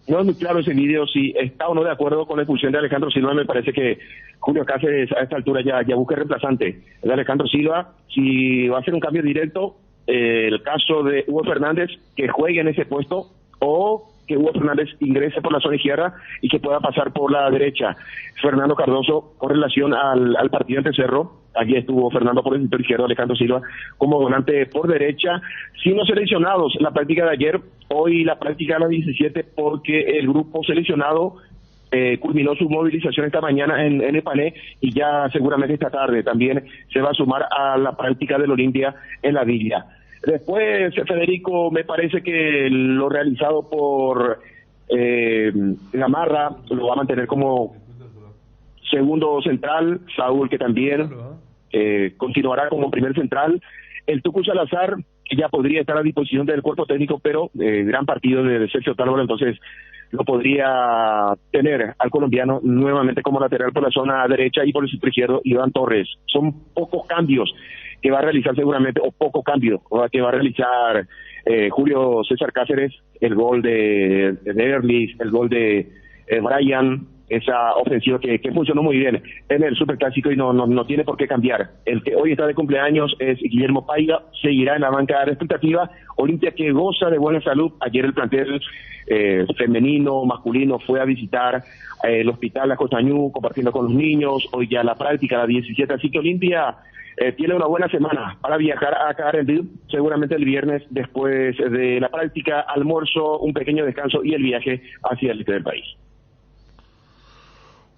no es muy claro ese vídeo si está o no de acuerdo con la expulsión de Alejandro Silva. Me parece que Julio Cáceres a esta altura ya busca reemplazante de Alejandro Silva. Si va a ser un cambio directo, el caso de Hugo Fernández, que juegue en ese puesto, o que Hugo Fernández ingrese por la zona izquierda y que pueda pasar por la derecha. Fernando Cardoso, con relación al partido ante Cerro, allí estuvo Fernando por el sector izquierdo, Alejandro Silva como volante por derecha, sin los seleccionados. La práctica de ayer, hoy la práctica a las 17, porque el grupo seleccionado culminó su movilización esta mañana en Epané, y ya seguramente esta tarde también se va a sumar a la práctica del Olimpia en la Villa. Después, Federico, me parece que lo realizado por Gamarra lo va a mantener como segundo central, Saúl, que también continuará como primer central. El Tucu Salazar, que ya podría estar a disposición del cuerpo técnico, pero gran partido de Sergio Tálvaro, entonces lo podría tener al colombiano nuevamente como lateral por la zona derecha, y por el sector izquierdo Iván Torres. Son pocos cambios que va a realizar seguramente, o poco cambio que va a realizar Julio César Cáceres, el gol de Erlis, el gol de Brian, esa ofensiva que funcionó muy bien en el Superclásico y no tiene por qué cambiar. El que hoy está de cumpleaños es Guillermo Paiva, seguirá en la banca de expectativa. Olimpia, que goza de buena salud. Ayer el plantel femenino, masculino, fue a visitar el hospital La Costañú, compartiendo con los niños. Hoy ya la práctica, la 17, así que Olimpia tiene una buena semana para viajar a Carenville, seguramente el viernes, después de la práctica, almuerzo, un pequeño descanso y el viaje hacia el este del país.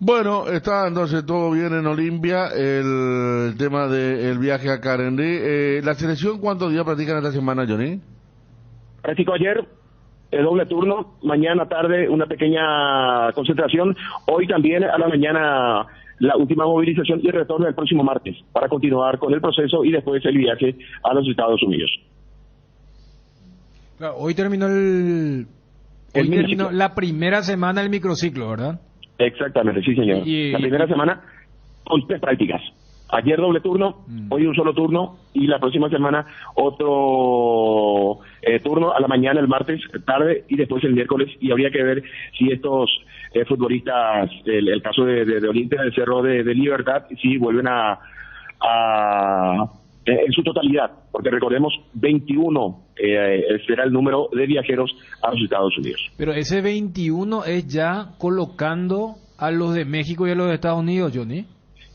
Bueno, está entonces todo bien en Olimpia, el tema del viaje a Carenville. ¿La selección cuántos días practican esta semana, Johnny? Practicó ayer, el doble turno, mañana tarde una pequeña concentración, hoy también a la mañana la última movilización y retorno el próximo martes para continuar con el proceso y después el viaje a los Estados Unidos. Claro, hoy terminó la primera semana del microciclo, ¿verdad? Exactamente, sí, señor. La primera semana con 3 prácticas. Ayer doble turno, hoy un solo turno, y la próxima semana otro turno a la mañana, el martes, tarde, y después el miércoles. Y habría que ver si estos futbolistas, el caso de Olimpia, del Cerro de Libertad, si vuelven a en su totalidad, porque recordemos, 21 será el número de viajeros a los Estados Unidos. Pero ese 21 es ya colocando a los de México y a los de Estados Unidos, Johnny.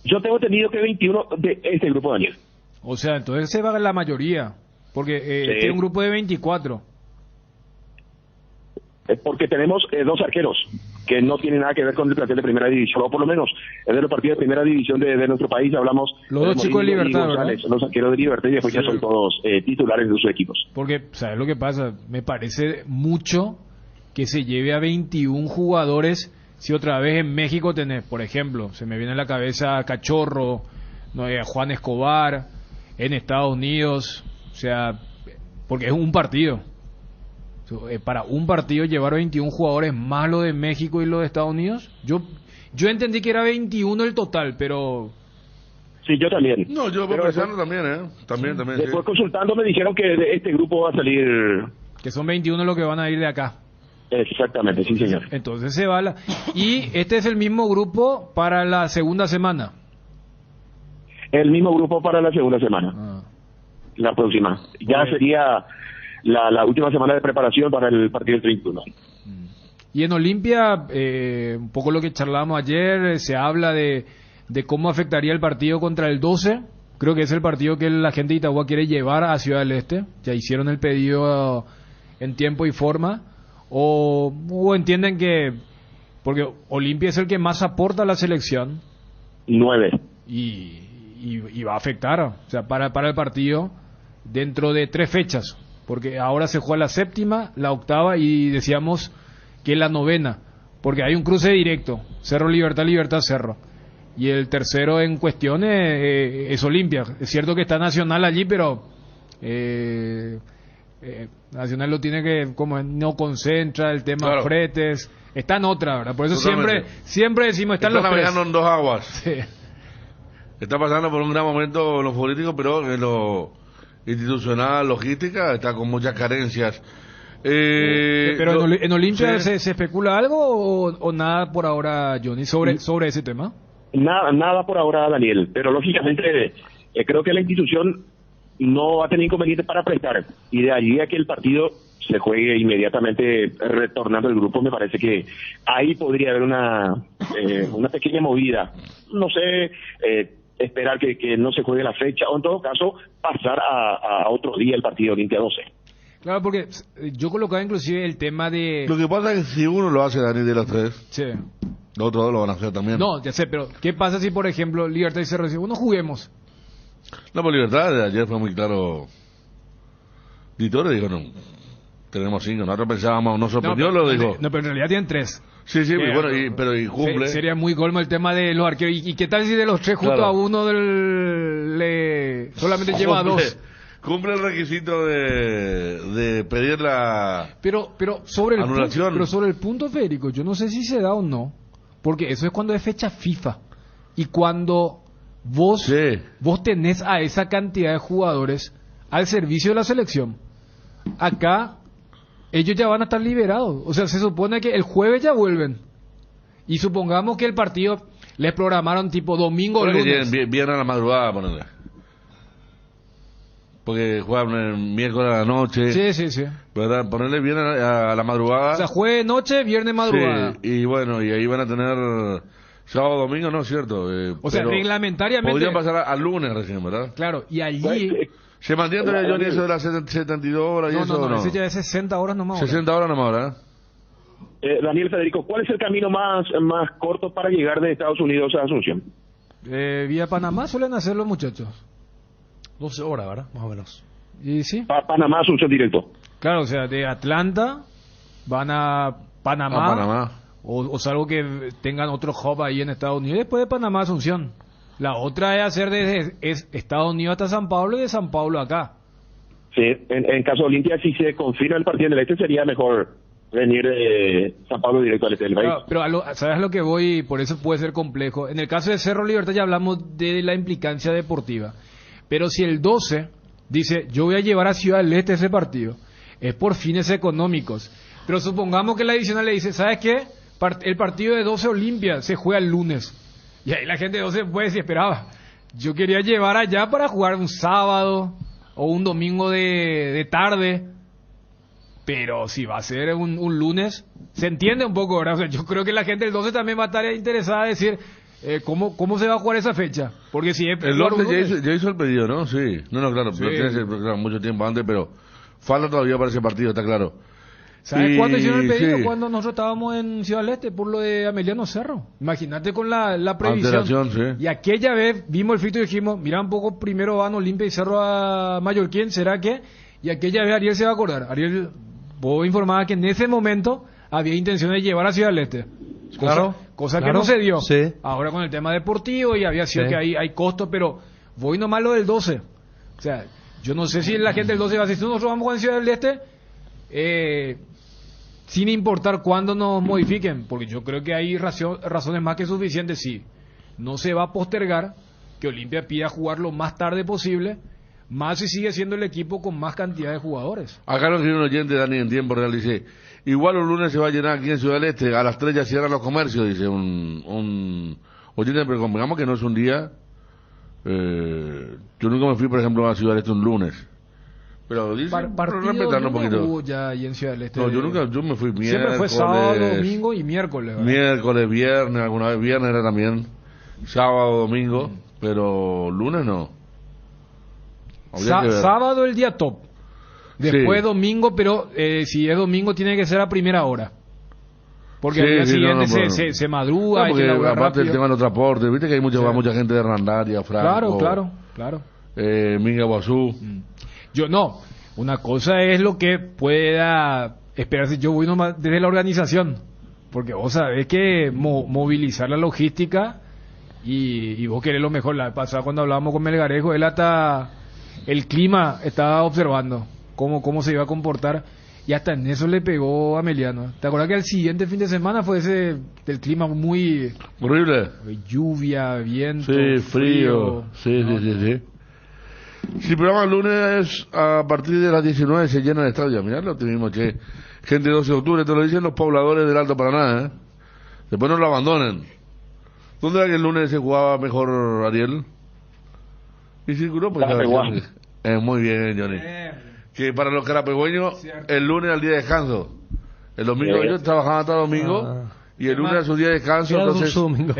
Yo tengo entendido que 21 de este grupo, Daniel. O sea, entonces se va la mayoría, porque este es un grupo de 24. Porque tenemos 2 arqueros. que no tiene nada que ver con el plantel de primera división, o por lo menos es de los partidos de primera división de nuestro país. Hablamos los dos chicos de Libertad, ¿verdad? Los arqueros de Libertad, y después ya son todos titulares de sus equipos. Porque, ¿sabes lo que pasa? Me parece mucho que se lleve a 21 jugadores. Si otra vez en México tenés, por ejemplo, se me viene a la cabeza Cachorro, no, Juan Escobar, en Estados Unidos, o sea, porque es un partido. Para un partido llevar 21 jugadores más lo de México y lo de Estados Unidos, yo entendí que era 21 el total, pero... Sí, yo también. No, yo voy pensando también, También. Después consultando me dijeron que de este grupo va a salir... Que son 21 los que van a ir de acá. Exactamente, sí, señor. Entonces se va Y este es el mismo grupo para la segunda semana. El mismo grupo para la segunda semana. La próxima. Ya sería la última semana de preparación para el partido del 31. Y en Olimpia, un poco lo que charlábamos ayer, se habla de cómo afectaría el partido contra el 12. Creo que es el partido que la gente de Itagua quiere llevar a Ciudad del Este. Ya hicieron el pedido en tiempo y forma. O entienden que... Porque Olimpia es el que más aporta a la selección. 9. Y va a afectar, o sea, para el partido dentro de 3 fechas. Porque ahora se juega la 7ª, la 8ª y decíamos que la 9ª. Porque hay un cruce directo. Cerro Libertad, Libertad Cerro. Y el tercero en cuestión es Olimpia. Es cierto que está Nacional allí, pero... Nacional lo tiene que, como no concentra el tema fretes, está en otra, ¿verdad? Por eso siempre decimos, están los tres. Navegando en dos aguas. Sí. Está pasando por un gran momento en los políticos, pero en lo institucional, logística, está con muchas carencias. Pero en Olimpia ¿se especula algo o nada por ahora, Johnny, sobre ese tema? Nada por ahora, Daniel, pero lógicamente creo que la institución no va a tener inconveniente para prestar, y de allí a que el partido se juegue inmediatamente retornando el grupo, me parece que ahí podría haber una pequeña movida. No sé, esperar que no se juegue la fecha, o en todo caso pasar a otro día el partido Olimpia 12. Claro, porque yo colocaba inclusive el tema de... Lo que pasa es que si uno lo hace, Dani, de los 3, sí, los otros 2 lo van a hacer también. No, ya sé, pero ¿qué pasa si, por ejemplo, Libertad y Cerro dice, bueno, juguemos? No, por Libertad de ayer fue muy claro. Ditore dijo, no, tenemos 5. Nosotros pensábamos, nos sorprendió, lo dijo. No, pero en realidad tienen 3. Sí, bueno, pero cumple. Sería muy colmo el tema de los arqueros. ¿Y qué tal si de los 3 justo a uno solamente lleva 2? Cumple el requisito de pedir la pero sobre el anulación. Pero sobre el punto, Federico, yo no sé si se da o no, porque eso es cuando es fecha FIFA y cuando vos tenés a esa cantidad de jugadores al servicio de la selección. Acá ellos ya van a estar liberados, o sea, se supone que el jueves ya vuelven, y supongamos que el partido les programaron tipo domingo o lunes. Vienen a la madrugada, ponele. Porque juegan el miércoles a la noche. Sí. ¿Verdad? Ponerle bien a la madrugada. O sea, jueves noche, viernes madrugada. Sí, y bueno, y ahí van a tener sábado, domingo, ¿no es cierto? O sea, reglamentariamente... Podrían pasar al lunes recién, ¿verdad? Claro, y allí... ¿Se mantiene todavía eso de las 72 horas y eso? No, ese ya es 60 horas nomás. 60 horas nomás, ¿verdad? Daniel, Federico, ¿cuál es el camino más corto para llegar de Estados Unidos a Asunción? Vía Panamá suelen hacer los muchachos. 12 horas, ¿verdad? Más o menos. ¿Y sí? Panamá, Asunción directo. Claro, o sea, de Atlanta van a Panamá. O salvo que tengan otro hub ahí en Estados Unidos. Después de Panamá, Asunción. La otra es hacer desde Estados Unidos hasta San Pablo y de San Pablo acá. Sí, en caso de Olimpia, si se confirma el partido en el este, sería mejor venir de San Pablo directo al este del país. Pero ¿sabes lo que voy? Por eso puede ser complejo. En el caso de Cerro Libertad ya hablamos de la implicancia deportiva. Pero si el 12 dice, yo voy a llevar a Ciudad del Este ese partido, es por fines económicos. Pero supongamos que la adicional le dice, ¿sabes qué? El partido de 12 Olimpia se juega el lunes. Y ahí la gente de 12 pues esperaba. Yo quería llevar allá para jugar un sábado o un domingo de tarde. Pero si va a ser un lunes, se entiende un poco, ¿verdad? O sea, yo creo que la gente del 12 también va a estar interesada en decir... ¿Cómo se va a jugar esa fecha? Porque si es el 12 ya hizo el pedido, ¿no? Sí. No, claro, sí. Mucho tiempo antes, pero falta todavía para ese partido, está claro. ¿Sabes cuándo hicieron el pedido? Sí. Cuando nosotros estábamos en Ciudad del Este por lo de Ameliano Cerro. Imagínate con la previsión. Sí. Y aquella vez vimos el frito y dijimos, mira un poco, primero van Olimpia y Cerro a Mallorquín, ¿será que? Y aquella vez Ariel se va a acordar. Ariel, vos informaba que en ese momento había intención de llevar a Ciudad del Este. Cosa que no se dio. Sí. Ahora con el tema deportivo y había sido que hay costos, pero voy nomás lo del 12. O sea, yo no sé si la gente del 12 va a decir, nosotros vamos con Ciudad del Este, sin importar cuándo nos modifiquen, porque yo creo que hay razones más que suficientes. Sí, no se va a postergar que Olimpia pida jugar lo más tarde posible, más si sigue siendo el equipo con más cantidad de jugadores. Acá lo escribe un oyente, Dani, en tiempo real, dice, igual un lunes se va a llenar aquí en Ciudad del Este, a las 3 ya cierran los comercios, dice un oyente, pero convengamos que no es un día, yo nunca me fui, por ejemplo, a Ciudad del Este un lunes. Pero dice, respetarlo un poquito. Ya ahí en Ciudad del Este. No, yo me fui miércoles. Siempre fue sábado, domingo y miércoles, ¿verdad? Miércoles, viernes, alguna vez viernes era también, sábado, domingo, pero lunes no. Sábado el día top. Después sí. Domingo, pero si es domingo tiene que ser a primera hora. Porque al día siguiente se madruga. Porque hay que aparte el tema del transporte, viste que hay mucha gente de Hernandaria, Franco. Claro. Minga Guazú. Yo no. Una cosa es lo que pueda esperarse. Yo voy nomás desde la organización. Porque vos sabés que movilizar la logística y vos querés lo mejor. La vez pasada cuando hablábamos con Melgarejo, él hasta el clima estaba observando cómo se iba a comportar. Y hasta en eso le pegó a Ameliano. ¿Te acuerdas que el siguiente fin de semana fue ese del clima muy... horrible? Lluvia, viento, sí, frío. Sí. Si el programa el lunes a partir de las 19 se llena el estadio. Mirá el optimismo que gente 12 de octubre, te lo dicen los pobladores del Alto Paraná, Después no lo abandonen. ¿Dónde era que el lunes se jugaba mejor, Ariel? Y circuló, pues muy bien, Johnny. Que para los carapegüeños, el lunes al día de descanso. El domingo ellos trabajaban hasta el domingo. Y el lunes a su día de descanso, entonces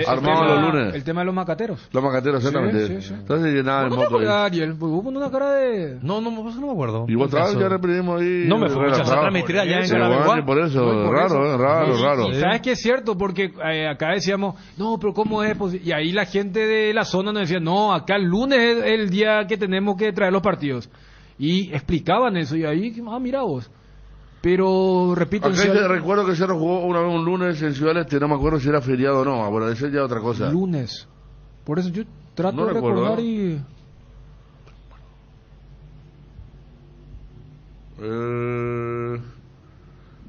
armaban los lunes. El tema de los macateros. Los macateros, exactamente. Sí. Entonces llenaban el moto ahí. Ariel, vos pones una cara de... No me acuerdo. Y vos estabas, ya reprimimos ahí. No me fue mucha transmitir allá en Caraguay. Por eso, raro. Y sabes que es cierto, porque acá decíamos, no, pero ¿cómo es posible? Y ahí la gente de la zona nos decía, no, acá el lunes es el día que tenemos que traer los partidos. Y explicaban eso, y ahí, mira vos. Pero, repito... Acá recuerdo que Cerro jugó una vez un lunes en Ciudad del Este, no me acuerdo si era feriado o no, bueno, esa es ya otra cosa. Lunes. Por eso yo trato de recordar y...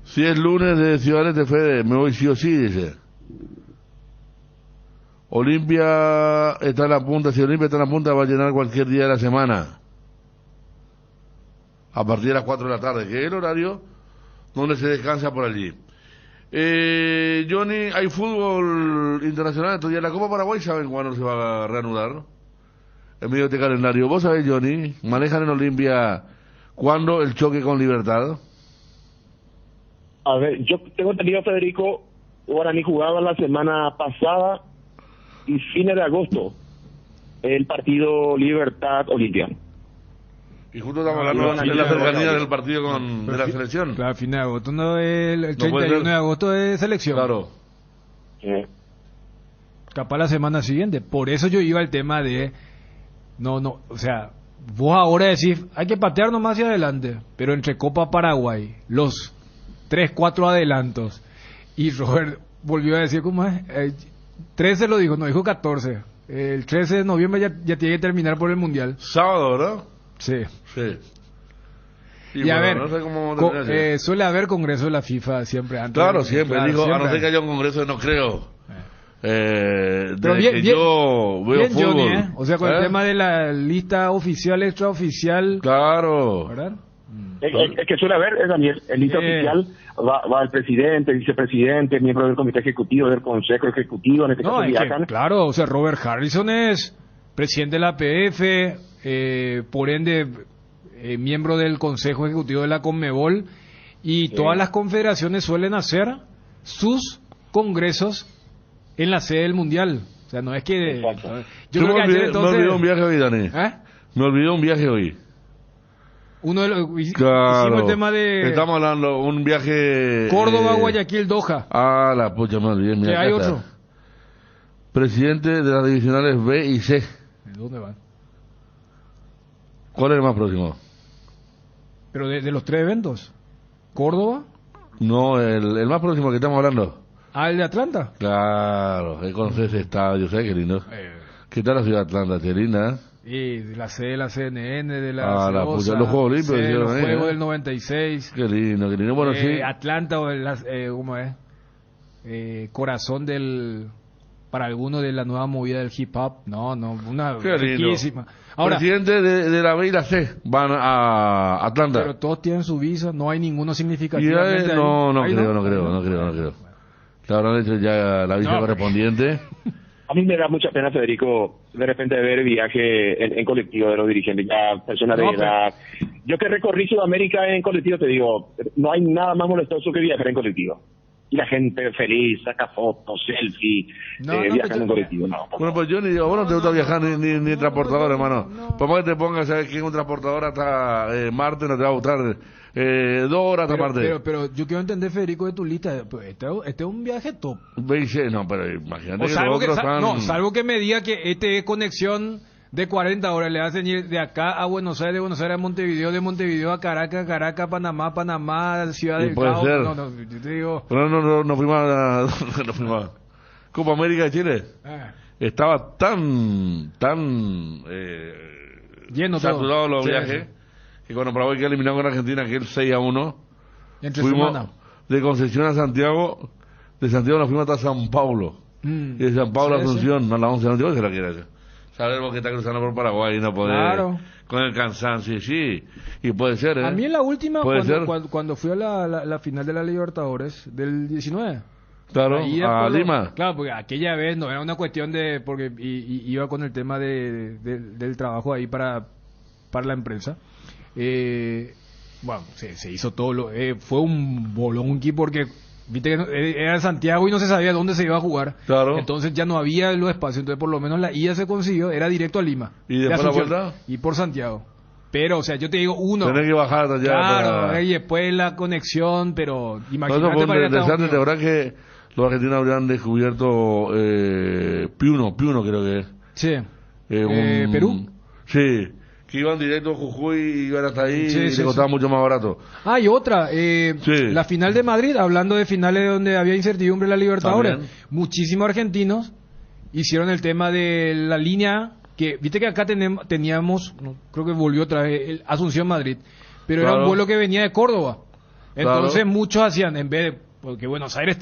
Si es lunes de Ciudad del Este, Fede, me voy sí o sí, dice. Olimpia está en la punta, si Olimpia está en la punta va a llenar cualquier día de la semana. A partir de las 4 de la tarde, que es el horario donde se descansa por allí. Johnny, hay fútbol internacional estos días. La Copa Paraguay, ¿saben cuándo se va a reanudar? En medio de este calendario. ¿Vos sabés, Johnny? ¿Manejan en Olimpia cuándo el choque con Libertad? A ver, yo tengo entendido, Federico, Guaraní jugaba la semana pasada y fines de agosto el partido Libertad-Olimpia. Y justo estamos hablando de la cercanía del partido de la selección. Claro, fin de agosto, el 31 de agosto es selección. Claro. Capaz la semana siguiente. Por eso yo iba al tema de... No, o sea, vos ahora decís, hay que patear nomás hacia adelante. Pero entre Copa Paraguay, los 3-4 adelantos. Y Robert volvió a decir, ¿cómo es? 13 lo dijo, no, dijo 14. El 13 de noviembre ya tiene que terminar por el Mundial. Sábado, ¿verdad? Sí. Y bueno, a ver, no sé cómo suele haber congreso de la FIFA siempre antes. Claro, siempre. Digo, a no ser que haya un congreso, no creo. Pero bien, yo veo bien fútbol. Johnny, o sea, con el tema de la lista oficial, extraoficial. Claro. ¿Verdad? Es que suele haber, Daniel, el lista oficial va el presidente, el vicepresidente, miembro del comité ejecutivo, del consejo ejecutivo, en este caso viajan. Claro, o sea, Robert Harrison es presidente de la APF, por ende miembro del consejo ejecutivo de la Conmebol, y todas las confederaciones suelen hacer sus congresos en la sede del Mundial. O sea, no es que... Yo creo que ayer entonces... Me olvidé un viaje hoy, Dani. Me olvidé un viaje hoy. Uno de los, Claro. hicimos el tema de Estamos hablando un viaje... Córdoba, Guayaquil, Doha. Ah, la pucha madre, bien, Que mira, hay acá otro. está. Presidente de las divisionales B y C. ¿De dónde van? ¿Cuál es el más próximo? Pero de los 3 eventos. Córdoba. No, el más próximo que estamos hablando. Ah, el de Atlanta. Claro, conoces ese estadio, ¿sabes qué lindo? ¿Qué tal la ciudad de Atlanta? Qué linda, ¿eh? Y de la C, de la CNN, de la la Celosa, pucha, los Juegos Olímpicos sí, hicieron los ahí, Juegos ¿eh? del 96. Qué lindo, qué lindo. Bueno, sí. Atlanta, o ¿cómo es? Corazón del... Para algunos de la nueva movida del hip hop. No, una Qué lindo. riquísima. Ahora, Presidente de la B y la C van a Atlanta. pero todos tienen su visa, no hay ninguno Y significativamente ahí. no Ahí creo. Le habrán hecho ya la visa No. correspondiente. A mí me da mucha pena, Federico, de repente ver el viaje en colectivo de los dirigentes, ya personas de No, edad. Yo que recorrí Sudamérica en colectivo, te digo, no hay nada más molestoso que viajar en colectivo. Y la gente feliz, saca fotos, selfie, viajando en colectivo. No, Bueno, pues yo ni vos no te gusta viajar ni en transportador, hermano. Por más que te pongas, sabes que en un transportador hasta Marte no te va a gustar 2 horas hasta Marte. pero yo quiero entender, Federico, de tu lista. Pues este es un viaje top. No, pero imagínate O que salvo, los que, otros están... salvo que me diga que este es conexión de 40 horas. Le hacen ir de acá a Buenos Aires, de Buenos Aires a Montevideo, de Montevideo a Caracas, Caracas, Panamá, Ciudad Y del puede Cabo. ser. No, yo te digo... Pero no fuimos no fuimos a Copa América de Chile. Estaba tan lleno saturado todo. los Sí, viajes que cuando Paraguay quedó eliminado con Argentina, aquel 6-1, Entre fuimos semana. de Concepción a Santiago, de Santiago nos fuimos hasta San Paulo, y de San Paulo a Sí, Asunción, no la 11 de la noche, se la quiere hacer. Sabemos que está cruzando por Paraguay y no puede, Claro. con el cansancio, sí, y puede ser, ¿eh? A mí en la última, Puede ser. cuando fui a la final de la Libertadores del 19. Claro, Ahí a cuando- Lima. Claro, porque aquella vez no era una cuestión de... Porque iba con el tema del trabajo ahí para la empresa. Bueno, se hizo todo. Fue un bolonqui porque... Viste que era Santiago y no se sabía dónde se iba a jugar. Claro. Entonces ya no había los espacios. Entonces por lo menos la ida se consiguió. Era directo a Lima. ¿Y de después la Asunción. vuelta? Y por Santiago. Pero, o sea, yo te digo uno. Tenés que bajar hasta allá Claro, para- y después la conexión, pero No, eso imagínate fue para ir a Estados interesante, de Unidos. verdad que los argentinos habrían descubierto Piuno creo que es. Sí. Un- ¿Perú? Sí, que iban directo a Jujuy y iban hasta ahí Sí, y sí, le costaba sí. mucho más barato. Ah, y otra, la final de Madrid, hablando de finales donde había incertidumbre en la Libertadores, También. muchísimos argentinos hicieron el tema de la línea, que viste que acá teníamos, creo que volvió otra vez, Asunción-Madrid, pero era Claro. un vuelo que venía de Córdoba. Entonces Claro. muchos hacían, en vez de, porque Buenos Aires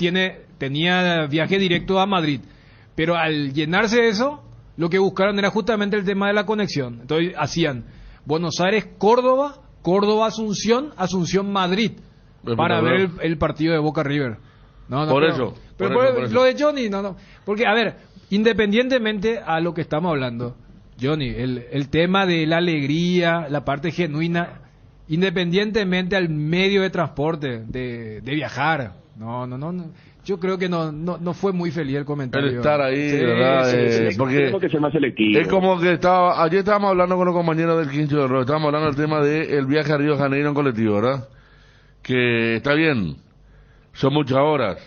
tenía viaje directo a Madrid, pero al llenarse eso, lo que buscaron era justamente el tema de la conexión. Entonces hacían Buenos Aires-Córdoba, Córdoba-Asunción, Asunción-Madrid, para Espectacular. ver el partido de Boca River. No, Por pero- eso, pero por eso. lo de Johnny, no. Porque, a ver, independientemente a lo que estamos hablando, Johnny, el tema de la alegría, la parte genuina, independientemente al medio de transporte, de viajar. No. Yo creo que no fue muy feliz el comentario. El estar ahí, Sí, ¿verdad? sí, Porque Tenemos que ser más selectivos. es como que ayer estábamos hablando con los compañeros del Quincho de Rojo, estábamos hablando del tema del viaje a Río de Janeiro en colectivo, ¿verdad? Que está bien, son muchas horas,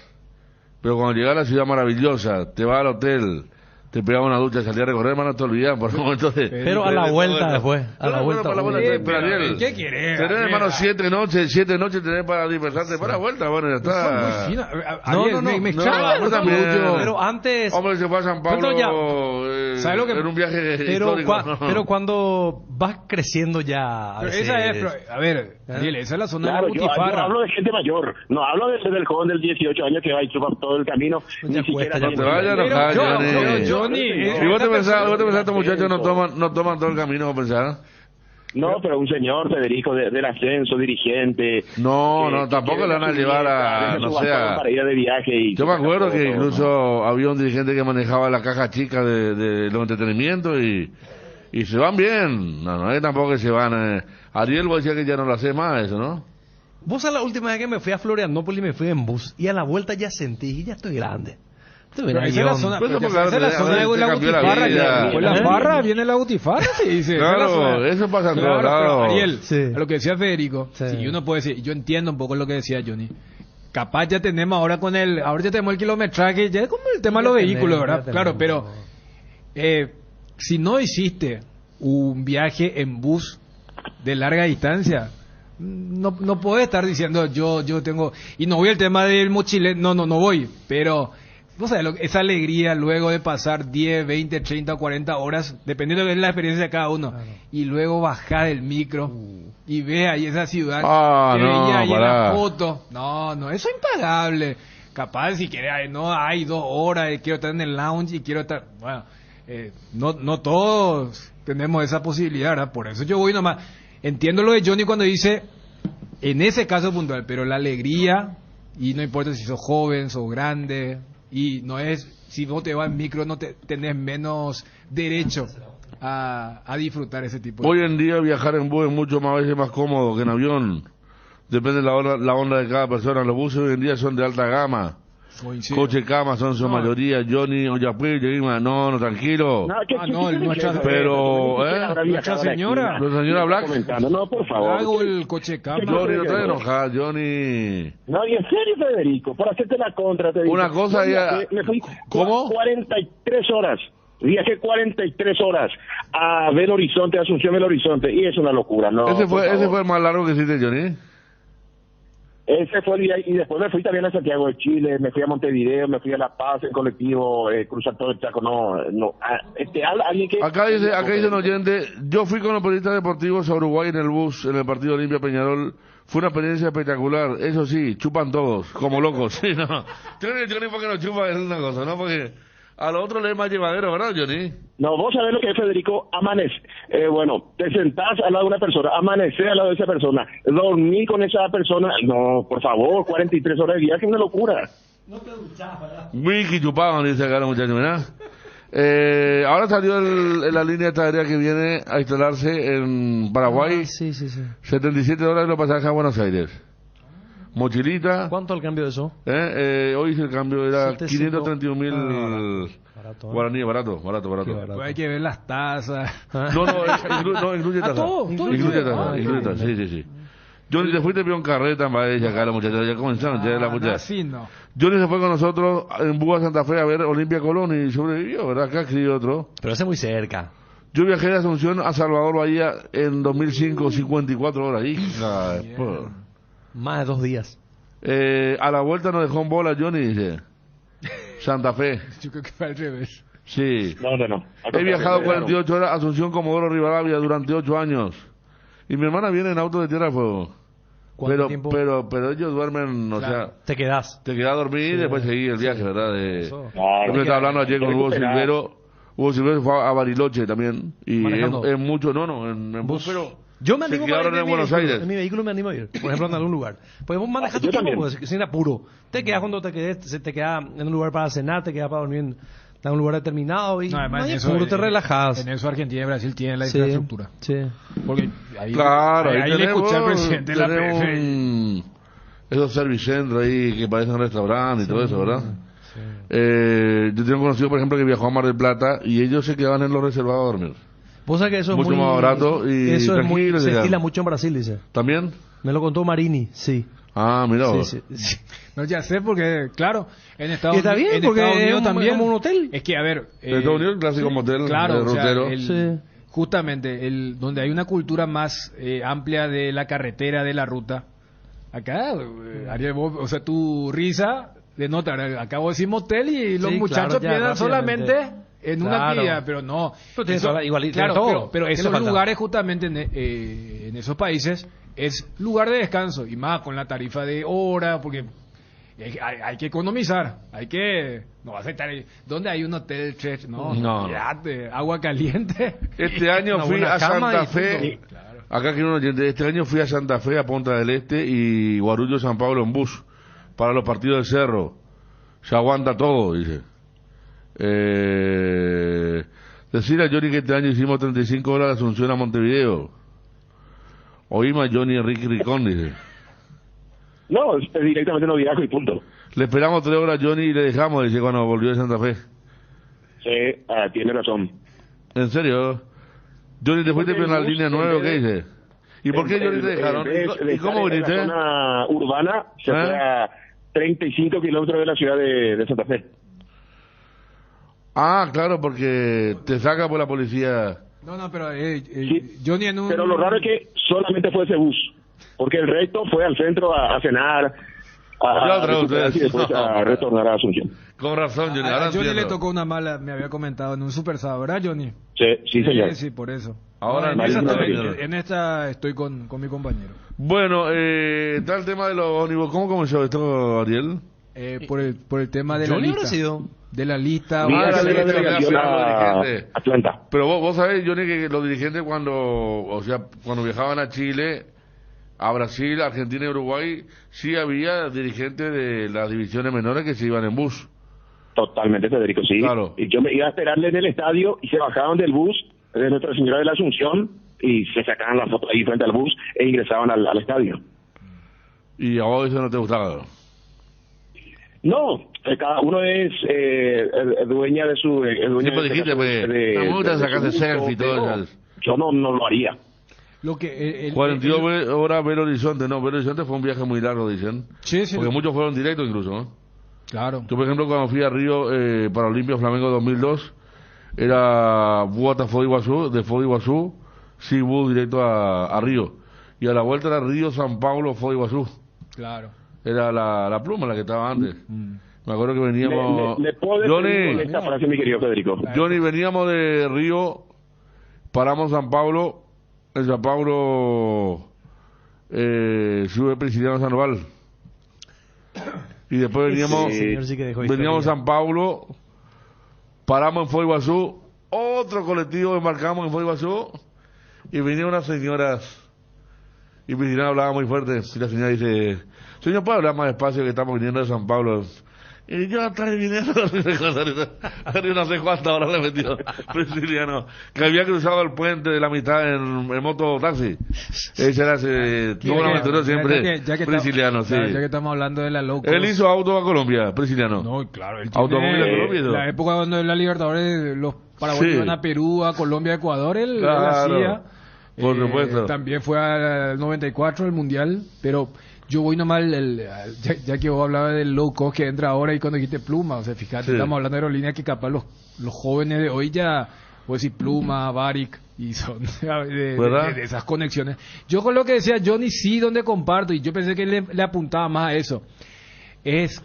pero cuando llegas a la ciudad maravillosa, te vas al hotel, te pegas una ducha, salías a recorrer, hermano, no te olvidas por un momento de... Pero a la vuelta después, a la vuelta. Para la vuelta, pero Ariel, ¿Qué querés? tenés, hermano, 7 noches tenés para dispersarte para la vuelta, bueno, ya está. Fue muy fina. No, Me no, extraña, yo también. Pero antes... Hombre, se fue a San Pablo Pero ya- ¿Sabes lo que- en un viaje Pero, histórico. pero cuando vas creciendo ya... a Pero veces- esa es, a ver, Ariel, esa es la zona Claro, de la yo butifarra. hablo de gente mayor, no hablo del joven del 18 años que va y chupa todo el camino. Ni siquiera No te vayas, no Pero vayas, yo, Johnny. Johnny, Si vos te esta pensás, persona- estos muchachos no toman todo el camino, ¿vos pensás? No, pero un señor, Federico, del ascenso, dirigente. No, tampoco le van a llevar a, no sé, para ir de viaje y yo me acuerdo que todo, incluso había un dirigente que manejaba la caja chica de los entretenimientos y se van bien. No es tampoco que se van. Ariel, vos decías que ya no lo hace más eso, ¿no? Vos a la última vez que me fui a Florianópolis me fui en bus y a la vuelta ya sentí y ya estoy grande. Pero esa es la zona, esa es la zona de la butifarra. Pues la farra viene la butifarra, se dice. Claro, eso pasa en todos lados. Ariel, a lo que decía Federico, si uno puede decir, yo entiendo un poco lo que decía Johnny. Capaz ya tenemos ahora ya tenemos el kilometraje, ya es como el tema de los vehículos, ¿verdad? Claro, pero si no hiciste un viaje en bus de larga distancia, no puedo estar diciendo yo tengo, y no voy al tema del mochilero, no voy, pero no sé, esa alegría luego de pasar 10, 20, 30 o 40 horas, dependiendo de la experiencia de cada uno, y luego bajar del micro y ve ahí esa ciudad que veía ahí en la foto. No, eso es impagable. Capaz si quieres, hay 2 horas, quiero estar en el lounge y quiero estar, bueno, no todos tenemos esa posibilidad, ¿verdad? Por eso yo voy nomás. Entiendo lo de Johnny cuando dice, en ese caso puntual, pero la alegría, y no importa si sos joven, sos grande, y no es, si vos te vas en micro, no tenés menos derecho a disfrutar ese tipo de... Hoy en día viajar en bus es mucho más, veces más cómodo que en avión. Depende de la onda de cada persona. Los buses hoy en día son de alta gama. Coche cama son su mayoría. Johnny, no, tranquilo. Pero, nuestra señora Black. No, por favor. Hago el coche cama. Johnny, no te enojas, Johnny. No, y en serio, Federico, por hacerte la contra, te digo. Una cosa ya... Me fui ¿Cómo? 43 horas. Viajé 43 horas a Belo Horizonte, Asunción Belo Horizonte, y es una locura, ¿no? Ese fue el más largo que hiciste, Johnny. Ese fue el día, y después me fui también a Santiago de Chile, me fui a Montevideo, me fui a La Paz en colectivo, cruzar todo el Chaco, alguien que... Acá dice un oyente, yo fui con los periodistas deportivos a Uruguay en el bus, en el partido Olimpia Peñarol, fue una experiencia espectacular, eso sí, chupan todos, como locos, sí, no. Johnny, porque no chupa es una cosa, ¿no? Porque a lo otro le es más llevadero, ¿verdad, Johnny? No, vos sabés lo que es, Federico, te sentás al lado de una persona, amanecer al lado de esa persona, dormir con esa persona, no, por favor, 43 horas de viaje es una locura. No te duchás, ¿verdad? Wiki chupaban, dice acá los muchachos, ¿verdad? Ahora salió la línea aérea que viene a instalarse en Paraguay. Sí. $77 los pasajes a Buenos Aires. Mochilita. ¿Cuánto el cambio de eso? Hoy el cambio era 531.000 guaraníes, barato. Pues hay que ver las tasas. No, incluye tasas. Incluye tasas, sí. Johnny, te fuiste peón carreta, madre, acá los muchachos ya comenzaron, ya la muchacha. Johnny se fue con nosotros en Buga Santa Fe a ver Olimpia Colón y sobrevivió, ¿verdad? Acá escribió otro. Pero ese muy cerca. Yo viajé de Asunción a Salvador Bahía en 2005, 54 horas. Hija, más de 2 días. A la vuelta nos dejó en bola Johnny, dice. Santa Fe. Yo creo que fue al revés. Sí. No. He viajado 48 horas a Asunción, Comodoro Rivadavia durante 8 años. Y mi hermana viene en auto de Tierra del Fuego. ¿Cuánto tiempo? Pero ellos duermen, o sea... Te quedás a dormir y después seguir el viaje, ¿verdad? Yo estaba hablando ayer con Hugo Silvero. Hugo Silvero fue a Bariloche también. Y es mucho, en bus, pero... Yo me animo a ir en Buenos Aires. En mi vehículo me animo a ir, por ejemplo, en algún lugar. Pues vos manejas tu tiempo, sin apuro. Te quedas cuando te quedas en un lugar para cenar, te quedas para dormir en un lugar determinado y te relajas. En eso Argentina y Brasil tienen la infraestructura. Sí. Porque ahí le escuché al presidente de la PF. Esos service centros ahí que parecen restaurantes y todo eso, ¿verdad? Yo tengo conocido, por ejemplo, que viajó a Mar del Plata y ellos se quedaban en los reservados a dormir. Vos sabés que eso mucho es muy más barato y eso tranquilo. Se estila mucho en Brasil, dice. ¿También? Me lo contó Marini, sí. Ah, mira vos. Sí. No, ya sé, porque, claro, en Estados Unidos. Está bien, porque Estados Unidos también. Como un hotel. Es que, a ver. En Estados Unidos, el clásico motel. Claro, o sea, justamente, donde hay una cultura más amplia de la carretera, de la ruta. Acá, Ariel, o sea, tu risa denota. Acá vos decís motel y los muchachos piensan solamente en una actividad, pero no. Pero esos lugares, justamente en esos países, es lugar de descanso, y más con la tarifa de hora, porque hay que economizar, no vas a estar ahí, ¿dónde hay un hotel? No. Agua caliente. Este año fui a Santa Fe, acá quiero un oyente, este año fui a Santa Fe, a Punta del Este y Guarulhos, San Pablo en bus, para los partidos del Cerro. Se aguanta todo, dice. Decir a Johnny que este año hicimos 35 horas de Asunción a Montevideo. Oímos a Johnny Enrique Ricón, dice. No, es directamente no viajo y punto. Le esperamos 3 horas, Johnny, y le dejamos, dice, cuando volvió de Santa Fe. Sí, tiene razón. ¿En serio? Johnny, ¿te fuiste por la línea 9 o qué dice? ¿Y por qué Johnny te dejaron? ¿Y cómo viniste? En la zona urbana se fue a 35 kilómetros de la ciudad de Santa Fe. Ah, claro, porque te saca por la policía. No, pero Sí, Johnny en un... pero lo raro es que solamente fue ese bus, porque el resto fue al centro a cenar, y después a retornar a Asunción. Con razón, Johnny. A Johnny le tocó una mala, me había comentado, en un super sábado, ¿verdad, Johnny? Sí, señor. Sí, por eso. Ahora en esta estoy con mi compañero. Bueno, está el tema de los ómnibus. ¿Cómo comenzó esto, Ariel? Por el tema de la Johnny habrá lista. sido. De la lista. La delegación a Atlanta. Pero vos sabés, Johnny, que los dirigentes cuando viajaban a Chile, a Brasil, Argentina y Uruguay, sí había dirigentes de las divisiones menores que se iban en bus. Totalmente, Federico, sí. Claro. Y yo me iba a esperarle en el estadio y se bajaban del bus de Nuestra Señora de la Asunción y se sacaban la foto ahí frente al bus e ingresaban al estadio. ¿Y a vos eso no te gustaba? No, cada uno es dueña de su... Siempre dijiste, pues, me gusta sacarse selfie y todo eso. Yo no lo haría. Lo que 42 horas Belo Horizonte, no, Belo Horizonte fue un viaje muy largo, dicen. Sí. Porque muchos fueron directos incluso, ¿no? Claro. Yo, por ejemplo, cuando fui a Río para Olimpia Flamengo 2002, era Buata Foz de Foz de Iguazú, sí, bus directo a Río. Y a la vuelta era Río, San Pablo, Foz de Iguazú. Claro. Era la pluma la que estaba antes. Me acuerdo que veníamos... ¿Le puedo decir esta frase, mi querido Federico? Johnny, veníamos de Río, paramos en San Pablo, en San Pablo sube Prisciliano Sandoval. Y después veníamos a San Pablo, paramos en Foz de Iguazú, otro colectivo embarcamos en Foz de Iguazú, y vinieron unas señoras, y Prisciliano hablaba muy fuerte, y la señora dice, señor, ¿puede hablar más despacio que estamos viniendo de San Pablo? Y yo atrás viniendo, no sé cuántas horas le metió Prisciliano, que había cruzado el puente de la mitad en mototaxi. Ella era, tuvo una aventura siempre, Prisciliano, sí. Ya que estamos hablando de la low cost. Él hizo auto a Colombia, Prisciliano. No, claro, él Automóvil a Colombia. La época cuando en la Libertadores los paraguayos iban a Perú, a Colombia, a Ecuador, él hacía. Por supuesto. También fue al 94, el Mundial, pero... Yo voy nomás, ya que vos hablabas del low cost que entra ahora y cuando dijiste Pluma, o sea, fíjate, estamos hablando de aerolíneas que capaz los jóvenes de hoy ya, voy a decir Pluma, Varig, y son de esas conexiones. Yo con lo que decía Johnny, sí, donde comparto, y yo pensé que le apuntaba más a eso, es,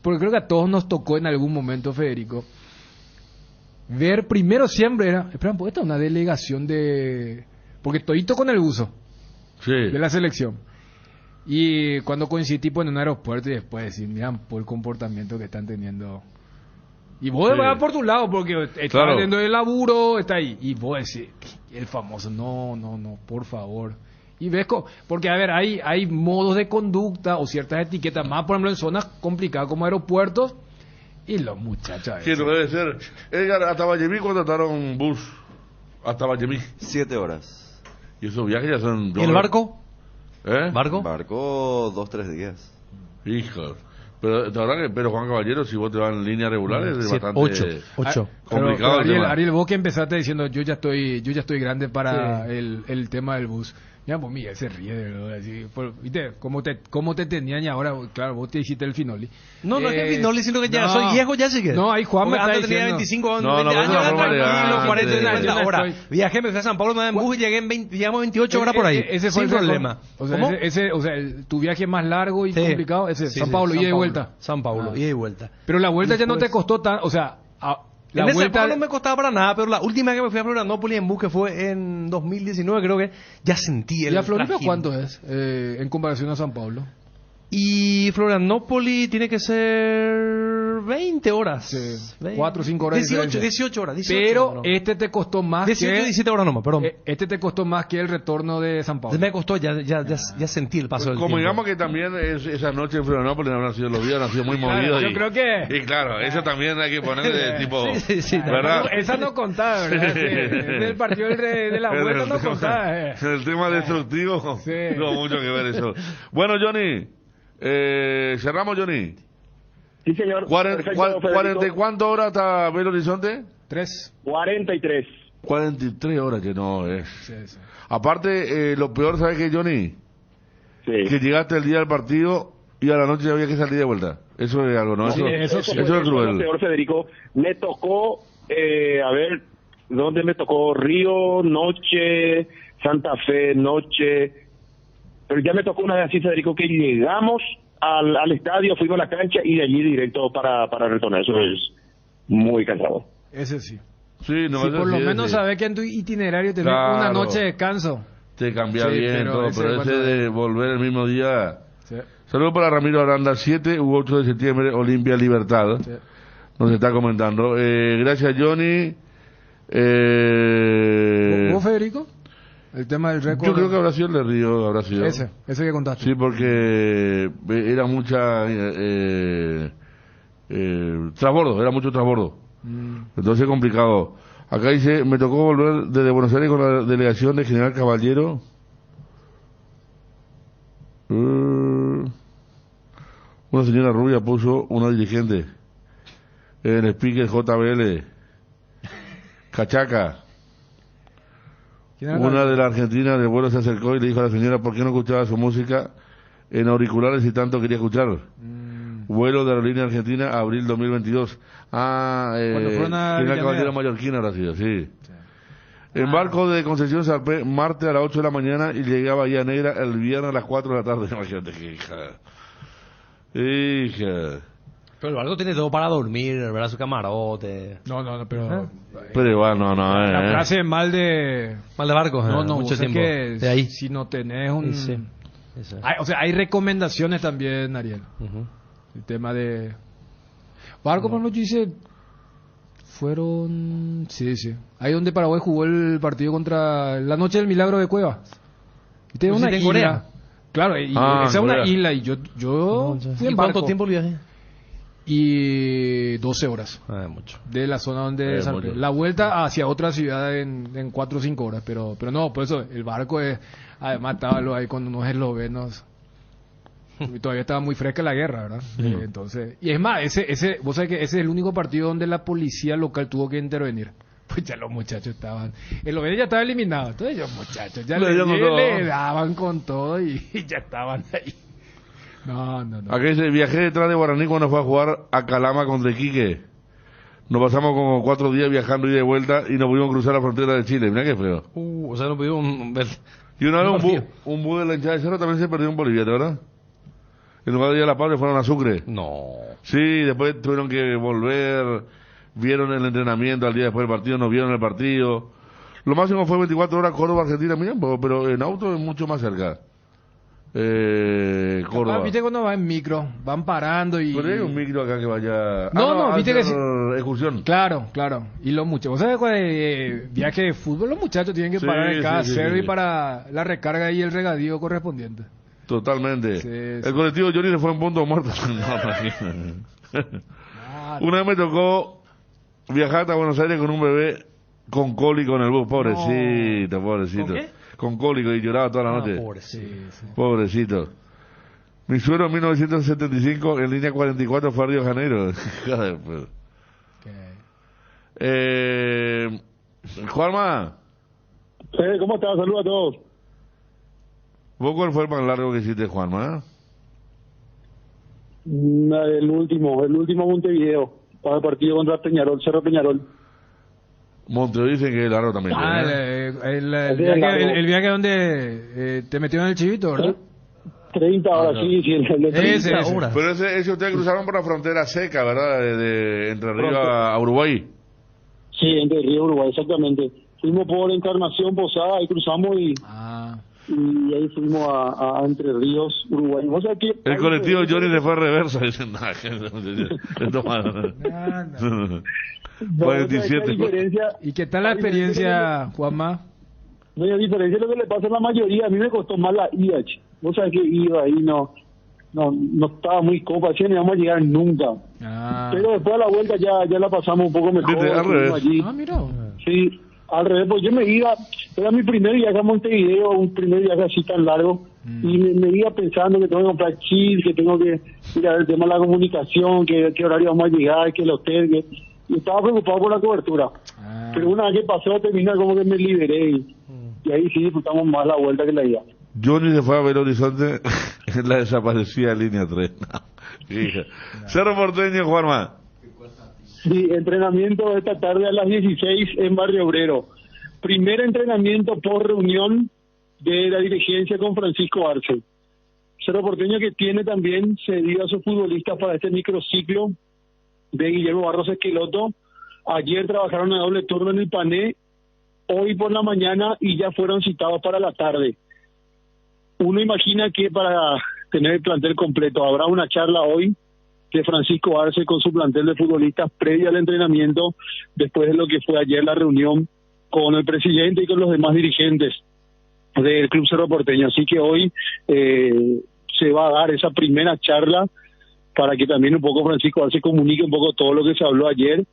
porque creo que a todos nos tocó en algún momento, Federico, ver primero siempre era, espera, pues esta es una delegación de, porque todito con el buzo de la selección. Y cuando coincidí en un aeropuerto y después decir, miran por el comportamiento que están teniendo. Y vos vas por tu lado porque está haciendo el laburo, está ahí. Y vos decís, el famoso, no, por favor. Y ves, porque a ver, hay modos de conducta o ciertas etiquetas, más por ejemplo en zonas complicadas como aeropuertos. Y los muchachos. Sí, no debe ser. Edgar, hasta Vallemí contrataron un bus. Hasta Vallemí. 7 horas. Y esos viajes ya son... ¿Y el barco? ¿Barco? 2-3 días. Hijo. Pero Juan Caballero, si vos te vas en líneas regulares, es bastante 8. complicado. Ariel, vos que empezaste diciendo yo ya estoy grande para el tema del bus. Ya, pues Miguel se ríe de verdad, así, ¿viste? ¿Cómo te tenían y ahora, claro, vos te hiciste el Finoli? No es que el Finoli, sino que ya soy viejo, ya sí que. No, ahí Juan me está diciendo. Tenía 25 años, 40 años. Ahora, viajé, me fui a San Pablo, me en bus y llegué llegamos 28 horas por ahí. Ese fue sin problema. O sea, tu viaje más largo y complicado, San Pablo, ida y vuelta. San Pablo, ida y vuelta. Pero la vuelta ya no te costó tan, o sea... En San Pablo no me costaba para nada, pero la última que me fui a Florianópolis en bus, que fue en 2019, creo que ya sentí el... ¿Y a Floripa cuánto es en comparación a San Pablo? Y Florianópolis tiene que ser por 20 horas. Sí. 20. 4 o 5 horas. 18 horas. 18, pero no. este te costó más 18, que... 17 horas nomás, perdón. Este te costó más que el retorno de San Pablo. Me costó, ya sentí el paso del Como tiempo. digamos que también esa noche en Florianópolis habrán sido los días, han sido muy movidos. Yo creo que... Y claro, eso también hay que ponerle tipo... Sí, ¿verdad? Esa no contaba, ¿verdad? Del partido de la vuelta no contaba. El tema destructivo, no mucho que ver eso. Bueno, Johnny, cerramos, Johnny. Sí, señor. ¿Cuántas horas hasta Belo Horizonte? 3. 43. 43 horas que no es. Sí. Aparte, lo peor, ¿sabes qué, Johnny? Sí. Que llegaste el día del partido y a la noche ya había que salir de vuelta. Eso es algo, ¿no? Sí, eso es cruel. Lo peor, Federico. Me tocó, a ver, ¿dónde me tocó? Río, noche, Santa Fe, noche. Pero ya me tocó una vez así, Federico, que llegamos al estadio, fuimos a la cancha y de allí directo para retornar. Eso es muy cansado. Ese sí. Sí, no, si por lo menos sabes que en tu itinerario tenés una noche de descanso. Te cambia bien pero todo, pero ese de volver el mismo día... Sí. Saludos para Ramiro Aranda, 7 u 8 de septiembre, Olimpia Libertad. Sí. Nos está comentando. Gracias, Johnny. ¿Vos, Federico? El tema del récord. Yo creo que habrá sido el de Río, habrá sido. Ese que contaste. Sí, porque era mucha transbordo, era mucho transbordo. Entonces complicado. Acá dice, me tocó volver desde Buenos Aires con la delegación de General Caballero. Una señora rubia puso una dirigente en el speaker JBL. Cachaca. Una de la Argentina de vuelo se acercó y le dijo a la señora por qué no escuchaba su música en auriculares y tanto quería escuchar. Vuelo de Aerolínea Argentina, abril 2022. General Caballero Mallorquín habrá sido, sí. Embarco de Concepción zarpé martes a las 8 de la mañana y llegué a Bahía Negra el viernes a las 4 de la tarde. Imagínate que hija. Pero el barco tiene todo para dormir, ¿verdad? Su camarote. No, pero... Pero igual, no. La frase es mal de barcos. No, mucho tiempo. Que de ahí. Si no tenés un... Sí. Hay recomendaciones también, Ariel. El tema de... Barco, por lo que hice... Fueron... Sí. Ahí donde Paraguay jugó el partido contra... La Noche del Milagro de Cueva. Y tiene una isla. Corea. Claro, y esa es una isla. Y yo fui en barco. ¿Cuánto tiempo el viaje? Y 12 horas. Mucho. De la zona donde zarpé. La vuelta hacia otra ciudad en 4 o 5 horas. Pero no, por eso el barco es... Además estaba ahí con unos eslovenos. Y todavía estaba muy fresca la guerra, ¿verdad? Entonces, y es más, vos sabés que ese es el único partido donde la policía local tuvo que intervenir. Pues ya los muchachos estaban, el Oveja ya estaba eliminado, entonces los muchachos ya le daban con todo y ya estaban ahí. No. Aquí dice, viajé detrás de Guaraní cuando fue a jugar a Calama contra Iquique. Nos pasamos como 4 días viajando y de vuelta y nos pudimos cruzar la frontera de Chile. Mirá qué feo. O sea, no pudimos ver. Y una vez un bus de la hinchada de Cerro también se perdió en Bolivia, ¿verdad? En lugar de ir a La Paz, fueron a Sucre. No. Sí, después tuvieron que volver, vieron el entrenamiento al día después del partido, no vieron el partido. Lo máximo fue 24 horas Córdoba, Argentina, miren, pero en auto es mucho más cerca. Córdoba. Viste cuando va en micro, van parando y... Pero hay un micro acá que vaya... No, viste que... excursión. Claro. Y los muchachos, ¿sabes cuál es viaje de fútbol? Los muchachos tienen que parar en cada cerro y para la recarga y el regadío correspondiente. Totalmente. Sí. El colectivo Johnny se fue en punto muerto. Una vez me tocó viajar hasta Buenos Aires con un bebé con cólico en el bus. Pobrecito. ¿Con qué? Con cólico y lloraba toda la noche. Pobrecito. Mi suegro en 1975 en línea 44 fue a Río de Janeiro. Juanma. ¿Cómo estás? Saludos a todos. ¿Vos cuál fue el más largo que hiciste, Juanma? El último Montevideo, para el partido contra Peñarol, Cerro Peñarol. Montevideo dicen que es largo también. El viaje donde te metieron en el chivito, ¿verdad? 30 horas, sí, el de 30 horas. Pero ese ustedes cruzaron por la frontera seca, ¿verdad? De Entre Ríos a Uruguay. Sí, Entre Ríos a Uruguay, exactamente. Fuimos por Encarnación, Posada, y cruzamos y... y ahí fuimos a Entre Ríos, Uruguay. ¿Vos sabés que El colectivo Johnny se fue a reversa. Dicen, no, 47. ¿Y qué tal la experiencia, Juanma? No, a diferencia de lo que le pasa a la mayoría, a mí me costó más la ida. Vos sabés que iba ahí, no estaba muy cómodo, así no íbamos a llegar nunca. Pero después de la vuelta ya la pasamos un poco mejor. Al revés. Allí. Mira. Sí, al revés, pues yo me iba, era mi primer viaje a Montevideo, un primer viaje así tan largo, y me iba pensando que tengo que comprar chips, que tengo que ir a ver el tema de la comunicación, qué horario vamos a llegar, que el hotel, y estaba preocupado por la cobertura. Pero una vez que pasó, terminé como que me liberé, y ahí sí disfrutamos más la vuelta que la ida. Johnny se fue a Belo Horizonte en la desaparecida línea 3. Cerro Porteño, Juanma. Sí, entrenamiento esta tarde a las 16 en Barrio Obrero. Primer entrenamiento por reunión de la dirigencia con Francisco Arce. Cerro Porteño que tiene también cedido a sus futbolistas para este microciclo de Guillermo Barros Esqueloto. Ayer trabajaron a doble turno en el Pané, hoy por la mañana y ya fueron citados para la tarde. Uno imagina que para tener el plantel completo habrá una charla hoy de Francisco Arce con su plantel de futbolistas previa al entrenamiento, después de lo que fue ayer la reunión con el presidente y con los demás dirigentes del Club Cerro Porteño. Así que hoy se va a dar esa primera charla para que también un poco Francisco Arce comunique un poco todo lo que se habló ayer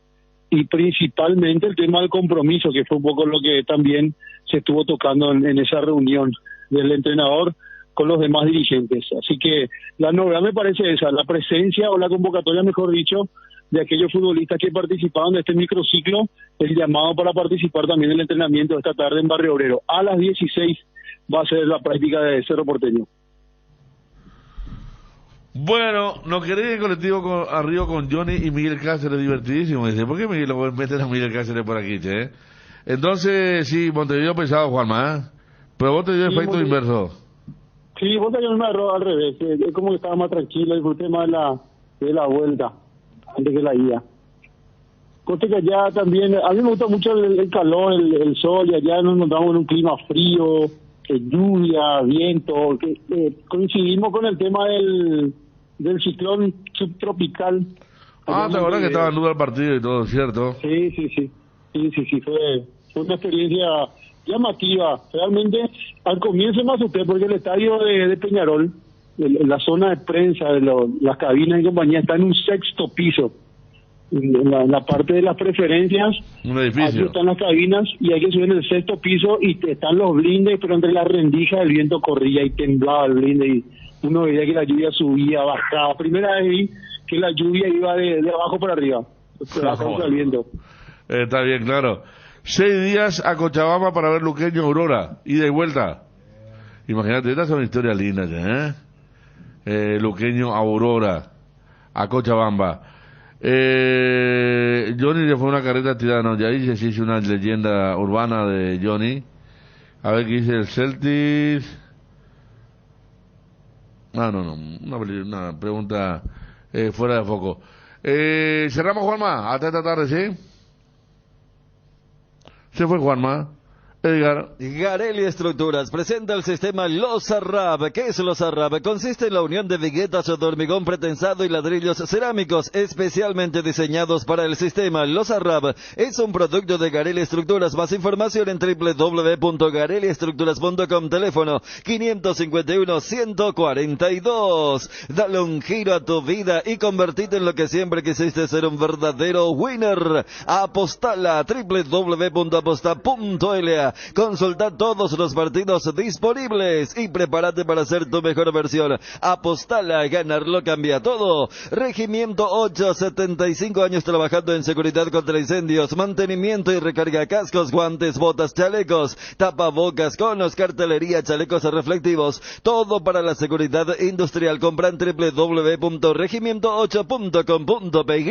y principalmente el tema del compromiso, que fue un poco lo que también se estuvo tocando en esa reunión del entrenador con los demás dirigentes. Así que la novedad me parece esa, la presencia o la convocatoria, mejor dicho, de aquellos futbolistas que participaban de este microciclo, el llamado para participar también en el entrenamiento de esta tarde en Barrio Obrero. A las 16 va a ser la práctica de Cerro Porteño. Bueno, nos querés en el colectivo arriba con Johnny y Miguel Cáceres, divertidísimo. Dice, ¿por qué Miguel lo meten a Miguel Cáceres por aquí, che? Entonces, sí, Montevideo pesado, Juanma, ¿eh? Pero vos te dio efecto inverso. Sí, vos te dio un error al revés. Es como que estaba más tranquilo, disfruté más de la vuelta antes que la ida. Cosa que allá también, a mí me gusta mucho el calor, el sol, y allá nos encontramos en un clima frío, lluvia, viento, coincidimos con el tema del ciclón subtropical. ¿Te acuerdas que estaba en duda el partido y todo, cierto? Sí, fue una experiencia llamativa. Realmente, al comienzo me asusté porque el estadio de Peñarol, la zona de prensa de las cabinas y compañía, está en un 6º piso. En la parte de las preferencias, un edificio. Aquí están las cabinas y hay que subir en el 6º piso y están los blindes, pero entre las rendijas el viento corría y temblaba el blinde y uno veía que la lluvia subía, bajaba. Primera vez vi que la lluvia iba de abajo para arriba, el viento. Está bien, claro. 6 días a Cochabamba para ver Luqueño Aurora, ida y vuelta. Imagínate, esta es una historia linda ya, Luqueño Aurora a Cochabamba. Johnny le fue una carreta tirada, no, ya dice, se hizo una leyenda urbana de Johnny. A ver qué dice el Celtics. Una pregunta fuera de foco. Cerramos, Juanma, hasta esta tarde, ¿sí? Se fue Juanma. Edgar. Garelli Estructuras presenta el sistema Los Arrab. ¿Qué es Los Arrab? Consiste en la unión de viguetas de hormigón pretensado y ladrillos cerámicos especialmente diseñados para el sistema. Los Arrab es un producto de Garelli Estructuras. Más información en www.garelliestructuras.com. Teléfono 551-142. Dale un giro a tu vida y convertite en lo que siempre quisiste ser, un verdadero winner. Apostala www.aposta.la. Consulta todos los partidos disponibles y prepárate para ser tu mejor versión. Apostala, ganarlo cambia todo. Regimiento 8, 75 años trabajando en seguridad contra incendios, mantenimiento y recarga cascos, guantes, botas, chalecos, tapabocas, conos, cartelería, chalecos reflectivos, todo para la seguridad industrial. Compra en www.regimiento8.com.py.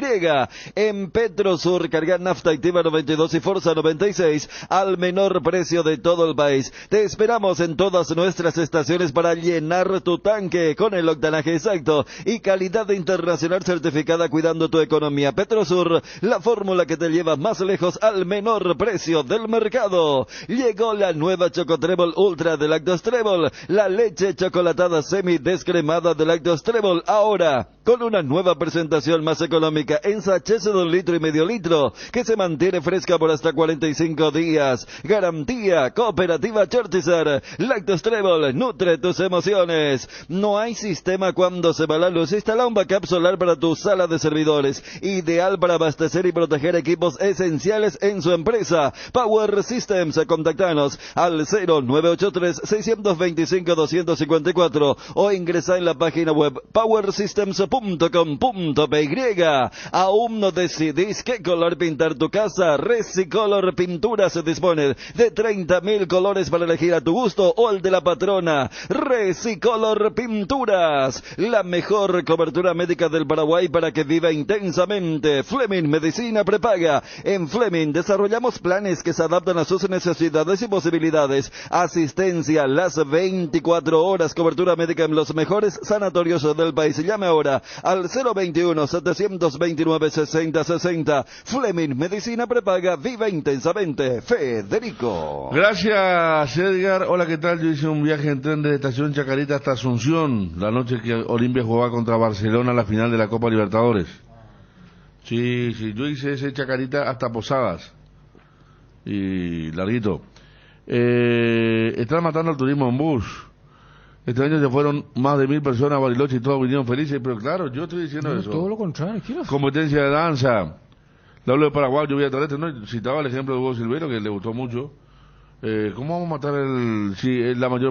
En Petrosur, carga nafta activa 92 y Forza 96 al menor precio de todo el país. Te esperamos en todas nuestras estaciones para llenar tu tanque con el octanaje exacto y calidad internacional certificada cuidando tu economía. Petrosur, la fórmula que te lleva más lejos al menor precio del mercado. Llegó la nueva Chocotrébol Ultra de Lactostrébol, la leche chocolatada semi-descremada de Lactostrébol, ahora con una nueva presentación más económica en sachets de 1,5 litros, que se mantiene fresca por hasta 45 días. Garantía Cooperativa Chortizar. Lactostrébol, nutre tus emociones. No hay sistema cuando se va la luz. Instala un backup solar para tu sala de servidores, ideal para abastecer y proteger equipos esenciales en su empresa. Power Systems, contactanos al 0983-625-254 o ingresa en la página web powersystems.com.py. ¿Aún no decidís qué color pintar tu casa? Resicolor Pintura se dispone de 30.000 colores para elegir a tu gusto o el de la patrona. Resicolor Pinturas, la mejor cobertura médica del Paraguay para que viva intensamente. Fleming Medicina Prepaga. En Fleming desarrollamos planes que se adaptan a sus necesidades y posibilidades. Asistencia las 24 horas, cobertura médica en los mejores sanatorios del país. Llame ahora al 021-729-6060. Fleming Medicina Prepaga, viva intensamente. Federico. Gracias, Edgar. Hola, ¿qué tal? Yo hice un viaje en tren desde Estación Chacarita hasta Asunción, la noche que Olimpia jugaba contra Barcelona la final de la Copa Libertadores. Sí, yo hice ese Chacarita hasta Posadas. Y larguito. Están matando el turismo en bus. Este año se fueron más de 1.000 personas a Bariloche y todos vinieron felices, pero claro, yo estoy diciendo eso. Todo lo contrario. Competencia de danza. Le hablo de Paraguay, yo voy a traer ¿no? Citaba el ejemplo de Hugo Silvero, que le gustó mucho. ¿Cómo vamos a matar la mayor